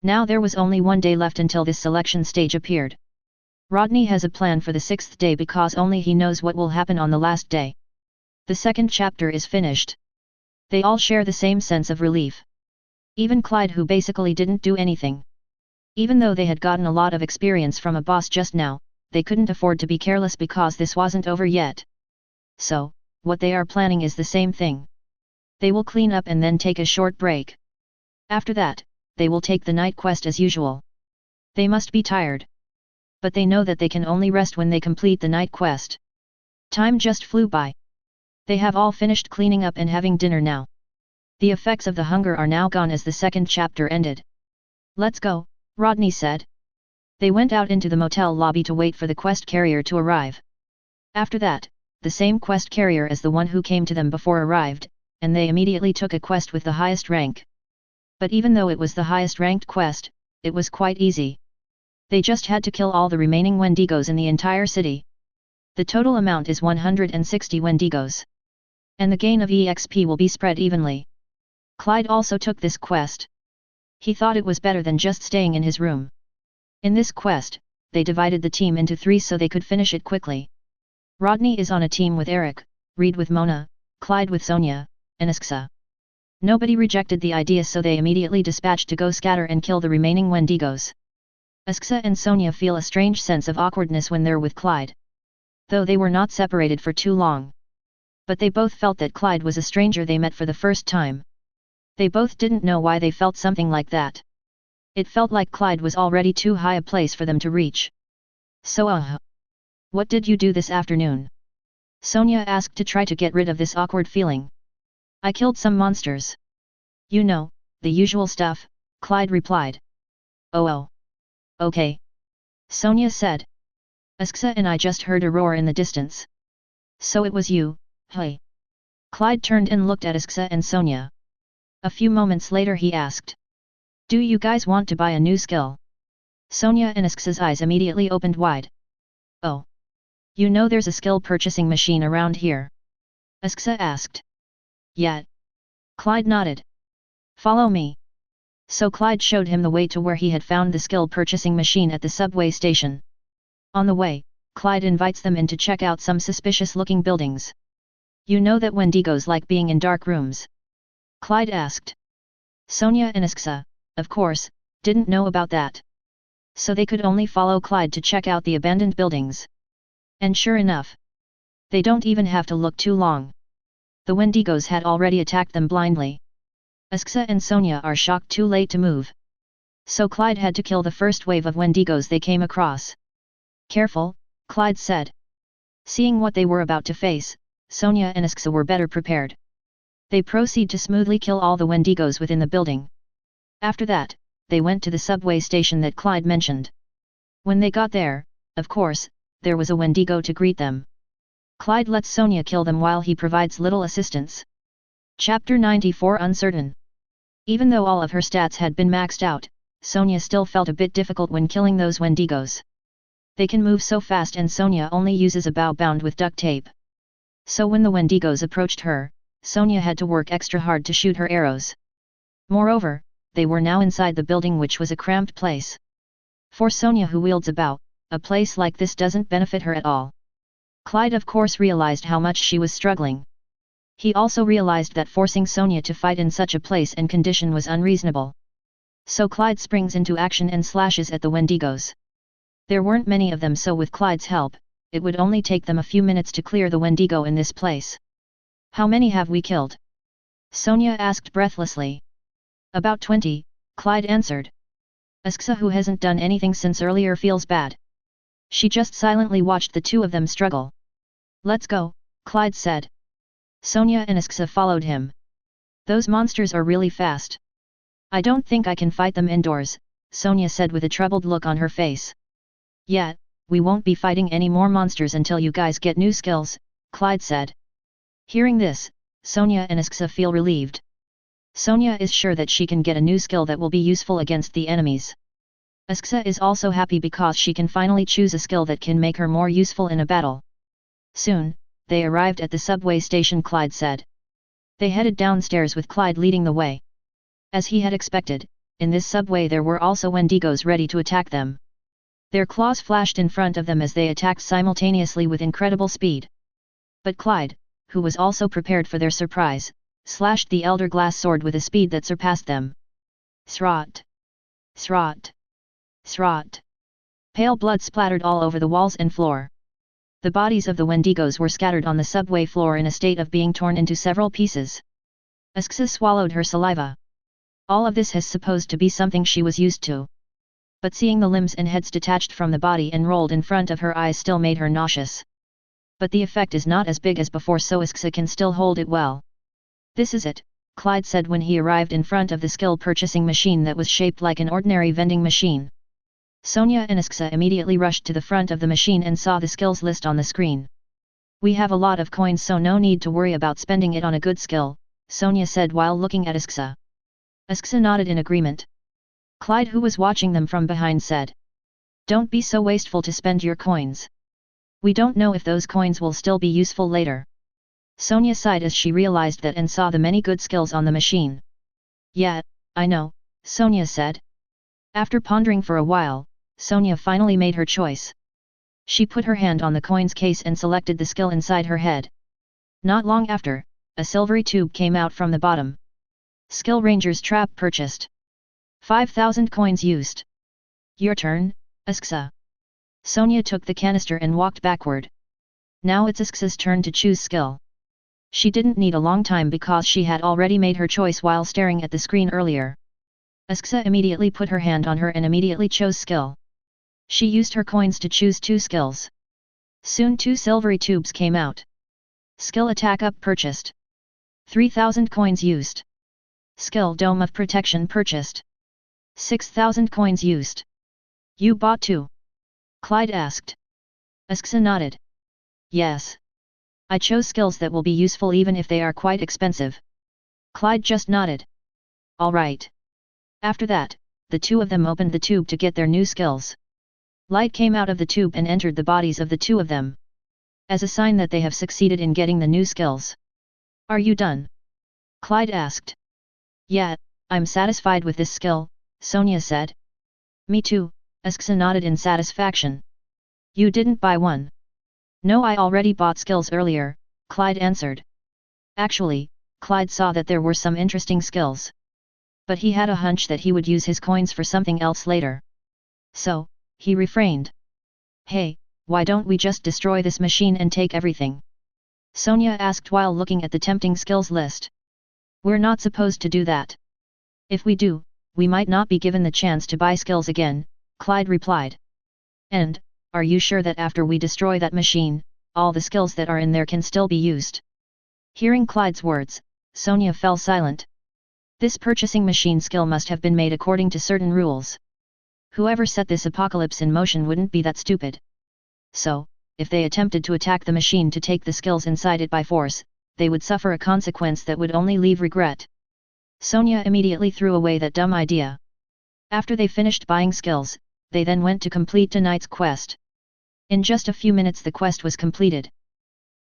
Speaker 1: Now there was only one day left until this selection stage appeared. Rodney has a plan for the 6th day because only he knows what will happen on the last day. The second chapter is finished. They all share the same sense of relief. Even Clyde, who basically didn't do anything. Even though they had gotten a lot of experience from a boss just now, they couldn't afford to be careless because this wasn't over yet. So, what they are planning is the same thing. They will clean up and then take a short break. After that, they will take the night quest as usual. They must be tired. But they know that they can only rest when they complete the night quest. Time just flew by. They have all finished cleaning up and having dinner now. The effects of the hunger are now gone as the second chapter ended. Let's go, Rodney said. They went out into the motel lobby to wait for the quest carrier to arrive. After that, the same quest carrier as the one who came to them before arrived, and they immediately took a quest with the highest rank. But even though it was the highest ranked quest, it was quite easy. They just had to kill all the remaining Wendigos in the entire city. The total amount is 160 Wendigos. And the gain of EXP will be spread evenly. Clyde also took this quest. He thought it was better than just staying in his room. In this quest, they divided the team into 3 so they could finish it quickly. Rodney is on a team with Eric, Reed with Mona, Clyde with Sonia, and Isksa. Nobody rejected the idea, so they immediately dispatched to go scatter and kill the remaining Wendigos. Isksa and Sonia feel a strange sense of awkwardness when they're with Clyde. Though they were not separated for too long. But they both felt that Clyde was a stranger they met for the first time. They both didn't know why they felt something like that. It felt like Clyde was already too high a place for them to reach. So what did you do this afternoon? Sonia asked to try to get rid of this awkward feeling. I killed some monsters. You know, the usual stuff, Clyde replied. Oh. Okay. Sonia said. Isksa and I just heard a roar in the distance. So it was you, hey. Clyde turned and looked at Isksa and Sonia. A few moments later he asked. Do you guys want to buy a new skill? Sonia and Isksa's eyes immediately opened wide. Oh. You know there's a skill purchasing machine around here? Isksa asked. Yeah. Clyde nodded. Follow me. So Clyde showed him the way to where he had found the skill purchasing machine at the subway station. On the way, Clyde invites them in to check out some suspicious-looking buildings. You know that Wendigos like being in dark rooms? Clyde asked. Sonia and Isksa, of course, didn't know about that. So they could only follow Clyde to check out the abandoned buildings. And sure enough, they don't even have to look too long. The Wendigos had already attacked them blindly. Isksa and Sonia are shocked too late to move. So Clyde had to kill the first wave of Wendigos they came across. Careful, Clyde said. Seeing what they were about to face, Sonia and Isksa were better prepared. They proceed to smoothly kill all the Wendigos within the building. After that, they went to the subway station that Clyde mentioned. When they got there, of course, there was a Wendigo to greet them. Clyde lets Sonia kill them while he provides little assistance. Chapter 94 Uncertain. Even though all of her stats had been maxed out, Sonia still felt a bit difficult when killing those Wendigos. They can move so fast and Sonia only uses a bow bound with duct tape. So when the Wendigos approached her, Sonia had to work extra hard to shoot her arrows. Moreover, they were now inside the building, which was a cramped place. For Sonia, who wields a bow, a place like this doesn't benefit her at all. Clyde of course realized how much she was struggling. He also realized that forcing Sonia to fight in such a place and condition was unreasonable. So Clyde springs into action and slashes at the Wendigos. There weren't many of them, so with Clyde's help, it would only take them a few minutes to clear the Wendigo in this place. How many have we killed? Sonia asked breathlessly. About 20, Clyde answered. Isksa, who hasn't done anything since earlier, feels bad. She just silently watched the two of them struggle. Let's go, Clyde said. Sonia and Isksa followed him. Those monsters are really fast. I don't think I can fight them indoors, Sonia said with a troubled look on her face. Yet, we won't be fighting any more monsters until you guys get new skills, Clyde said. Hearing this, Sonia and Isksa feel relieved. Sonia is sure that she can get a new skill that will be useful against the enemies. Isksa is also happy because she can finally choose a skill that can make her more useful in a battle. Soon, they arrived at the subway station, Clyde said. They headed downstairs with Clyde leading the way. As he had expected, in this subway there were also Wendigos ready to attack them. Their claws flashed in front of them as they attacked simultaneously with incredible speed. But Clyde, who was also prepared for their surprise, slashed the elder glass sword with a speed that surpassed them. Srot! Srot! Srot! Pale blood splattered all over the walls and floor. The bodies of the Wendigos were scattered on the subway floor in a state of being torn into several pieces. Isksa swallowed her saliva. All of this is supposed to be something she was used to. But seeing the limbs and heads detached from the body and rolled in front of her eyes still made her nauseous. But the effect is not as big as before, so Isksa can still hold it well. This is it, Clyde said when he arrived in front of the skill purchasing machine that was shaped like an ordinary vending machine. Sonia and Isksa immediately rushed to the front of the machine and saw the skills list on the screen. We have a lot of coins, so no need to worry about spending it on a good skill, Sonia said while looking at Isksa. Isksa nodded in agreement. Clyde, who was watching them from behind, said, "Don't be so wasteful to spend your coins. We don't know if those coins will still be useful later." Sonia sighed as she realized that and saw the many good skills on the machine. "Yeah, I know," Sonia said. After pondering for a while, Sonia finally made her choice. She put her hand on the coins case and selected the skill inside her head. Not long after, a silvery tube came out from the bottom. Skill Ranger's Trap purchased. 5,000 coins used. Your turn, Isksa. Sonia took the canister and walked backward. Now it's Isksa's turn to choose skill. She didn't need a long time because she had already made her choice while staring at the screen earlier. Isksa immediately put her hand on her and immediately chose skill. She used her coins to choose 2 skills. Soon 2 silvery tubes came out. Skill Attack Up purchased. 3,000 coins used. Skill Dome of Protection purchased. 6,000 coins used. You bought 2? Clyde asked. Isksa nodded. Yes. I chose skills that will be useful even if they are quite expensive. Clyde just nodded. All right. After that, the 2 of them opened the tube to get their new skills. Light came out of the tube and entered the bodies of the 2 of them. As a sign that they have succeeded in getting the new skills. Are you done? Clyde asked. Yeah, I'm satisfied with this skill, Sonia said. Me too, Isksa nodded in satisfaction. You didn't buy one? No, I already bought skills earlier, Clyde answered. Actually, Clyde saw that there were some interesting skills. But he had a hunch that he would use his coins for something else later. So, he refrained. Hey, why don't we just destroy this machine and take everything? Sonia asked while looking at the tempting skills list. We're not supposed to do that. If we do, we might not be given the chance to buy skills again, Clyde replied. And, are you sure that after we destroy that machine, all the skills that are in there can still be used? Hearing Clyde's words, Sonia fell silent. This purchasing machine skill must have been made according to certain rules. Whoever set this apocalypse in motion wouldn't be that stupid. So, if they attempted to attack the machine to take the skills inside it by force, they would suffer a consequence that would only leave regret. Sonia immediately threw away that dumb idea. After they finished buying skills, they then went to complete tonight's quest. In just a few minutes the quest was completed.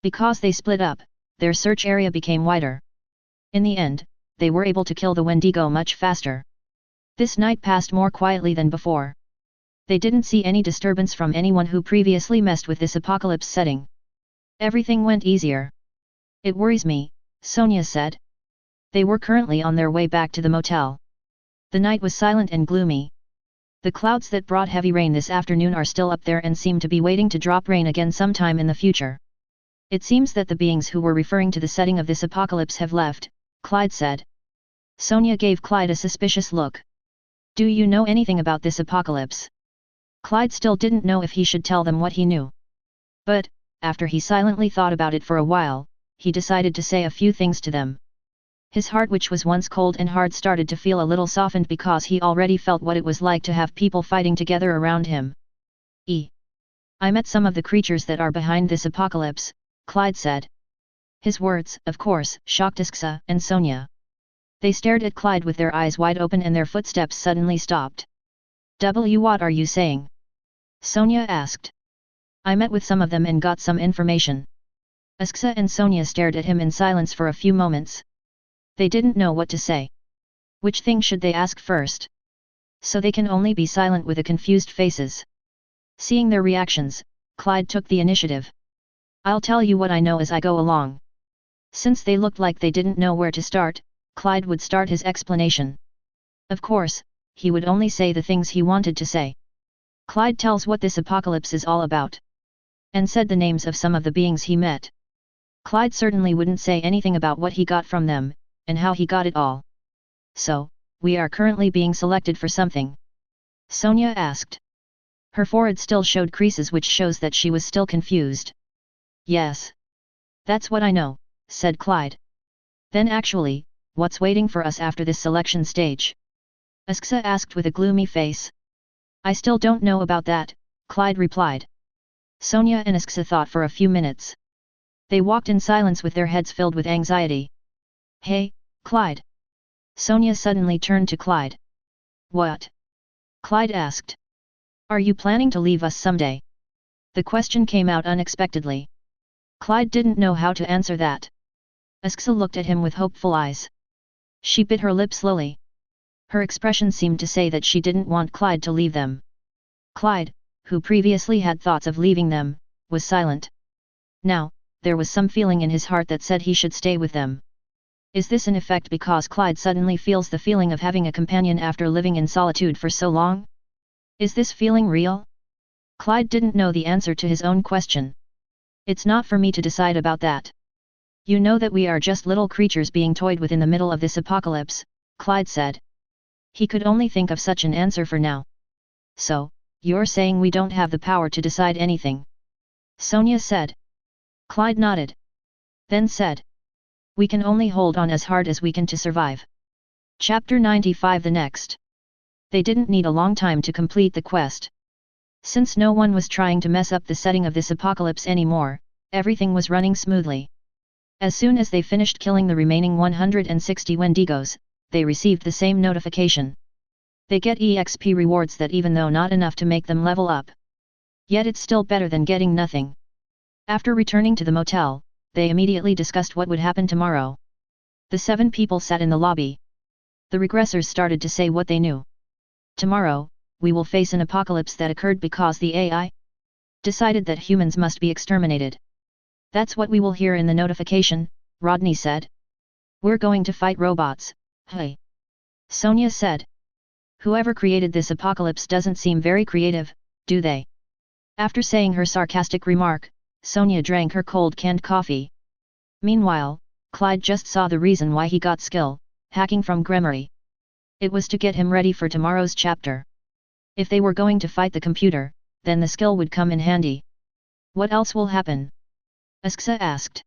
Speaker 1: Because they split up, their search area became wider. In the end, they were able to kill the Wendigo much faster. This night passed more quietly than before. They didn't see any disturbance from anyone who previously messed with this apocalypse setting. Everything went easier. It worries me, Sonia said. They were currently on their way back to the motel. The night was silent and gloomy. The clouds that brought heavy rain this afternoon are still up there and seem to be waiting to drop rain again sometime in the future. It seems that the beings who were referring to the setting of this apocalypse have left, Clyde said. Sonia gave Clyde a suspicious look. Do you know anything about this apocalypse? Clyde still didn't know if he should tell them what he knew. But, after he silently thought about it for a while, he decided to say a few things to them. His heart, which was once cold and hard, started to feel a little softened because he already felt what it was like to have people fighting together around him. I met some of the creatures that are behind this apocalypse, Clyde said. His words, of course, shocked Isksa and Sonia. They stared at Clyde with their eyes wide open and their footsteps suddenly stopped. What are you saying? Sonia asked. I met with some of them and got some information. Isksa and Sonia stared at him in silence for a few moments. They didn't know what to say. Which thing should they ask first? So they can only be silent with confused faces. Seeing their reactions, Clyde took the initiative. I'll tell you what I know as I go along. Since they looked like they didn't know where to start, Clyde would start his explanation. Of course, he would only say the things he wanted to say. Clyde tells what this apocalypse is all about. And said the names of some of the beings he met. Clyde certainly wouldn't say anything about what he got from them, and how he got it all. So, we are currently being selected for something? Sonia asked. Her forehead still showed creases, which shows that she was still confused. Yes. That's what I know, said Clyde. Then actually, what's waiting for us after this selection stage? Isksa asked with a gloomy face. I still don't know about that, Clyde replied. Sonia and Isksa thought for a few minutes. They walked in silence with their heads filled with anxiety. Hey, Clyde. Sonia suddenly turned to Clyde. What? Clyde asked. Are you planning to leave us someday? The question came out unexpectedly. Clyde didn't know how to answer that. Isksa looked at him with hopeful eyes. She bit her lip slowly. Her expression seemed to say that she didn't want Clyde to leave them. Clyde, who previously had thoughts of leaving them, was silent. Now, there was some feeling in his heart that said he should stay with them. Is this an effect because Clyde suddenly feels the feeling of having a companion after living in solitude for so long? Is this feeling real? Clyde didn't know the answer to his own question. It's not for me to decide about that. You know that we are just little creatures being toyed with in the middle of this apocalypse, Clyde said. He could only think of such an answer for now. So, you're saying we don't have the power to decide anything? Sonia said. Clyde nodded. Then said. We can only hold on as hard as we can to survive. Chapter 95. The next. They didn't need a long time to complete the quest. Since no one was trying to mess up the setting of this apocalypse anymore, everything was running smoothly. As soon as they finished killing the remaining 160 Wendigos, they received the same notification. They get EXP rewards that even though not enough to make them level up. Yet it's still better than getting nothing. After returning to the motel, they immediately discussed what would happen tomorrow. The 7 people sat in the lobby. The regressors started to say what they knew. Tomorrow, we will face an apocalypse that occurred because the AI decided that humans must be exterminated. That's what we will hear in the notification, Rodney said. We're going to fight robots, hey. Sonia said. Whoever created this apocalypse doesn't seem very creative, do they? After saying her sarcastic remark, Sonia drank her cold canned coffee. Meanwhile, Clyde just saw the reason why he got skill, hacking from Gremory. It was to get him ready for tomorrow's chapter. If they were going to fight the computer, then the skill would come in handy. What else will happen? Isksa asked.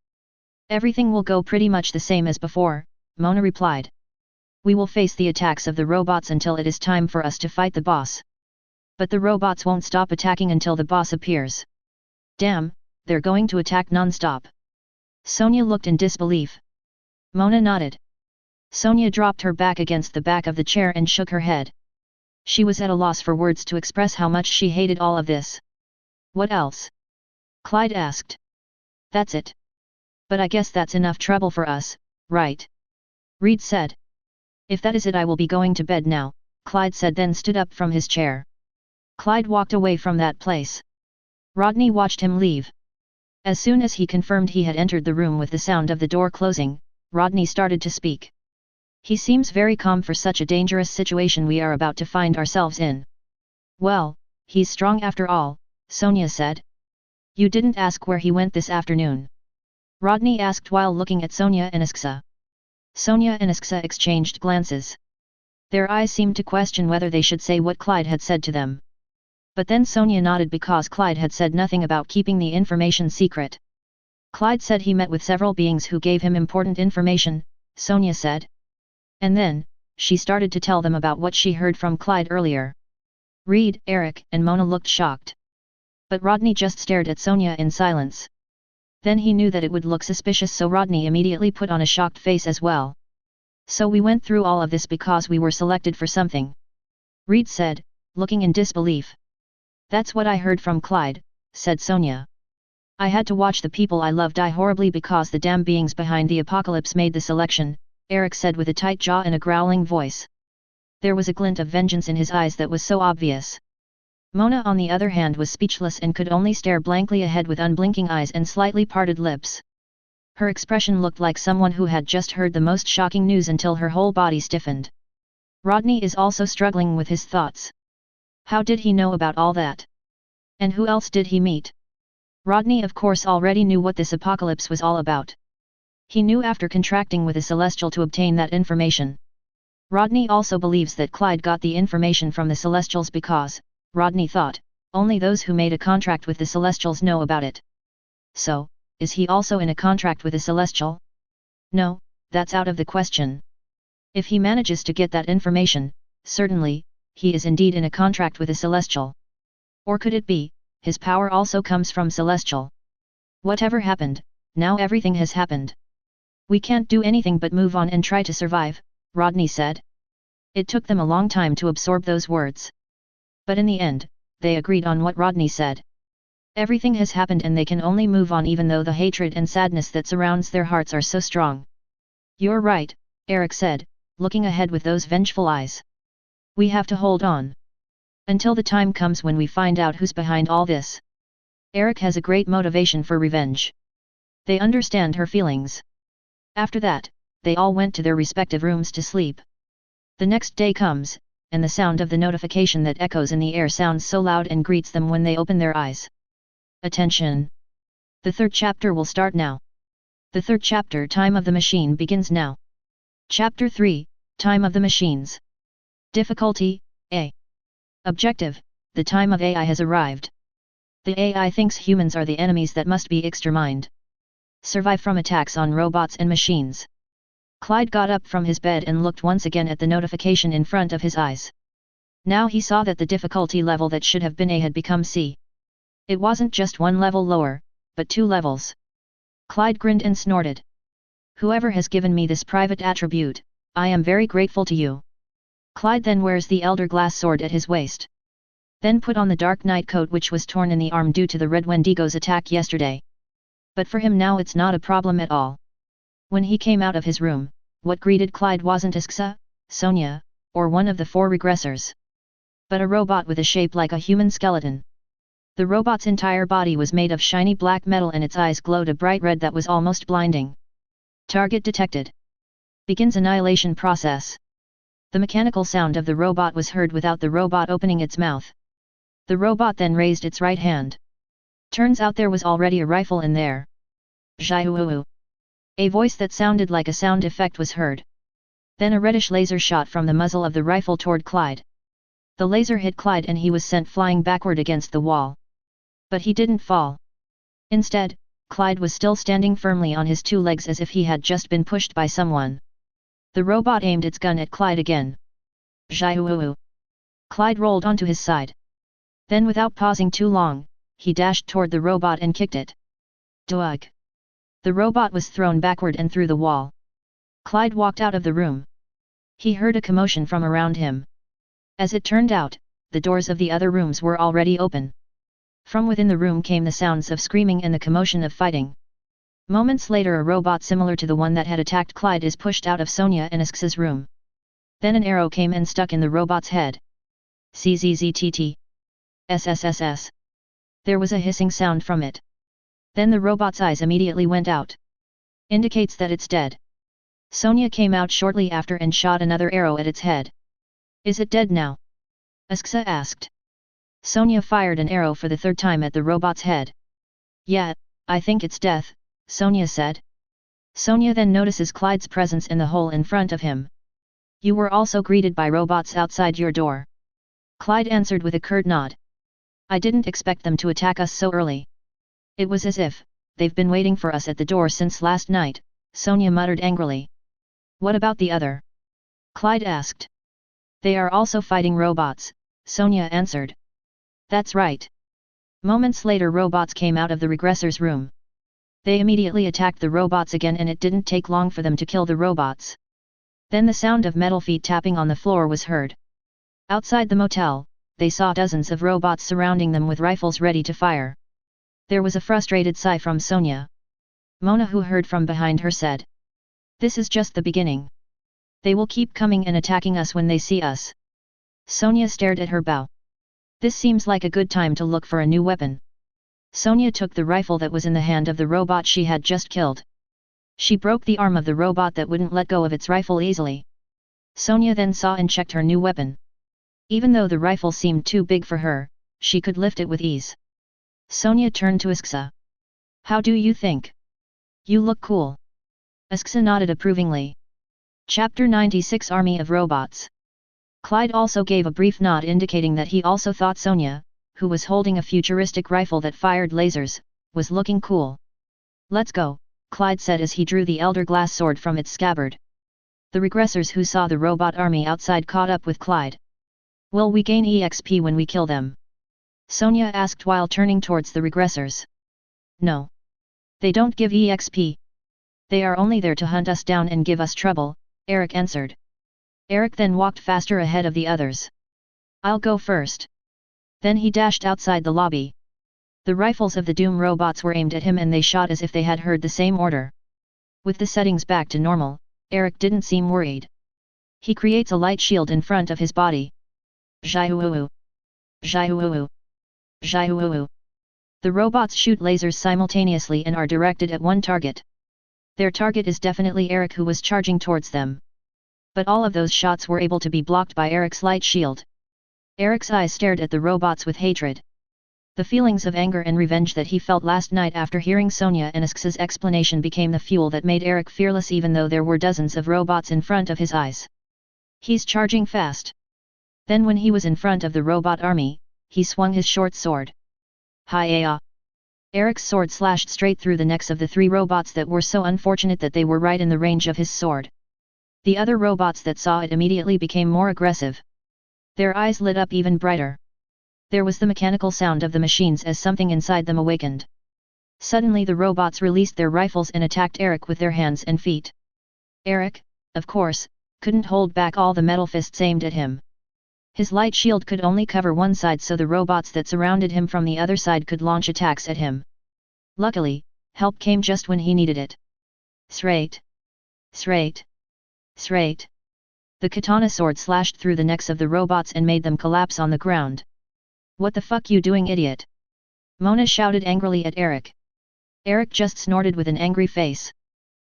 Speaker 1: Everything will go pretty much the same as before, Mona replied. We will face the attacks of the robots until it is time for us to fight the boss. But the robots won't stop attacking until the boss appears. Damn, they're going to attack non-stop. Sonia looked in disbelief. Mona nodded. Sonia dropped her back against the back of the chair and shook her head. She was at a loss for words to express how much she hated all of this. What else? Clyde asked. That's it. But I guess that's enough trouble for us, right? Reed said. If that is it, I will be going to bed now, Clyde said, then stood up from his chair. Clyde walked away from that place. Rodney watched him leave. As soon as he confirmed he had entered the room with the sound of the door closing, Rodney started to speak. He seems very calm for such a dangerous situation we are about to find ourselves in. Well, he's strong after all, Sonia said. You didn't ask where he went this afternoon? Rodney asked while looking at Sonia and Isksa. Sonia and Isksa exchanged glances. Their eyes seemed to question whether they should say what Clyde had said to them. But then Sonia nodded because Clyde had said nothing about keeping the information secret. Clyde said he met with several beings who gave him important information, Sonia said. And then, she started to tell them about what she heard from Clyde earlier. Reed, Eric, and Mona looked shocked. But Rodney just stared at Sonia in silence. Then he knew that it would look suspicious, so Rodney immediately put on a shocked face as well. So we went through all of this because we were selected for something. Reed said, looking in disbelief. That's what I heard from Clyde, said Sonia. I had to watch the people I love die horribly because the damn beings behind the apocalypse made the selection, Eric said with a tight jaw and a growling voice. There was a glint of vengeance in his eyes that was so obvious. Mona on the other hand was speechless and could only stare blankly ahead with unblinking eyes and slightly parted lips. Her expression looked like someone who had just heard the most shocking news until her whole body stiffened. Rodney is also struggling with his thoughts. How did he know about all that? And who else did he meet? Rodney of course already knew what this apocalypse was all about. He knew after contracting with a Celestial to obtain that information. Rodney also believes that Clyde got the information from the Celestials because, Rodney thought, only those who made a contract with the Celestials know about it. So, is he also in a contract with a Celestial? No, that's out of the question. If he manages to get that information, certainly, he is indeed in a contract with a Celestial. Or could it be, his power also comes from Celestial? Whatever happened, now everything has happened. We can't do anything but move on and try to survive, Rodney said. It took them a long time to absorb those words. But in the end, they agreed on what Rodney said. Everything has happened and they can only move on even though the hatred and sadness that surrounds their hearts are so strong. You're right, Eric said, looking ahead with those vengeful eyes. We have to hold on. Until the time comes when we find out who's behind all this. Eric has a great motivation for revenge. They understand her feelings. After that, they all went to their respective rooms to sleep. The next day comes, and the sound of the notification that echoes in the air sounds so loud and greets them when they open their eyes. Attention! The third chapter will start now. The third chapter, Time of the Machine, begins now. Chapter 3, Time of the Machines. Difficulty, A. Objective, the time of AI has arrived. The AI thinks humans are the enemies that must be exterminated. Survive from attacks on robots and machines. Clyde got up from his bed and looked once again at the notification in front of his eyes. Now he saw that the difficulty level that should have been A had become C. It wasn't just one level lower, but 2 levels. Clyde grinned and snorted. Whoever has given me this private attribute, I am very grateful to you. Clyde then wears the Elder Glass sword at his waist. Then put on the Dark Knight coat which was torn in the arm due to the Red Wendigo's attack yesterday. But for him now it's not a problem at all. When he came out of his room, what greeted Clyde wasn't Isksa, Sonia, or one of the 4 regressors. But a robot with a shape like a human skeleton. The robot's entire body was made of shiny black metal and its eyes glowed a bright red that was almost blinding. Target detected. Begins annihilation process. The mechanical sound of the robot was heard without the robot opening its mouth. The robot then raised its right hand. Turns out there was already a rifle in there. Zhiuuu. A voice that sounded like a sound effect was heard. Then a reddish laser shot from the muzzle of the rifle toward Clyde. The laser hit Clyde and he was sent flying backward against the wall. But he didn't fall. Instead, Clyde was still standing firmly on his 2 legs as if he had just been pushed by someone. The robot aimed its gun at Clyde again. Zhiuuu. Clyde rolled onto his side. Then without pausing too long, he dashed toward the robot and kicked it. Doug. The robot was thrown backward and through the wall. Clyde walked out of the room. He heard a commotion from around him. As it turned out, the doors of the other rooms were already open. From within the room came the sounds of screaming and the commotion of fighting. Moments later a robot similar to the one that had attacked Clyde is pushed out of Sonia and Isksa's room. Then an arrow came and stuck in the robot's head. CZZTT. SSSS. There was a hissing sound from it. Then the robot's eyes immediately went out. Indicates that it's dead. Sonia came out shortly after and shot another arrow at its head. Is it dead now? Isksa asked. Sonia fired an arrow for the 3rd time at the robot's head. Yeah, I think it's death, Sonia said. Sonia then notices Clyde's presence in the hole in front of him. You were also greeted by robots outside your door. Clyde answered with a curt nod. I didn't expect them to attack us so early. It was as if, they've been waiting for us at the door since last night, Sonia muttered angrily. What about the other? Clyde asked. They are also fighting robots, Sonia answered. That's right. Moments later robots came out of the regressors' room. They immediately attacked the robots again and it didn't take long for them to kill the robots. Then the sound of metal feet tapping on the floor was heard. Outside the motel, they saw dozens of robots surrounding them with rifles ready to fire. There was a frustrated sigh from Sonia. Mona, who heard from behind her, said, "This is just the beginning. They will keep coming and attacking us when they see us." Sonia stared at her bow. This seems like a good time to look for a new weapon. Sonia took the rifle that was in the hand of the robot she had just killed. She broke the arm of the robot that wouldn't let go of its rifle easily. Sonia then saw and checked her new weapon. Even though the rifle seemed too big for her, she could lift it with ease. Sonia turned to Isksa. "How do you think? You look cool." Isksa nodded approvingly. Chapter 96 Army of Robots. Clyde also gave a brief nod indicating that he also thought Sonia, who was holding a futuristic rifle that fired lasers, was looking cool. "Let's go," Clyde said as he drew the Elder Glass sword from its scabbard. The regressors who saw the robot army outside caught up with Clyde. "Will we gain EXP when we kill them?" Sonia asked while turning towards the regressors. "No. They don't give EXP. They are only there to hunt us down and give us trouble," Eric answered. Eric then walked faster ahead of the others. "I'll go first." Then he dashed outside the lobby. The rifles of the Doom robots were aimed at him and they shot as if they had heard the same order. With the settings back to normal, Eric didn't seem worried. He creates a light shield in front of his body. Zhihuuu. Zhihuuu. Zhihuuu. The robots shoot lasers simultaneously and are directed at one target. Their target is definitely Eric, who was charging towards them. But all of those shots were able to be blocked by Eric's light shield. Eric's eyes stared at the robots with hatred. The feelings of anger and revenge that he felt last night after hearing Sonia and Isksa's explanation became the fuel that made Eric fearless even though there were dozens of robots in front of his eyes. He's charging fast. Then when he was in front of the robot army, he swung his short sword. Hi-ya! Eric's sword slashed straight through the necks of the three robots that were so unfortunate that they were right in the range of his sword. The other robots that saw it immediately became more aggressive. Their eyes lit up even brighter. There was the mechanical sound of the machines as something inside them awakened. Suddenly the robots released their rifles and attacked Eric with their hands and feet. Eric, of course, couldn't hold back all the metal fists aimed at him. His light shield could only cover one side so the robots that surrounded him from the other side could launch attacks at him. Luckily, help came just when he needed it. Srate! Srate! Srate! The katana sword slashed through the necks of the robots and made them collapse on the ground. "What the fuck you doing, idiot?" Mona shouted angrily at Eric. Eric just snorted with an angry face.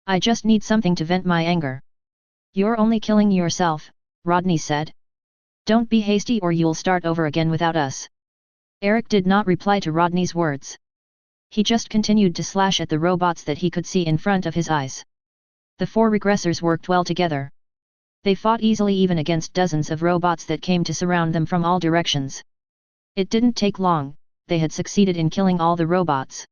Speaker 1: "I just need something to vent my anger." "You're only killing yourself," Rodney said. "Don't be hasty or you'll start over again without us." Eric did not reply to Rodney's words. He just continued to slash at the robots that he could see in front of his eyes. The four regressors worked well together. They fought easily even against dozens of robots that came to surround them from all directions. It didn't take long, they had succeeded in killing all the robots,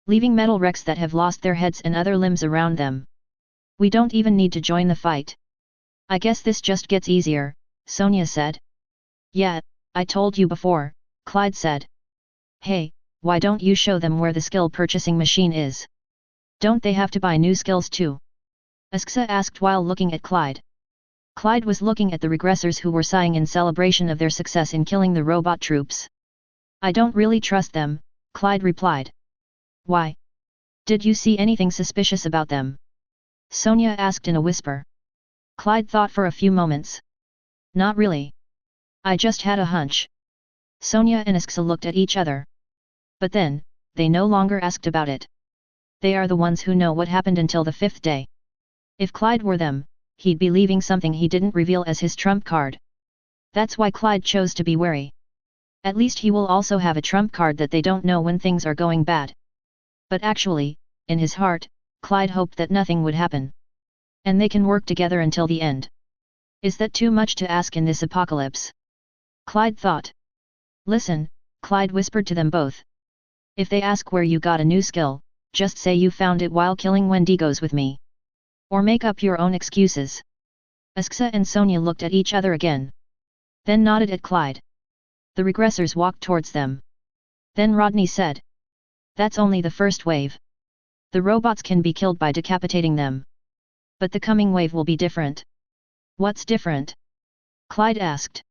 Speaker 1: leaving metal wrecks that have lost their heads and other limbs around them. "We don't even need to join the fight. I guess this just gets easier," Sonia said. "Yeah, I told you before," Clyde said. "Hey, why don't you show them where the skill purchasing machine is? Don't they have to buy new skills too?" Isksa asked while looking at Clyde. Clyde was looking at the regressors who were sighing in celebration of their success in killing the robot troops. "I don't really trust them," Clyde replied. "Why? Did you see anything suspicious about them?" Sonia asked in a whisper. Clyde thought for a few moments. "Not really. I just had a hunch." Sonia and Isksa looked at each other. But then, they no longer asked about it. They are the ones who know what happened until the fifth day. If Clyde were them, he'd be leaving something he didn't reveal as his trump card. That's why Clyde chose to be wary. At least he will also have a trump card that they don't know when things are going bad. But actually, in his heart, Clyde hoped that nothing would happen. And they can work together until the end. Is that too much to ask in this apocalypse? Clyde thought. "Listen," Clyde whispered to them both. "If they ask where you got a new skill, just say you found it while killing Wendigos with me. Or make up your own excuses. Asksa and Sonia looked at each other again. Then nodded at Clyde. The regressors walked towards them. Then Rodney said. That's only the first wave. The robots can be killed by decapitating them. But the coming wave will be different. What's different? Clyde asked.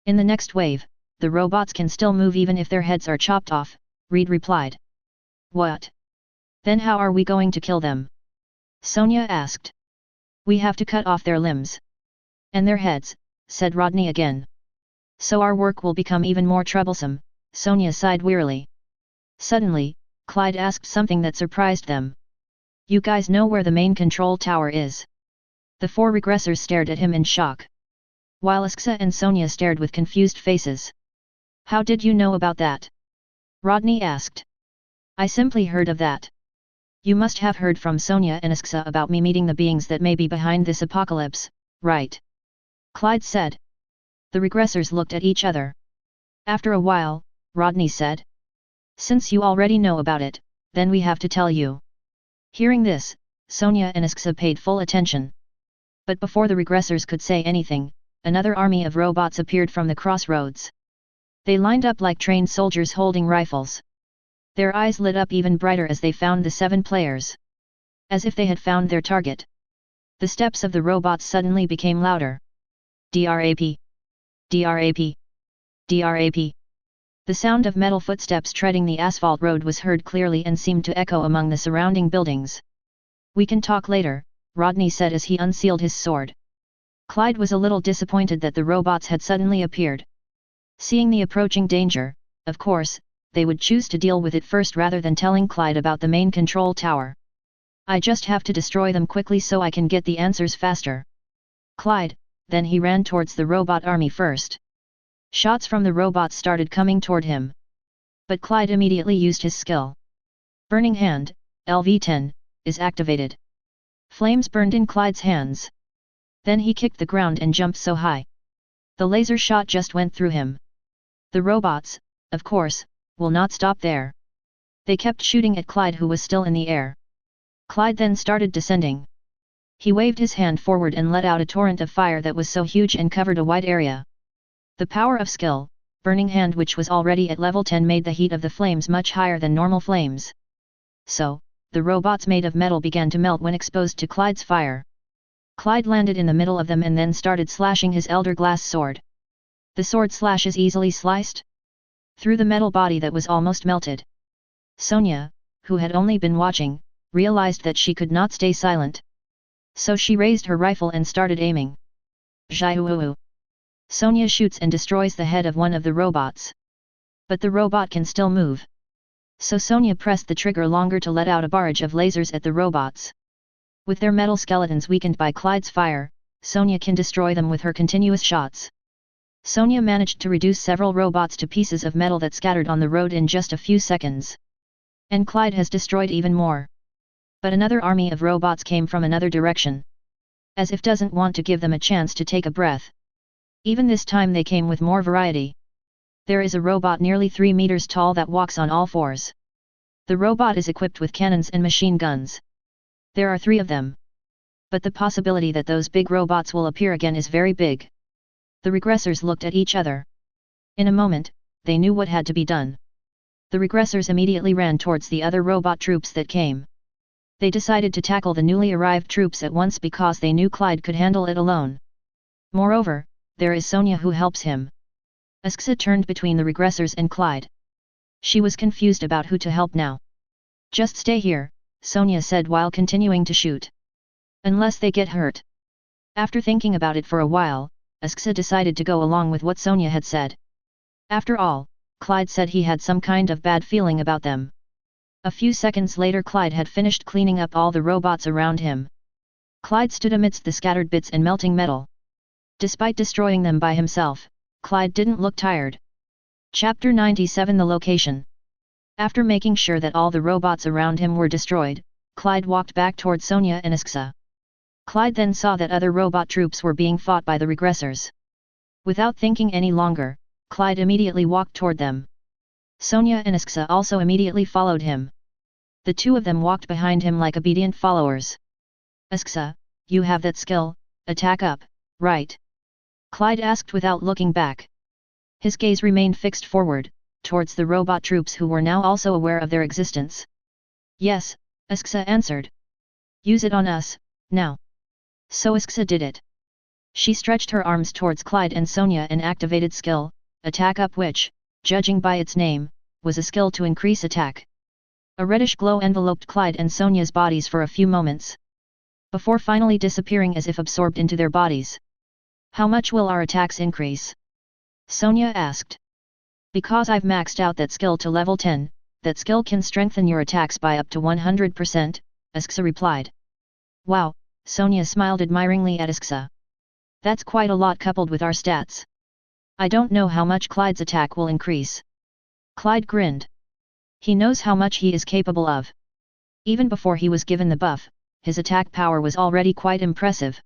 Speaker 1: In the next wave, the robots can still move even if their heads are chopped off, Reed replied. What? Then how are we going to kill them? Sonia asked. We have to cut off their limbs. And their heads, said Rodney again. So our work will become even more troublesome, Sonia sighed wearily. Suddenly, Clyde asked something that surprised them. You guys know where the main control tower is? The four regressors stared at him in shock. While Asksa and Sonia stared with confused faces. How did you know about that? Rodney asked. I simply heard of that. You must have heard from Sonia and Asksa about me meeting the beings that may be behind this apocalypse, right? Clyde said. The regressors looked at each other. After a while, Rodney said. Since you already know about it, then we have to tell you. Hearing this, Sonia and Asksa paid full attention. But before the regressors could say anything, another army of robots appeared from the crossroads. They lined up like trained soldiers holding rifles. Their eyes lit up even brighter as they found the 7 players. As if they had found their target. The steps of the robots suddenly became louder. DRAP. DRAP. DRAP. The sound of metal footsteps treading the asphalt road was heard clearly and seemed to echo among the surrounding buildings. We can talk later, Rodney said as he unsealed his sword. Clyde was a little disappointed that the robots had suddenly appeared. Seeing the approaching danger, of course, they would choose to deal with it first rather than telling Clyde about the main control tower. I just have to destroy them quickly so I can get the answers faster. Clyde, then he ran towards the robot army first. Shots from the robots started coming toward him. But Clyde immediately used his skill. Burning Hand, LV-10, is activated. Flames burned in Clyde's hands. Then he kicked the ground and jumped so high. The laser shot just went through him. The robots, of course, will not stop there. They kept shooting at Clyde who was still in the air. Clyde then started descending. He waved his hand forward and let out a torrent of fire that was so huge and covered a wide area. The power of skill, Burning Hand which was already at level 10 made the heat of the flames much higher than normal flames. So, the robots made of metal began to melt when exposed to Clyde's fire. Clyde landed in the middle of them and then started slashing his elder glass sword. The sword slashes easily sliced through the metal body that was almost melted. Sonia, who had only been watching, realized that she could not stay silent. So she raised her rifle and started aiming. Zhiuuu. Sonia shoots and destroys the head of one of the robots. But the robot can still move. So Sonia pressed the trigger longer to let out a barrage of lasers at the robots. With their metal skeletons weakened by Clyde's fire, Sonia can destroy them with her continuous shots. Sonia managed to reduce several robots to pieces of metal that scattered on the road in just a few seconds. And Clyde has destroyed even more. But another army of robots came from another direction. As if doesn't want to give them a chance to take a breath. Even this time they came with more variety. There is a robot nearly 3 meters tall that walks on all fours. The robot is equipped with cannons and machine guns. There are 3 of them. But the possibility that those big robots will appear again is very big. The regressors looked at each other. In a moment, they knew what had to be done. The regressors immediately ran towards the other robot troops that came. They decided to tackle the newly arrived troops at once because they knew Clyde could handle it alone. Moreover, there is Sonia who helps him. Asksa turned between the regressors and Clyde. She was confused about who to help now. Just stay here, Sonia said while continuing to shoot. Unless they get hurt. After thinking about it for a while, Asksa decided to go along with what Sonia had said. After all, Clyde said he had some kind of bad feeling about them. A few seconds later Clyde had finished cleaning up all the robots around him. Clyde stood amidst the scattered bits and melting metal. Despite destroying them by himself, Clyde didn't look tired. Chapter 97 The Location. After making sure that all the robots around him were destroyed, Clyde walked back toward Sonia and Asksa. Clyde then saw that other robot troops were being fought by the regressors. Without thinking any longer, Clyde immediately walked toward them. Sonia and Asksa also immediately followed him. The 2 of them walked behind him like obedient followers. Asksa, you have that skill, attack up, right? Clyde asked without looking back. His gaze remained fixed forward, towards the robot troops who were now also aware of their existence. Yes, Asksa answered. Use it on us, now. So Asksa did it. She stretched her arms towards Clyde and Sonia and activated skill, attack up, which, judging by its name, was a skill to increase attack. A reddish glow enveloped Clyde and Sonia's bodies for a few moments, before finally disappearing as if absorbed into their bodies. How much will our attacks increase? Sonia asked. Because I've maxed out that skill to level 10, that skill can strengthen your attacks by up to 100%, Asksa replied. Wow, Sonia smiled admiringly at Asksa. That's quite a lot coupled with our stats. I don't know how much Clyde's attack will increase. Clyde grinned. He knows how much he is capable of. Even before he was given the buff, his attack power was already quite impressive.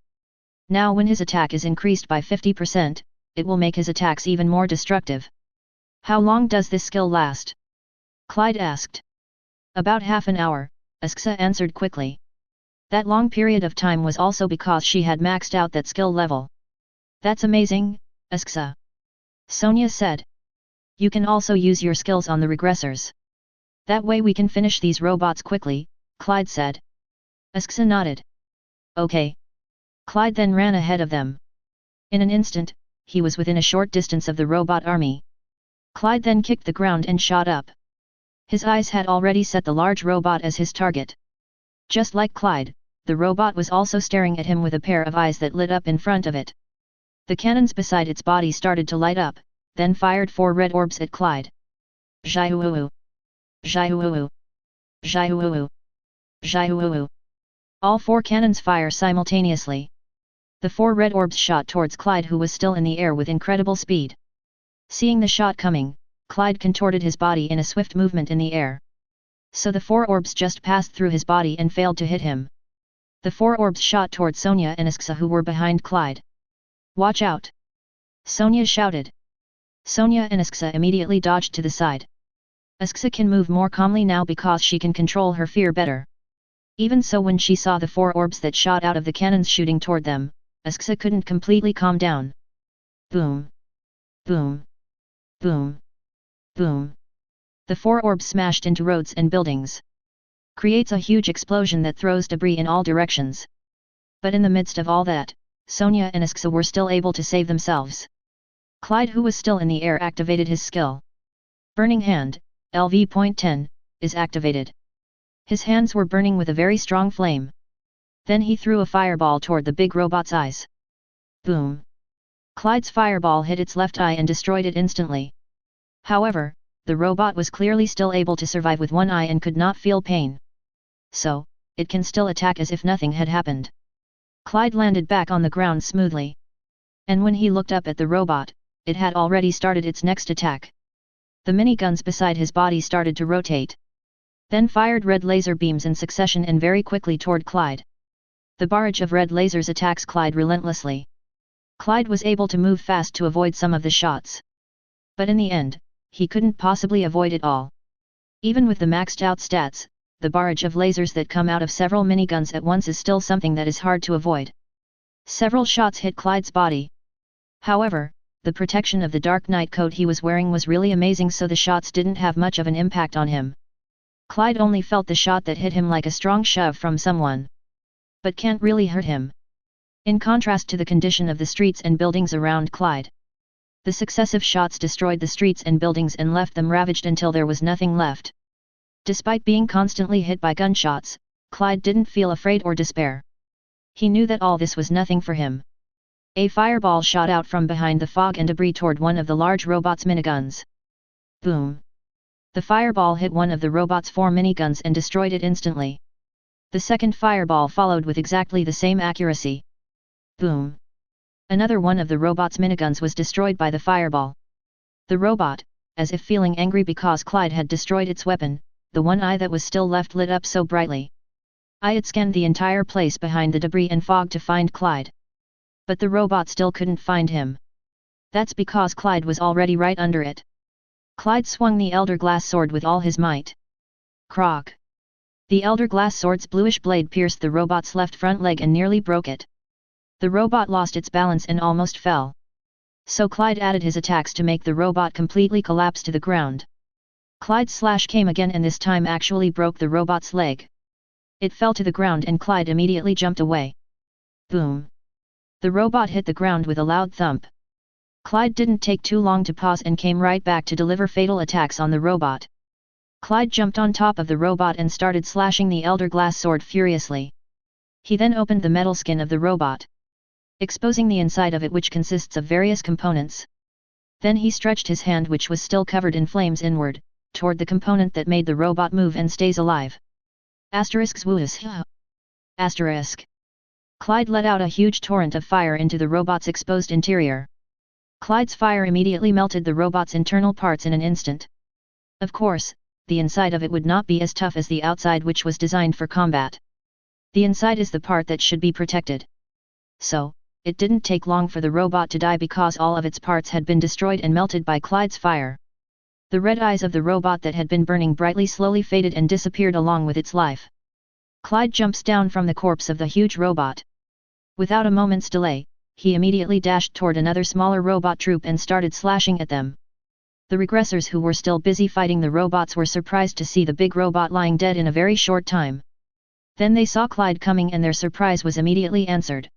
Speaker 1: Now when his attack is increased by 50%, it will make his attacks even more destructive. How long does this skill last? Clyde asked. About half an hour, Asksa answered quickly. That long period of time was also because she had maxed out that skill level. That's amazing, Asksa. Sonia said. You can also use your skills on the regressors. That way we can finish these robots quickly, Clyde said. Asksa nodded. Okay. Clyde then ran ahead of them. In an instant, he was within a short distance of the robot army. Clyde then kicked the ground and shot up. His eyes had already set the large robot as his target. Just like Clyde, the robot was also staring at him with a pair of eyes that lit up in front of it. The cannons beside its body started to light up, then fired 4 red orbs at Clyde. Zhaiuuu! Zhaiuuu! Zhaiuuu! Zhaiuuu! All 4 cannons fire simultaneously. The 4 red orbs shot towards Clyde, who was still in the air with incredible speed. Seeing the shot coming, Clyde contorted his body in a swift movement in the air. So the 4 orbs just passed through his body and failed to hit him. The 4 orbs shot towards Sonia and Asksa, who were behind Clyde. Watch out! Sonia shouted. Sonia and Asksa immediately dodged to the side. Asksa can move more calmly now because she can control her fear better. Even so, when she saw the 4 orbs that shot out of the cannons shooting toward them, Asksa couldn't completely calm down. Boom! Boom! Boom! Boom! The 4 orbs smashed into roads and buildings. Creates a huge explosion that throws debris in all directions. But in the midst of all that, Sonia and Asksa were still able to save themselves. Clyde, who was still in the air, activated his skill. Burning Hand, LV.10, is activated. His hands were burning with a very strong flame. Then he threw a fireball toward the big robot's eyes. Boom! Clyde's fireball hit its left eye and destroyed it instantly. However, the robot was clearly still able to survive with one eye and could not feel pain. So, it can still attack as if nothing had happened. Clyde landed back on the ground smoothly. And when he looked up at the robot, it had already started its next attack. The miniguns beside his body started to rotate. Then fired red laser beams in succession and very quickly toward Clyde. The barrage of red lasers attacks Clyde relentlessly. Clyde was able to move fast to avoid some of the shots. But in the end, he couldn't possibly avoid it all. Even with the maxed out stats, the barrage of lasers that come out of several miniguns at once is still something that is hard to avoid. Several shots hit Clyde's body. However, the protection of the dark night coat he was wearing was really amazing, so the shots didn't have much of an impact on him. Clyde only felt the shot that hit him like a strong shove from someone. But can't really hurt him. In contrast to the condition of the streets and buildings around Clyde. The successive shots destroyed the streets and buildings and left them ravaged until there was nothing left. Despite being constantly hit by gunshots, Clyde didn't feel afraid or despair. He knew that all this was nothing for him. A fireball shot out from behind the fog and debris toward one of the large robot's miniguns. Boom! The fireball hit one of the robot's 4 miniguns and destroyed it instantly. The second fireball followed with exactly the same accuracy. Boom! Another one of the robot's miniguns was destroyed by the fireball. The robot, as if feeling angry because Clyde had destroyed its weapon, the one eye that was still left lit up so brightly. It scanned the entire place behind the debris and fog to find Clyde. But the robot still couldn't find him. That's because Clyde was already right under it. Clyde swung the Elder Glass sword with all his might. Croc! The Elder Glass Sword's bluish blade pierced the robot's left front leg and nearly broke it. The robot lost its balance and almost fell. So Clyde added his attacks to make the robot completely collapse to the ground. Clyde's slash came again and this time actually broke the robot's leg. It fell to the ground and Clyde immediately jumped away. Boom! The robot hit the ground with a loud thump. Clyde didn't take too long to pause and came right back to deliver fatal attacks on the robot. Clyde jumped on top of the robot and started slashing the Elder Glass Sword furiously. He then opened the metal skin of the robot, exposing the inside of it, which consists of various components. Then he stretched his hand, which was still covered in flames, inward, toward the component that made the robot move and stays alive. Asterisk. Clyde let out a huge torrent of fire into the robot's exposed interior. Clyde's fire immediately melted the robot's internal parts in an instant. Of course, the inside of it would not be as tough as the outside, which was designed for combat. The inside is the part that should be protected. So, it didn't take long for the robot to die because all of its parts had been destroyed and melted by Clyde's fire. The red eyes of the robot that had been burning brightly slowly faded and disappeared along with its life. Clyde jumps down from the corpse of the huge robot. Without a moment's delay, he immediately dashed toward another smaller robot troop and started slashing at them. The regressors who were still busy fighting the robots were surprised to see the big robot lying dead in a very short time. Then they saw Clyde coming and their surprise was immediately answered.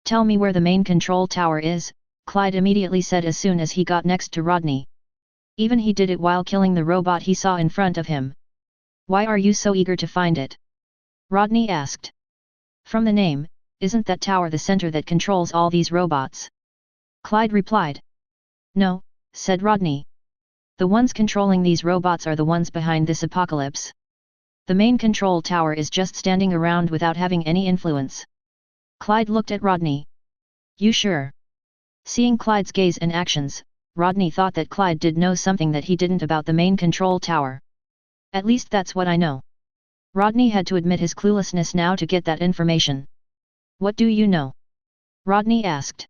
Speaker 1: "Tell me where the main control tower is," Clyde immediately said as soon as he got next to Rodney. Even he did it while killing the robot he saw in front of him. "Why are you so eager to find it?" Rodney asked. "From the name, isn't that tower the center that controls all these robots?" Clyde replied. "No," said Rodney. "The ones controlling these robots are the ones behind this apocalypse. The main control tower is just standing around without having any influence." Clyde looked at Rodney. "You sure?" Seeing Clyde's gaze and actions, Rodney thought that Clyde did know something that he didn't about the main control tower. "At least that's what I know." Rodney had to admit his cluelessness now to get that information. "What do you know?" Rodney asked.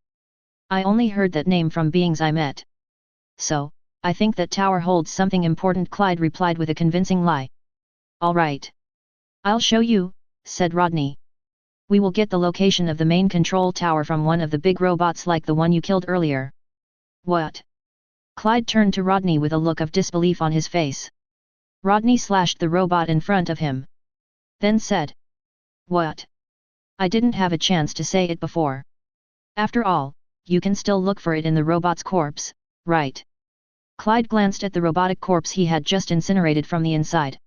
Speaker 1: "I only heard that name from beings I met. So, I think that tower holds something important," Clyde replied with a convincing lie. "All right. I'll show you," said Rodney. "We will get the location of the main control tower from one of the big robots like the one you killed earlier." "What?" Clyde turned to Rodney with a look of disbelief on his face. Rodney slashed the robot in front of him. Then said, "What? I didn't have a chance to say it before. After all, you can still look for it in the robot's corpse, right?" Clyde glanced at the robotic corpse he had just incinerated from the inside.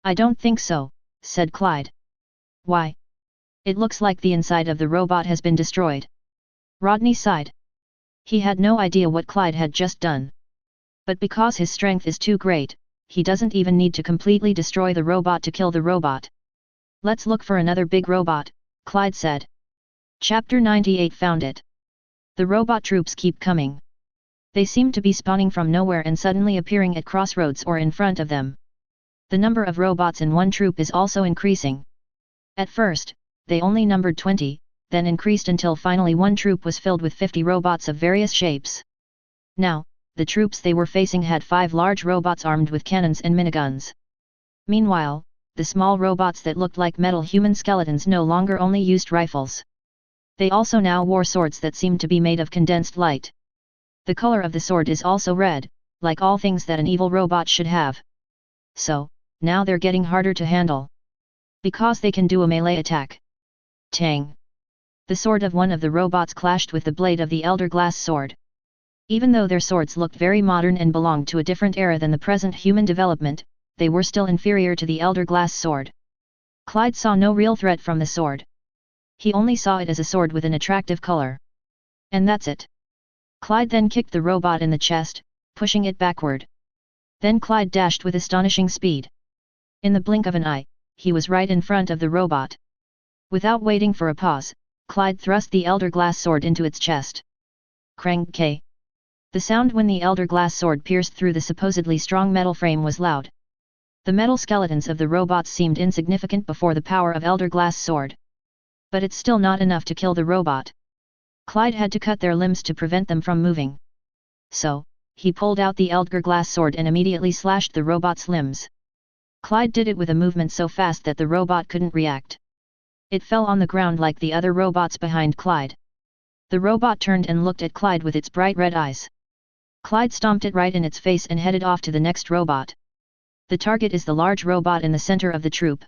Speaker 1: "I don't think so," said Clyde. "Why? It looks like the inside of the robot has been destroyed." Rodney sighed. He had no idea what Clyde had just done. But because his strength is too great, he doesn't even need to completely destroy the robot to kill the robot. "Let's look for another big robot," Clyde said. Chapter 98 Found It. The robot troops keep coming. They seem to be spawning from nowhere and suddenly appearing at crossroads or in front of them. The number of robots in one troop is also increasing. At first, they only numbered 20, then increased until finally one troop was filled with 50 robots of various shapes. Now, the troops they were facing had 5 large robots armed with cannons and miniguns. Meanwhile, the small robots that looked like metal human skeletons no longer only used rifles. They also now wore swords that seemed to be made of condensed light. The color of the sword is also red, like all things that an evil robot should have. So, now they're getting harder to handle. Because they can do a melee attack. Tang! The sword of one of the robots clashed with the blade of the Elder Glass Sword. Even though their swords looked very modern and belonged to a different era than the present human development, they were still inferior to the Elder Glass Sword. Clyde saw no real threat from the sword. He only saw it as a sword with an attractive color. And that's it. Clyde then kicked the robot in the chest, pushing it backward. Then Clyde dashed with astonishing speed. In the blink of an eye, he was right in front of the robot. Without waiting for a pause, Clyde thrust the Elder Glass Sword into its chest. Krang-K. The sound when the Elder Glass Sword pierced through the supposedly strong metal frame was loud. The metal skeletons of the robots seemed insignificant before the power of Elder Glass Sword. But it's still not enough to kill the robot. Clyde had to cut their limbs to prevent them from moving. So, he pulled out the Elder Glass Sword and immediately slashed the robot's limbs. Clyde did it with a movement so fast that the robot couldn't react. It fell on the ground like the other robots behind Clyde. The robot turned and looked at Clyde with its bright red eyes. Clyde stomped it right in its face and headed off to the next robot. The target is the large robot in the center of the troop.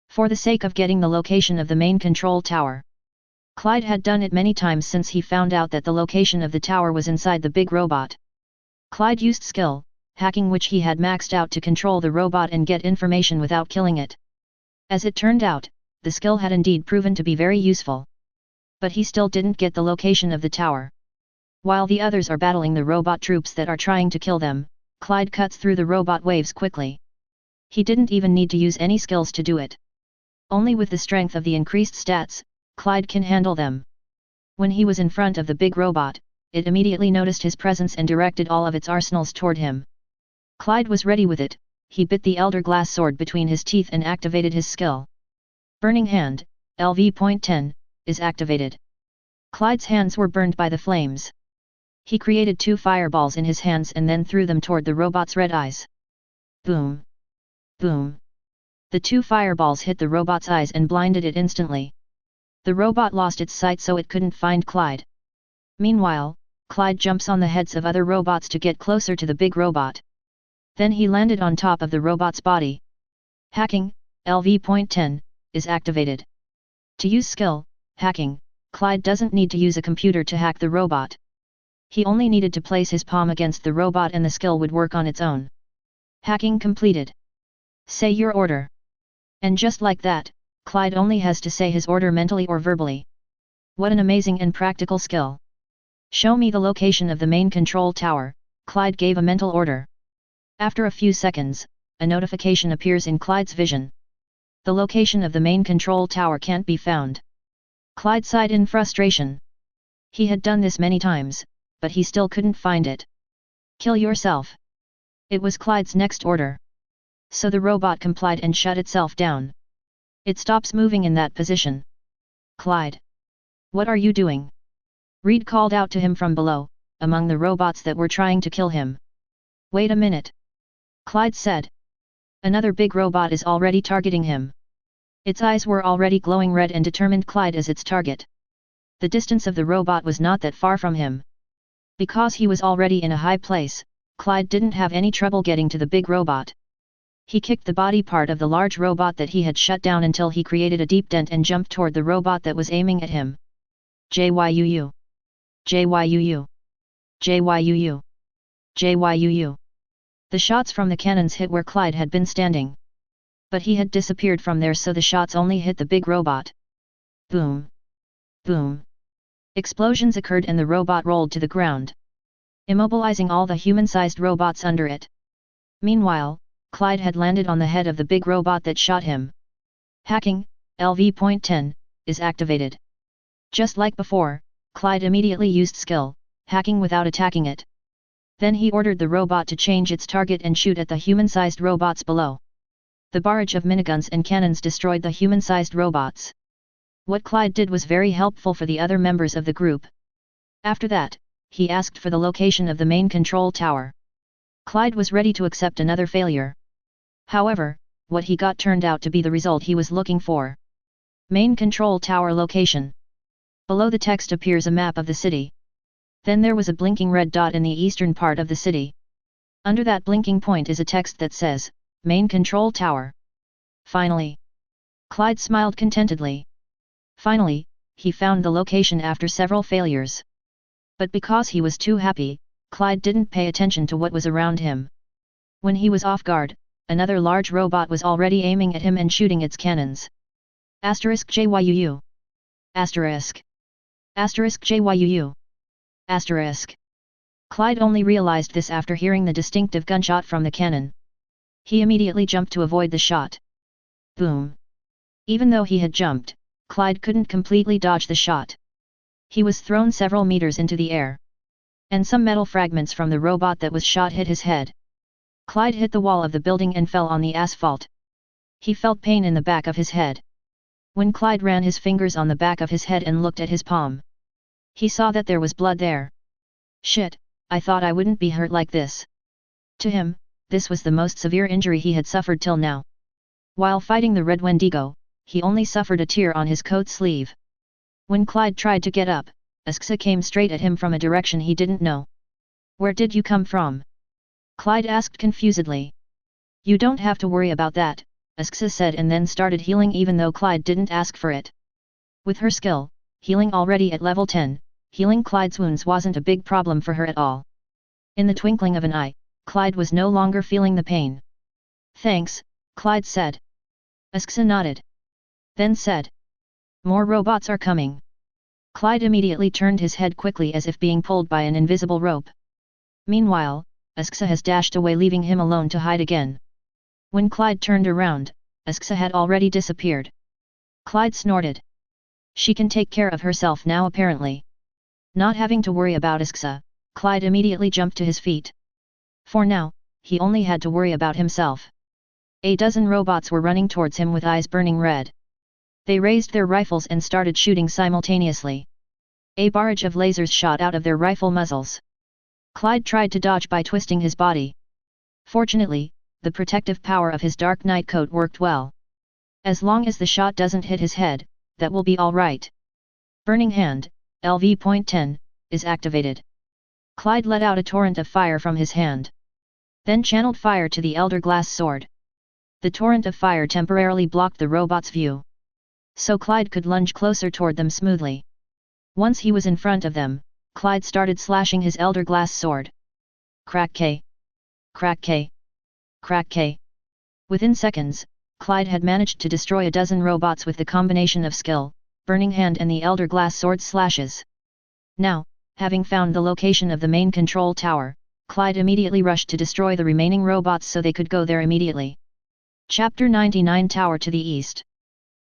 Speaker 1: For the sake of getting the location of the main control tower. Clyde had done it many times since he found out that the location of the tower was inside the big robot. Clyde used skill, hacking, which he had maxed out to control the robot and get information without killing it. As it turned out, the skill had indeed proven to be very useful. But he still didn't get the location of the tower. While the others are battling the robot troops that are trying to kill them, Clyde cuts through the robot waves quickly. He didn't even need to use any skills to do it. Only with the strength of the increased stats, Clyde can handle them. When he was in front of the big robot, it immediately noticed his presence and directed all of its arsenals toward him. Clyde was ready with it. He bit the Elder Glass sword between his teeth and activated his skill. Burning Hand, LV.10, is activated. Clyde's hands were burned by the flames. He created 2 fireballs in his hands and then threw them toward the robot's red eyes. Boom! Boom! The 2 fireballs hit the robot's eyes and blinded it instantly. The robot lost its sight so it couldn't find Clyde. Meanwhile, Clyde jumps on the heads of other robots to get closer to the big robot. Then he landed on top of the robot's body. Hacking, LV.10, is activated. To use skill, hacking, Clyde doesn't need to use a computer to hack the robot. He only needed to place his palm against the robot and the skill would work on its own. Hacking completed. Say your order. And just like that, Clyde only has to say his order mentally or verbally. What an amazing and practical skill. Show me the location of the main control tower, Clyde gave a mental order. After a few seconds, a notification appears in Clyde's vision. The location of the main control tower can't be found. Clyde sighed in frustration. He had done this many times, but he still couldn't find it. Kill yourself. It was Clyde's next order. So the robot complied and shut itself down. It stops moving in that position. Clyde! What are you doing? Reed called out to him from below, among the robots that were trying to kill him. Wait a minute. Clyde said. Another big robot is already targeting him. Its eyes were already glowing red and determined Clyde as its target. The distance of the robot was not that far from him. Because he was already in a high place, Clyde didn't have any trouble getting to the big robot. He kicked the body part of the large robot that he had shut down until he created a deep dent and jumped toward the robot that was aiming at him. JYUU. JYUU. JYUU. JYUU. The shots from the cannons hit where Clyde had been standing. But he had disappeared from there, so the shots only hit the big robot. Boom! Boom! Explosions occurred and the robot rolled to the ground, immobilizing all the human-sized robots under it. Meanwhile, Clyde had landed on the head of the big robot that shot him. Hacking, LV.10, is activated. Just like before, Clyde immediately used skill, hacking without attacking it. Then he ordered the robot to change its target and shoot at the human-sized robots below. The barrage of miniguns and cannons destroyed the human-sized robots. What Clyde did was very helpful for the other members of the group. After that, he asked for the location of the main control tower. Clyde was ready to accept another failure. However, what he got turned out to be the result he was looking for. Main control tower location. Below the text appears a map of the city. Then there was a blinking red dot in the eastern part of the city. Under that blinking point is a text that says, Main Control Tower. Finally! Clyde smiled contentedly. Finally, he found the location after several failures. But because he was too happy, Clyde didn't pay attention to what was around him. When he was off guard, another large robot was already aiming at him and shooting its cannons. *JYUU. *JYUU. Clyde only realized this after hearing the distinctive gunshot from the cannon. He immediately jumped to avoid the shot. Boom! Even though he had jumped, Clyde couldn't completely dodge the shot. He was thrown several meters into the air. And some metal fragments from the robot that was shot hit his head. Clyde hit the wall of the building and fell on the asphalt. He felt pain in the back of his head. When Clyde ran his fingers on the back of his head and looked at his palm, he saw that there was blood there. Shit, I thought I wouldn't be hurt like this. To him, this was the most severe injury he had suffered till now. While fighting the Red Wendigo, he only suffered a tear on his coat sleeve. When Clyde tried to get up, Asksa came straight at him from a direction he didn't know. "Where did you come from?" Clyde asked confusedly. "You don't have to worry about that," Asksa said, and then started healing even though Clyde didn't ask for it. With her skill, healing already at level 10, healing Clyde's wounds wasn't a big problem for her at all. In the twinkling of an eye, Clyde was no longer feeling the pain. "Thanks," Clyde said. Asksa nodded. Then said, "More robots are coming." Clyde immediately turned his head quickly as if being pulled by an invisible rope. Meanwhile, Asksa has dashed away, leaving him alone to hide again. When Clyde turned around, Asksa had already disappeared. Clyde snorted. She can take care of herself now apparently. Not having to worry about Asksa, Clyde immediately jumped to his feet. For now, he only had to worry about himself. A dozen robots were running towards him with eyes burning red. They raised their rifles and started shooting simultaneously. A barrage of lasers shot out of their rifle muzzles. Clyde tried to dodge by twisting his body. Fortunately, the protective power of his dark night coat worked well. As long as the shot doesn't hit his head, that will be all right. Burning Hand, LV.10, is activated. Clyde let out a torrent of fire from his hand. Then channeled fire to the Elder Glass Sword. The torrent of fire temporarily blocked the robot's view. So Clyde could lunge closer toward them smoothly. Once he was in front of them, Clyde started slashing his Elder Glass Sword. Crack K. Crack K. Crack K. Within seconds, Clyde had managed to destroy a dozen robots with the combination of skill, Burning Hand and the Elder Glass Sword slashes. Now, having found the location of the main control tower, Clyde immediately rushed to destroy the remaining robots so they could go there immediately. Chapter 99 Tower to the East.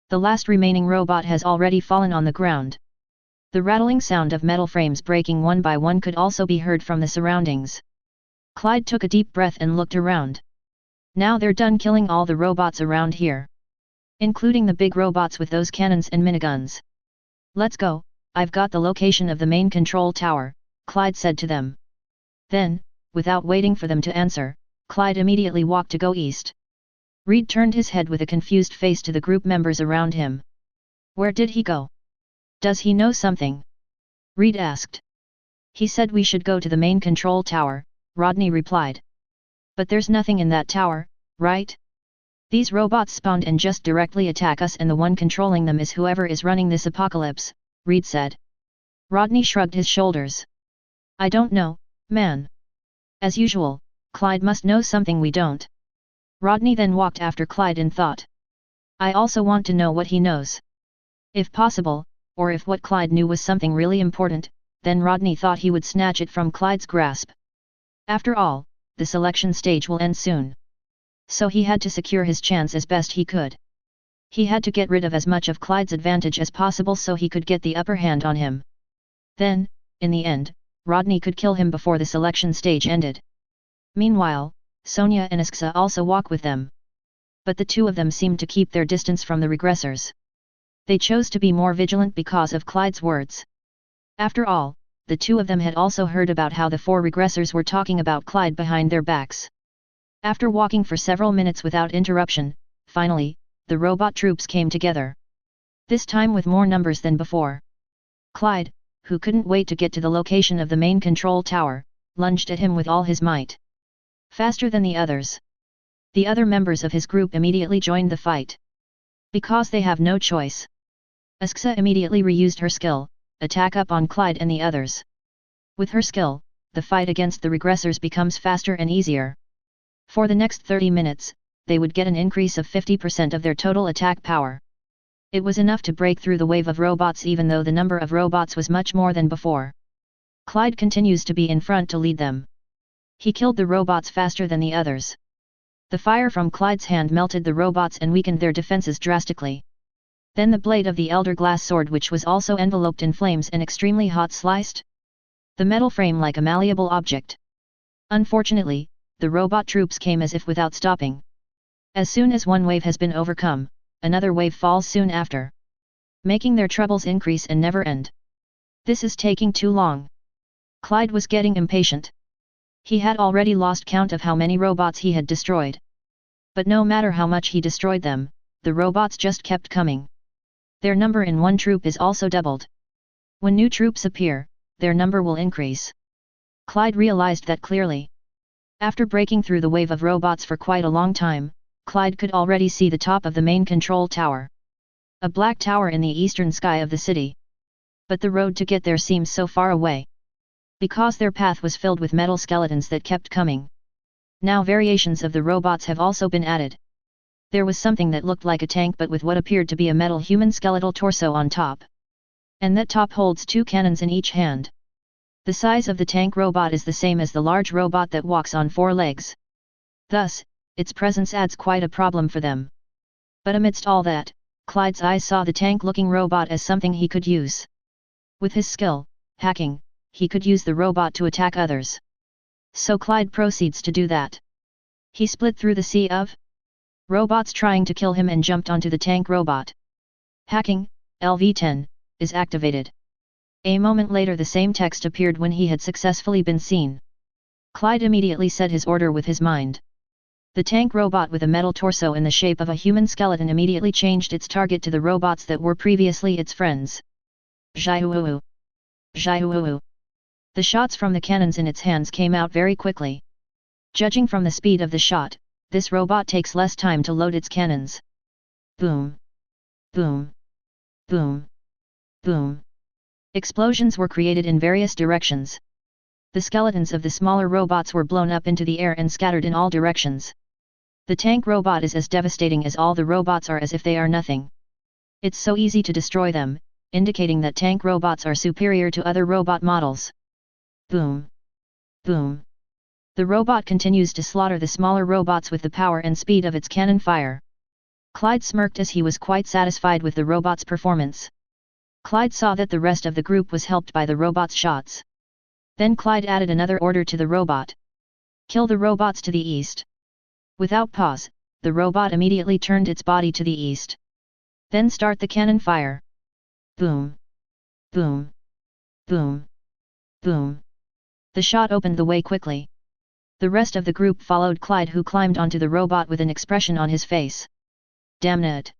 Speaker 1: The last remaining robot has already fallen on the ground. The rattling sound of metal frames breaking one by one could also be heard from the surroundings. Clyde took a deep breath and looked around. Now they're done killing all the robots around here. Including the big robots with those cannons and miniguns. "Let's go, I've got the location of the main control tower," Clyde said to them. Then, without waiting for them to answer, Clyde immediately walked to go east. Reed turned his head with a confused face to the group members around him. "Where did he go? Does he know something?" Reed asked. "He said we should go to the main control tower," Rodney replied. "But there's nothing in that tower, right? These robots spawned and just directly attack us, and the one controlling them is whoever is running this apocalypse," Reed said. Rodney shrugged his shoulders. "I don't know, man. As usual, Clyde must know something we don't." Rodney then walked after Clyde in thought. "I also want to know what he knows. If possible, or if what Clyde knew was something really important, then Rodney thought he would snatch it from Clyde's grasp. After all, the selection stage will end soon. So he had to secure his chance as best he could. He had to get rid of as much of Clyde's advantage as possible so he could get the upper hand on him. Then, in the end, Rodney could kill him before the selection stage ended. Meanwhile, Sonia and Asksa also walk with them. But the two of them seemed to keep their distance from the regressors. They chose to be more vigilant because of Clyde's words. After all, the two of them had also heard about how the four regressors were talking about Clyde behind their backs. After walking for several minutes without interruption, finally, the robot troops came together. This time with more numbers than before. Clyde, who couldn't wait to get to the location of the main control tower, lunged at him with all his might. Faster than the others. The other members of his group immediately joined the fight. Because they have no choice. Asksa immediately reused her skill, attack up on Clyde and the others. With her skill, the fight against the regressors becomes faster and easier. For the next 30 minutes, they would get an increase of 50% of their total attack power. It was enough to break through the wave of robots even though the number of robots was much more than before. Clyde continues to be in front to lead them. He killed the robots faster than the others. The fire from Clyde's hand melted the robots and weakened their defenses drastically. Then the blade of the Elder Glass Sword, which was also enveloped in flames and extremely hot, sliced the metal frame like a malleable object. Unfortunately, the robot troops came as if without stopping. As soon as one wave has been overcome, another wave falls soon after, making their troubles increase and never end. This is taking too long. Clyde was getting impatient. He had already lost count of how many robots he had destroyed. But no matter how much he destroyed them, the robots just kept coming. Their number in one troop is also doubled. When new troops appear, their number will increase. Clyde realized that clearly. After breaking through the wave of robots for quite a long time, Clyde could already see the top of the main control tower. A black tower in the eastern sky of the city. But the road to get there seemed so far away. Because their path was filled with metal skeletons that kept coming. Now variations of the robots have also been added. There was something that looked like a tank but with what appeared to be a metal human skeletal torso on top. And that top holds 2 cannons in each hand. The size of the tank robot is the same as the large robot that walks on 4 legs. Thus, its presence adds quite a problem for them. But amidst all that, Clyde's eyes saw the tank-looking robot as something he could use. With his skill, hacking, he could use the robot to attack others. So Clyde proceeds to do that. He split through the sea of robots trying to kill him and jumped onto the tank robot. Hacking, LV10, is activated. A moment later the same text appeared when he had successfully been seen. Clyde immediately said his order with his mind. The tank robot with a metal torso in the shape of a human skeleton immediately changed its target to the robots that were previously its friends. Zhaiuuu. Zhaiuuu. The shots from the cannons in its hands came out very quickly. Judging from the speed of the shot, this robot takes less time to load its cannons. Boom. Boom. Boom. Boom. Explosions were created in various directions. The skeletons of the smaller robots were blown up into the air and scattered in all directions. The tank robot is as devastating as all the robots are as if they are nothing. It's so easy to destroy them, indicating that tank robots are superior to other robot models. Boom. Boom. The robot continues to slaughter the smaller robots with the power and speed of its cannon fire. Clyde smirked as he was quite satisfied with the robot's performance. Clyde saw that the rest of the group was helped by the robot's shots. Then Clyde added another order to the robot. Kill the robots to the east. Without pause, the robot immediately turned its body to the east. Then start the cannon fire. Boom. Boom. Boom. Boom. The shot opened the way quickly. The rest of the group followed Clyde, who climbed onto the robot with an expression on his face. Damn it!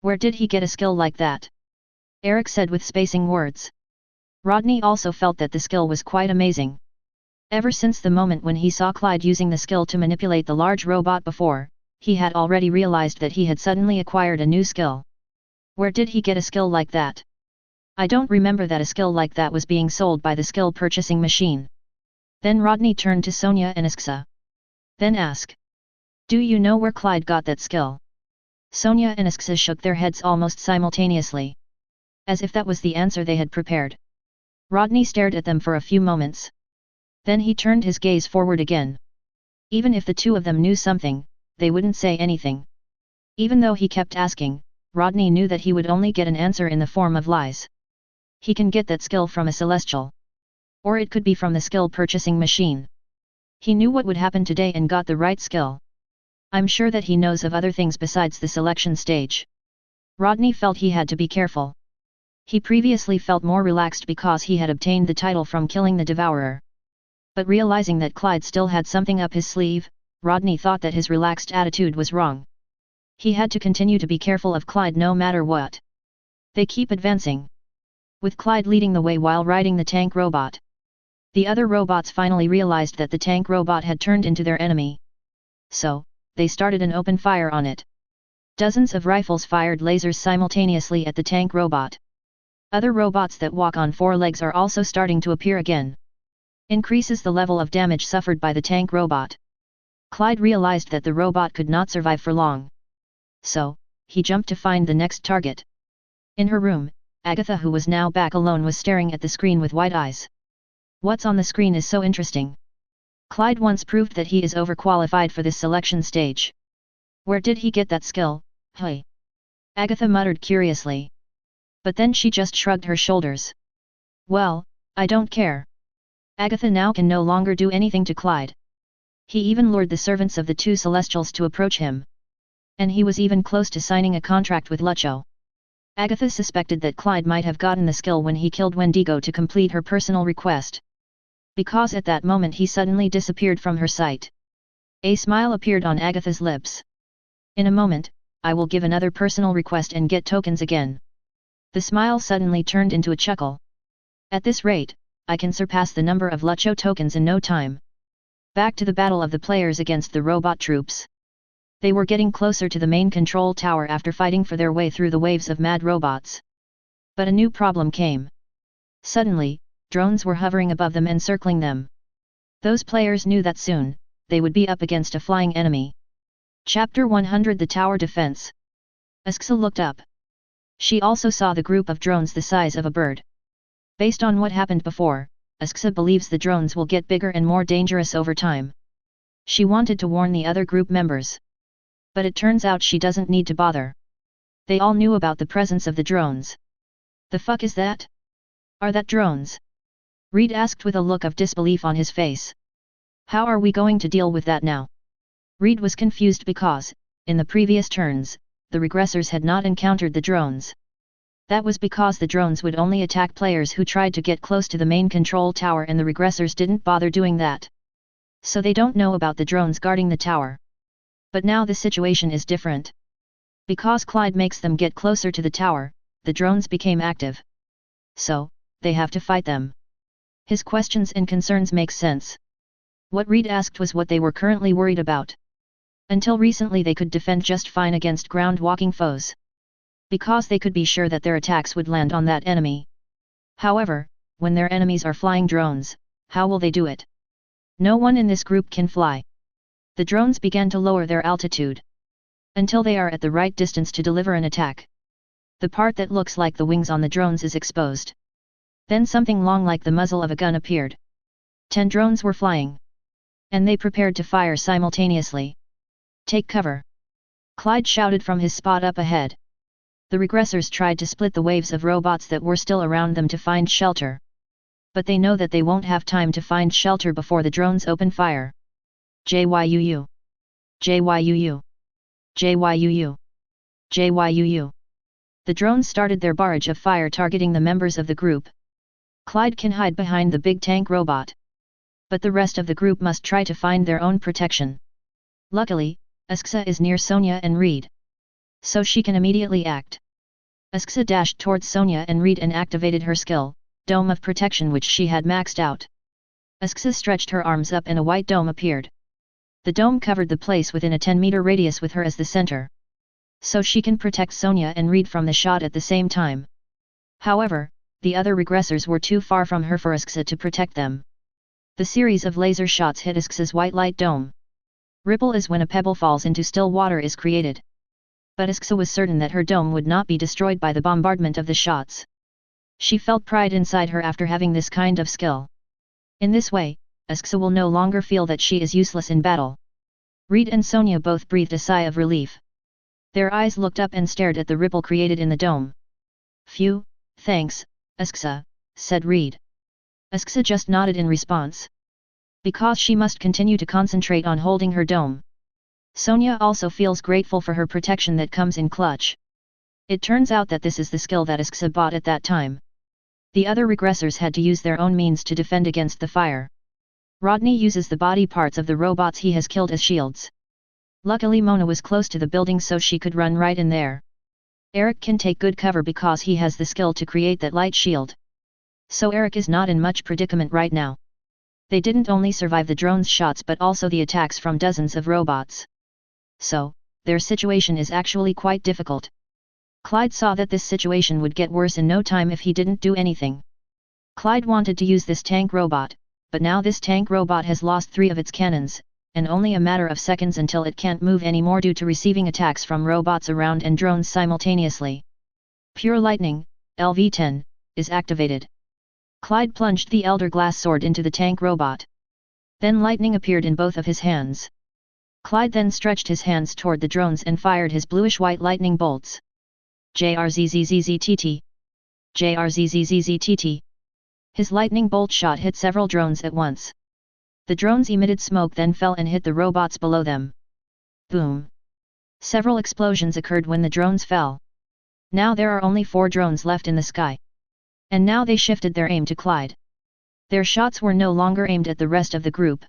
Speaker 1: Where did he get a skill like that? Eric said with spacing words. Rodney also felt that the skill was quite amazing. Ever since the moment when he saw Clyde using the skill to manipulate the large robot before, he had already realized that he had suddenly acquired a new skill. Where did he get a skill like that? I don't remember that a skill like that was being sold by the skill purchasing machine. Then Rodney turned to Sonia and Isksa. Then ask. Do you know where Clyde got that skill? Sonia and Isksa shook their heads almost simultaneously. As if that was the answer they had prepared. Rodney stared at them for a few moments. Then he turned his gaze forward again. Even if the two of them knew something, they wouldn't say anything. Even though he kept asking, Rodney knew that he would only get an answer in the form of lies. He can get that skill from a celestial. Or it could be from the skill purchasing machine. He knew what would happen today and got the right skill. I'm sure that he knows of other things besides the selection stage. Rodney felt he had to be careful. He previously felt more relaxed because he had obtained the title from killing the Devourer. But realizing that Clyde still had something up his sleeve, Rodney thought that his relaxed attitude was wrong. He had to continue to be careful of Clyde no matter what. They keep advancing. With Clyde leading the way while riding the tank robot. The other robots finally realized that the tank robot had turned into their enemy. So, they started an open fire on it. Dozens of rifles fired lasers simultaneously at the tank robot. Other robots that walk on 4 legs are also starting to appear again. Increases the level of damage suffered by the tank robot. Clyde realized that the robot could not survive for long. So, he jumped to find the next target. In her room, Agatha, who was now back alone, was staring at the screen with wide eyes. What's on the screen is so interesting. Clyde once proved that he is overqualified for this selection stage. Where did he get that skill, hey? Agatha muttered curiously. But then she just shrugged her shoulders. Well, I don't care. Agatha now can no longer do anything to Clyde. He even lured the servants of the 2 Celestials to approach him. And he was even close to signing a contract with Lucho. Agatha suspected that Clyde might have gotten the skill when he killed Wendigo to complete her personal request. because at that moment he suddenly disappeared from her sight. A smile appeared on Agatha's lips. In a moment, I will give another personal request and get tokens again. The smile suddenly turned into a chuckle. At this rate, I can surpass the number of Lucho tokens in no time. Back to the battle of the players against the robot troops. They were getting closer to the main control tower after fighting for their way through the waves of mad robots. But a new problem came. Suddenly, drones were hovering above them and circling them. Those players knew that soon, they would be up against a flying enemy. Chapter 100 The Tower Defense. Asksa looked up. She also saw the group of drones the size of a bird. Based on what happened before, Asksa believes the drones will get bigger and more dangerous over time. She wanted to warn the other group members. But it turns out she doesn't need to bother. They all knew about the presence of the drones. The fuck is that? Are that drones? Reed asked with a look of disbelief on his face. How are we going to deal with that now? Reed was confused because, in the previous turns, the regressors had not encountered the drones. That was because the drones would only attack players who tried to get close to the main control tower, and the regressors didn't bother doing that. So they don't know about the drones guarding the tower. But now the situation is different. Because Clyde makes them get closer to the tower, the drones became active. So, they have to fight them. His questions and concerns make sense. What Reed asked was what they were currently worried about. Until recently they could defend just fine against ground-walking foes. Because they could be sure that their attacks would land on that enemy. However, when their enemies are flying drones, how will they do it? No one in this group can fly. The drones began to lower their altitude. Until they are at the right distance to deliver an attack. The part that looks like the wings on the drones is exposed. Then something long like the muzzle of a gun appeared. 10 drones were flying. And they prepared to fire simultaneously. Take cover! Clyde shouted from his spot up ahead. The regressors tried to split the waves of robots that were still around them to find shelter. But they know that they won't have time to find shelter before the drones open fire. JYUU. JYUU. JYUU. JYUU. The drones started their barrage of fire targeting the members of the group. Clyde can hide behind the big tank robot. But the rest of the group must try to find their own protection. Luckily, Asksa is near Sonia and Reed. So she can immediately act. Asksa dashed towards Sonia and Reed and activated her skill, Dome of Protection, which she had maxed out. Asksa stretched her arms up and a white dome appeared. The dome covered the place within a 10-meter radius with her as the center. So she can protect Sonia and Reed from the shot at the same time. However, the other regressors were too far from her for Asksa to protect them. The series of laser shots hit Asksa's white light dome. Ripple is when a pebble falls into still water is created. But Asksa was certain that her dome would not be destroyed by the bombardment of the shots. She felt pride inside her after having this kind of skill. In this way, Asksa will no longer feel that she is useless in battle. Reed and Sonia both breathed a sigh of relief. Their eyes looked up and stared at the ripple created in the dome. Phew, thanks, Asksa, said Reed. Asksa just nodded in response. Because she must continue to concentrate on holding her dome. Sonia also feels grateful for her protection that comes in clutch. It turns out that this is the skill that Asksa bought at that time. The other regressors had to use their own means to defend against the fire. Rodney uses the body parts of the robots he has killed as shields. Luckily Mona was close to the building so she could run right in there. Eric can take good cover because he has the skill to create that light shield. So Eric is not in much predicament right now. They didn't only survive the drone's shots but also the attacks from dozens of robots. So, their situation is actually quite difficult. Clyde saw that this situation would get worse in no time if he didn't do anything. Clyde wanted to use this tank robot, but now this tank robot has lost 3 of its cannons, and only a matter of seconds until it can't move anymore due to receiving attacks from robots around and drones simultaneously. Pure Lightning, LV-10, is activated. Clyde plunged the Elder Glass sword into the tank robot. Then lightning appeared in both of his hands. Clyde then stretched his hands toward the drones and fired his bluish-white lightning bolts. JRZZZZTT. JRZZZZTT. His lightning bolt shot hit several drones at once. The drones emitted smoke then fell and hit the robots below them. Boom! Several explosions occurred when the drones fell. Now there are only 4 drones left in the sky. And now they shifted their aim to Clyde. Their shots were no longer aimed at the rest of the group.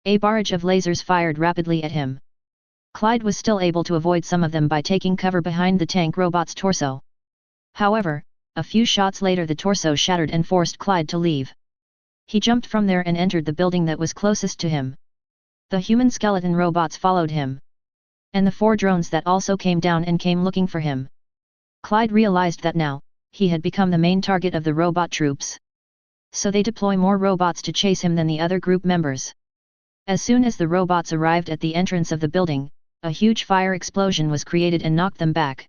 Speaker 1: A barrage of lasers fired rapidly at him. Clyde was still able to avoid some of them by taking cover behind the tank robot's torso. However, a few shots later the torso shattered and forced Clyde to leave. He jumped from there and entered the building that was closest to him. The human skeleton robots followed him. And the 4 drones that also came down and came looking for him. Clyde realized that now, he had become the main target of the robot troops. So they deploy more robots to chase him than the other group members. As soon as the robots arrived at the entrance of the building, a huge fire explosion was created and knocked them back.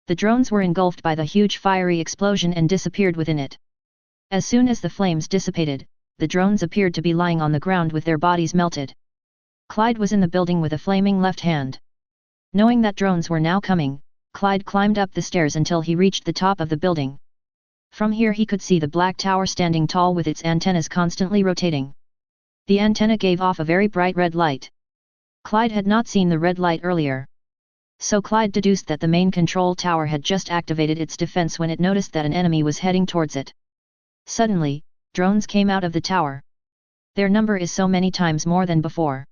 Speaker 1: The drones were engulfed by the huge fiery explosion and disappeared within it. As soon as the flames dissipated, the drones appeared to be lying on the ground with their bodies melted. Clyde was in the building with a flaming left hand. Knowing that drones were now coming, Clyde climbed up the stairs until he reached the top of the building. From here he could see the black tower standing tall with its antennas constantly rotating. The antenna gave off a very bright red light. Clyde had not seen the red light earlier. So Clyde deduced that the main control tower had just activated its defense when it noticed that an enemy was heading towards it. Suddenly, drones came out of the tower. Their number is so many times more than before.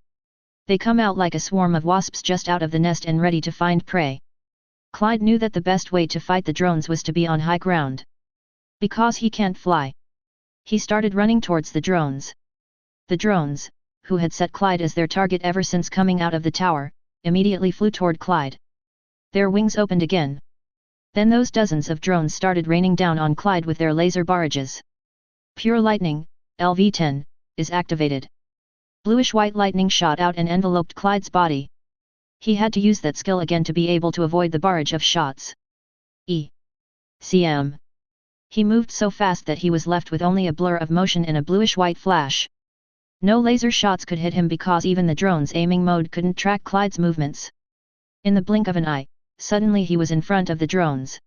Speaker 1: They come out like a swarm of wasps just out of the nest and ready to find prey. Clyde knew that the best way to fight the drones was to be on high ground. Because he can't fly. He started running towards the drones. The drones, who had set Clyde as their target ever since coming out of the tower, immediately flew toward Clyde. Their wings opened again. Then those dozens of drones started raining down on Clyde with their laser barrages. Pure lightning, LV-10, is activated. Bluish-white lightning shot out and enveloped Clyde's body. He had to use that skill again to be able to avoid the barrage of shots. CM. He moved so fast that he was left with only a blur of motion in a bluish-white flash. No laser shots could hit him because even the drone's aiming mode couldn't track Clyde's movements. In the blink of an eye, suddenly he was in front of the drones.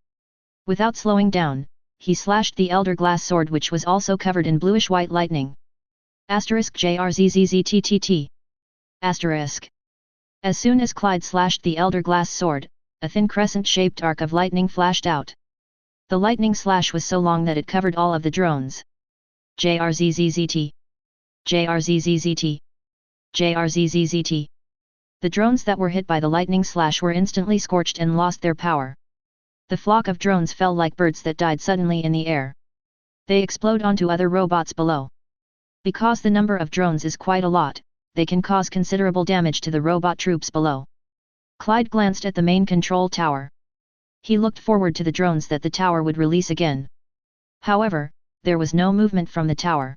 Speaker 1: Without slowing down, he slashed the Elder Glass sword which was also covered in bluish-white lightning. *JRZZZTTT. As soon as Clyde slashed the Elder Glass sword, a thin crescent-shaped arc of lightning flashed out. The lightning slash was so long that it covered all of the drones. JRZZZT. JRZZZT. JRZZZT. The drones that were hit by the lightning slash were instantly scorched and lost their power. The flock of drones fell like birds that died suddenly in the air. They explode onto other robots below. Because the number of drones is quite a lot, they can cause considerable damage to the robot troops below. Clyde glanced at the main control tower. He looked forward to the drones that the tower would release again. However, there was no movement from the tower.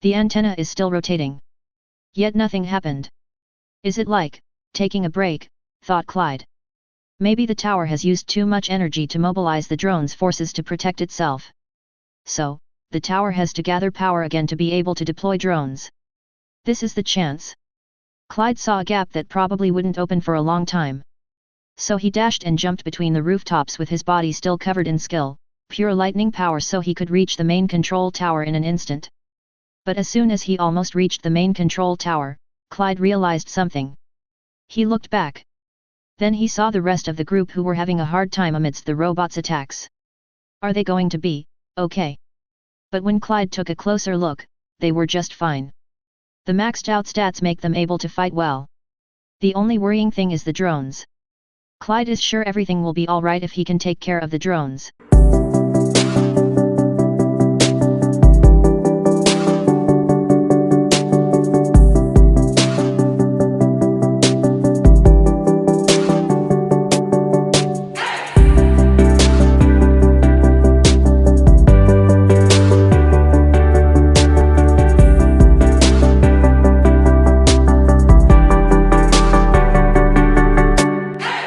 Speaker 1: The antenna is still rotating. Yet nothing happened. Is it like taking a break, thought Clyde. Maybe the tower has used too much energy to mobilize the drone's forces to protect itself. So, the tower has to gather power again to be able to deploy drones. This is the chance. Clyde saw a gap that probably wouldn't open for a long time. So he dashed and jumped between the rooftops with his body still covered in skill, pure lightning power so he could reach the main control tower in an instant. But as soon as he almost reached the main control tower, Clyde realized something. He looked back. Then he saw the rest of the group who were having a hard time amidst the robots' attacks. Are they going to be okay? But when Clyde took a closer look, they were just fine. The maxed out stats make them able to fight well. The only worrying thing is the drones. Clyde is sure everything will be alright if he can take care of the drones.